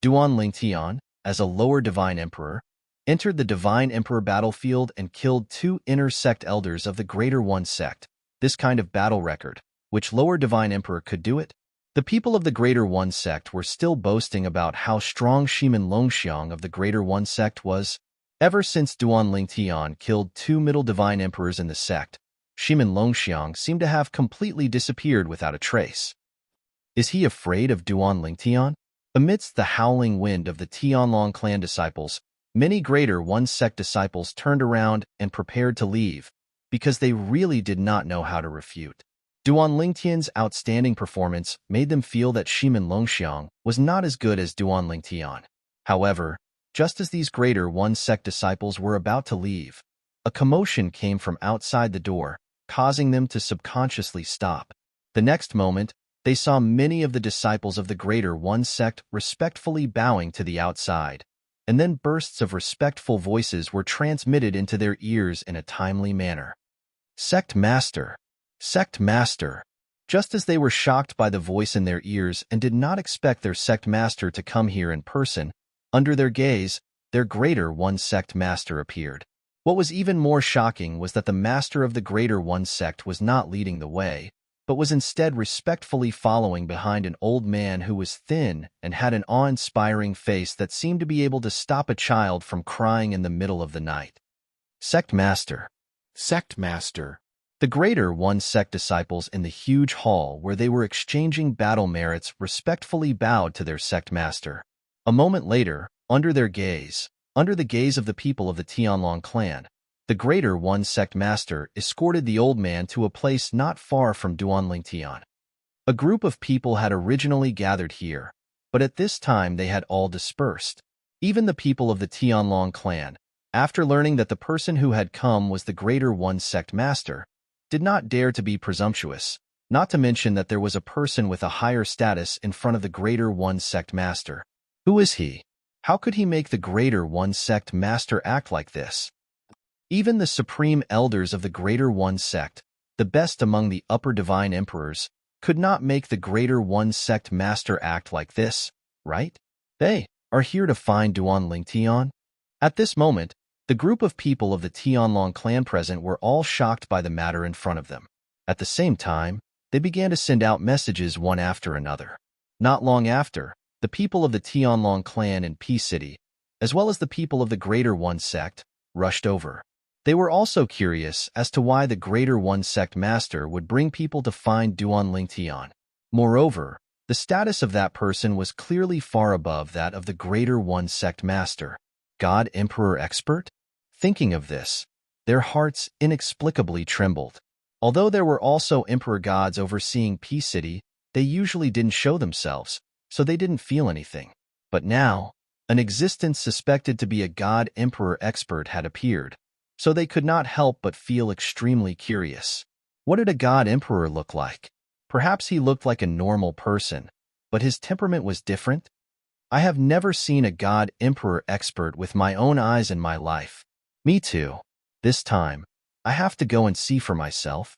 Duan Lingtian, as a lower Divine Emperor, entered the Divine Emperor battlefield and killed 2 inner sect elders of the Greater One sect. This kind of battle record, which lower Divine Emperor could do it? The people of the Greater One sect were still boasting about how strong Shimin Longxiang of the Greater One sect was. Ever since Duan Lingtian killed 2 middle Divine Emperors in the sect, Shimin Longxiang seemed to have completely disappeared without a trace. Is he afraid of Duan Lingtian? Amidst the howling wind of the Tianlong clan disciples, many Greater One sect disciples turned around and prepared to leave, because they really did not know how to refute. Duan Lingtian's outstanding performance made them feel that Shimin Longxiang was not as good as Duan Lingtian. However, just as these Greater One sect disciples were about to leave, a commotion came from outside the door, causing them to subconsciously stop. The next moment, they saw many of the disciples of the Greater One sect respectfully bowing to the outside, and then bursts of respectful voices were transmitted into their ears in a timely manner. Sect Master! Sect Master! Just as they were shocked by the voice in their ears and did not expect their sect master to come here in person, under their gaze, their Greater One sect master appeared. What was even more shocking was that the master of the Greater One sect was not leading the way, but was instead respectfully following behind an old man who was thin and had an awe-inspiring face that seemed to be able to stop a child from crying in the middle of the night. Sect Master! Sect Master! The Greater One sect disciples in the huge hall where they were exchanging battle merits respectfully bowed to their sect master. A moment later, under the gaze of the people of the Tianlong clan, the Greater One sect master escorted the old man to a place not far from Duanlingtian. A group of people had originally gathered here, but at this time they had all dispersed. Even the people of the Tianlong clan, after learning that the person who had come was the Greater One sect master, did not dare to be presumptuous, not to mention that there was a person with a higher status in front of the Greater One sect master. Who is he? How could he make the Greater One sect master act like this? Even the supreme elders of the Greater One sect, the best among the upper divine emperors, could not make the Greater One sect master act like this, right? They are here to find Duanlingtian. At this moment, the group of people of the Tianlong clan present were all shocked by the matter in front of them. At the same time, they began to send out messages one after another. Not long after, the people of the Tianlong clan in P City, as well as the people of the Greater One sect, rushed over. They were also curious as to why the Greater One sect master would bring people to find Duanlingtian. Moreover, the status of that person was clearly far above that of the Greater One sect master. God Emperor Expert? Thinking of this, their hearts inexplicably trembled. Although there were also emperor gods overseeing P City, they usually didn't show themselves, so they didn't feel anything. But now, an existence suspected to be a God Emperor Expert had appeared, so they could not help but feel extremely curious. What did a God Emperor look like? Perhaps he looked like a normal person, but his temperament was different? I have never seen a God Emperor Expert with my own eyes in my life. Me too. This time, I have to go and see for myself.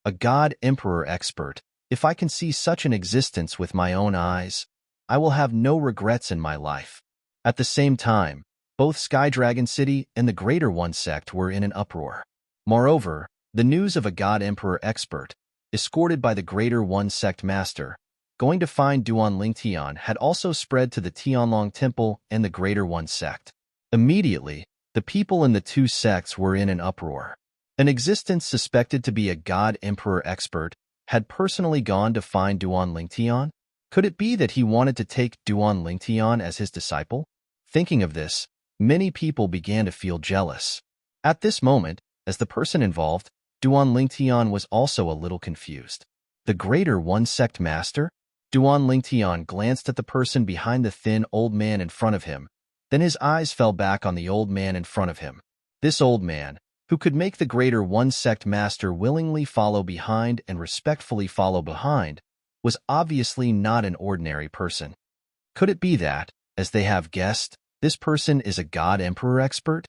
A God Emperor Expert. If I can see such an existence with my own eyes, I will have no regrets in my life. At the same time, both Sky Dragon City and the Greater One sect were in an uproar. Moreover, the news of a God Emperor Expert, escorted by the Greater One sect master, going to find Duanlingtian had also spread to the Tianlong Temple and the Greater One sect. Immediately, the people in the two sects were in an uproar. An existence suspected to be a God Emperor Expert had personally gone to find Duanlingtian. Could it be that he wanted to take Duanlingtian as his disciple? Thinking of this, many people began to feel jealous. At this moment, as the person involved, Duanlingtian was also a little confused. The Greater One sect master? Duanlingtian glanced at the person behind the thin old man in front of him. Then his eyes fell back on the old man in front of him. This old man, who could make the Greater One sect master willingly follow behind and respectfully follow behind, was obviously not an ordinary person. Could it be that, as they have guessed, this person is a God Emperor Expert?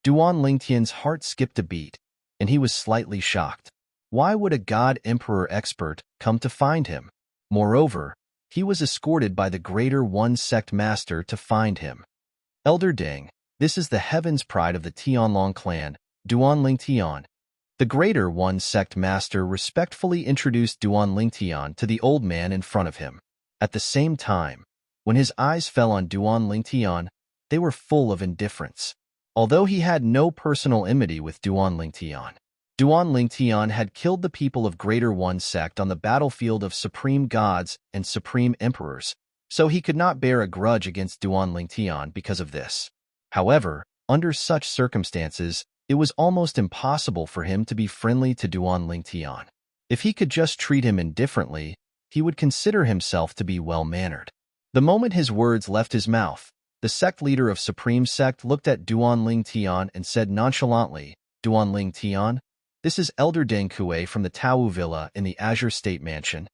Duanlingtian's heart skipped a beat, and he was slightly shocked. Why would a God Emperor Expert come to find him? Moreover, he was escorted by the Greater One sect master to find him. Elder Deng, this is the Heaven's Pride of the Tianlong clan, Duanlingtian. The Greater One sect master respectfully introduced Duanlingtian to the old man in front of him. At the same time, when his eyes fell on Duanlingtian, they were full of indifference. Although he had no personal enmity with Duanlingtian, Duanlingtian had killed the people of Greater One sect on the battlefield of supreme gods and supreme emperors, so he could not bear a grudge against Duanlingtian because of this. However, under such circumstances, it was almost impossible for him to be friendly to Duanlingtian. If he could just treat him indifferently, he would consider himself to be well-mannered. The moment his words left his mouth, the sect leader of Supreme Sect looked at Duanlingtian and said nonchalantly, "Duanlingtian, this is Elder Deng Kue from the Tao Villa in the Azure State Mansion."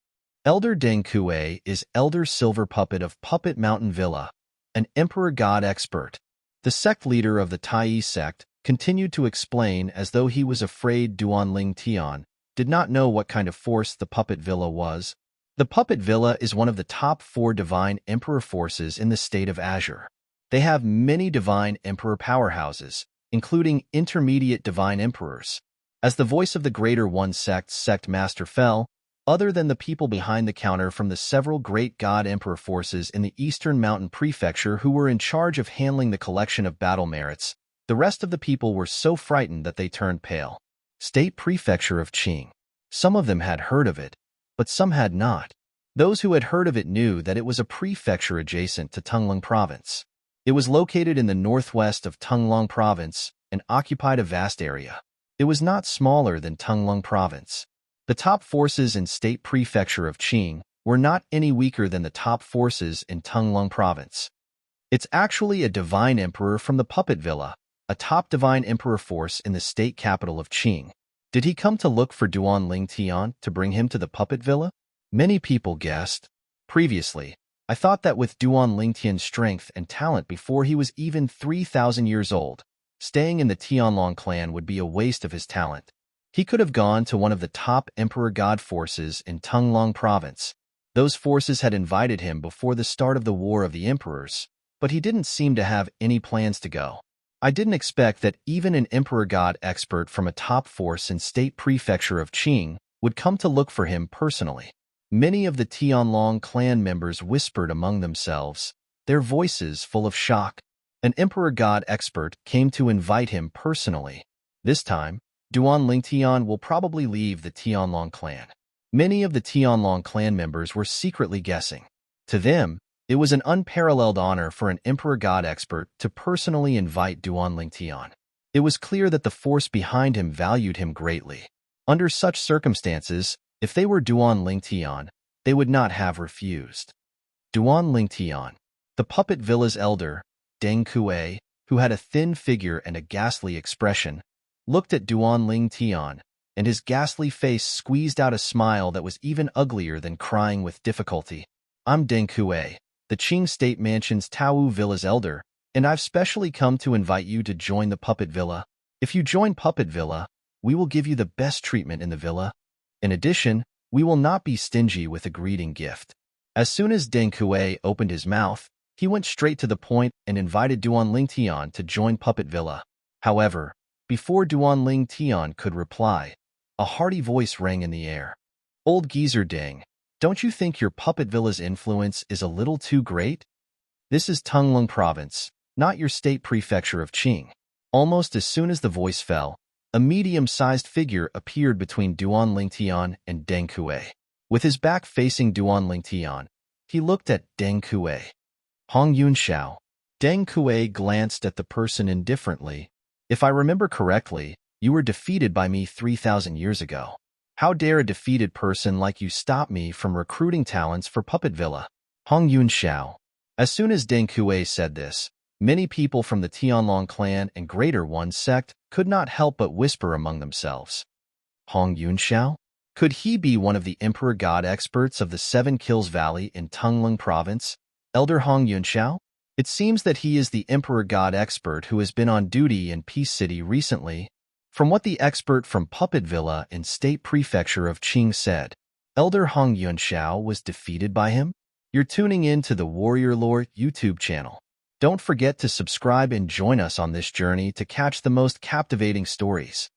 Elder Deng Kui is Elder Silver Puppet of Puppet Mountain Villa, an Emperor God expert. The sect leader of the Tai sect continued to explain as though he was afraid Duanling Tian did not know what kind of force the Puppet Villa was. The Puppet Villa is one of the top 4 divine emperor forces in the state of Azure. They have many divine emperor powerhouses, including intermediate divine emperors. As the voice of the Greater One sect master fell, other than the people behind the counter from the several great god emperor forces in the Eastern Mountain Prefecture who were in charge of handling the collection of battle merits, the rest of the people were so frightened that they turned pale. State Prefecture of Qing. Some of them had heard of it, but some had not. Those who had heard of it knew that it was a prefecture adjacent to Tunglong Province. It was located in the northwest of Tunglong Province and occupied a vast area. It was not smaller than Tunglong Province. The top forces in State Prefecture of Qing were not any weaker than the top forces in Tunglong Province. It's actually a divine emperor from the Puppet Villa, a top divine emperor force in the state capital of Qing. Did he come to look for Duanling Tian to bring him to the Puppet Villa? Many people guessed. Previously, I thought that with Duanling Tian's strength and talent before he was even 3,000 years old, staying in the Tianlong clan would be a waste of his talent. He could have gone to one of the top Emperor God forces in Tunglong Province. Those forces had invited him before the start of the War of the Emperors, but he didn't seem to have any plans to go. I didn't expect that even an Emperor God expert from a top force in State Prefecture of Qing would come to look for him personally. Many of the Tianlong clan members whispered among themselves, their voices full of shock. An Emperor God expert came to invite him personally. This time, Duanling Tian will probably leave the Tianlong clan. Many of the Tianlong clan members were secretly guessing. To them, it was an unparalleled honor for an Emperor God expert to personally invite Duanling Tian. It was clear that the force behind him valued him greatly. Under such circumstances, if they were Duanling Tian, they would not have refused. Duanling Tian, the Puppet Villa's elder, Deng Kui, who had a thin figure and a ghastly expression, looked at Duanling Tian, and his ghastly face squeezed out a smile that was even uglier than crying with difficulty. I'm Deng Kui, the Qing State Mansion's Taowu Villa's elder, and I've specially come to invite you to join the Puppet Villa. If you join Puppet Villa, we will give you the best treatment in the villa. In addition, we will not be stingy with a greeting gift. As soon as Deng Kui opened his mouth, he went straight to the point and invited Duanling Tian to join Puppet Villa. However, before Duanling Tian could reply, a hearty voice rang in the air. Old geezer Deng, don't you think your Puppet Villa's influence is a little too great? This is Tunglong Province, not your state prefecture of Qing. Almost as soon as the voice fell, a medium-sized figure appeared between Duanling Tian and Deng Kui. With his back facing Duanling Tian, he looked at Deng Kui. Hong Yunxiao. Deng Kui glanced at the person indifferently. If I remember correctly, you were defeated by me 3,000 years ago. How dare a defeated person like you stop me from recruiting talents for Puppet Villa? Hong Yunxiao. As soon as Deng Kui said this, many people from the Tianlong clan and Greater One sect could not help but whisper among themselves. Hong Yunxiao? Could he be one of the Emperor God experts of the Seven Kills Valley in Tunglong Province, Elder Hong Yunxiao? It seems that he is the Emperor God expert who has been on duty in Peace City recently. From what the expert from Puppet Villa in State Prefecture of Qing said, Elder Hong Yunxiao was defeated by him? You're tuning in to the Warrior Lore YouTube channel. Don't forget to subscribe and join us on this journey to catch the most captivating stories.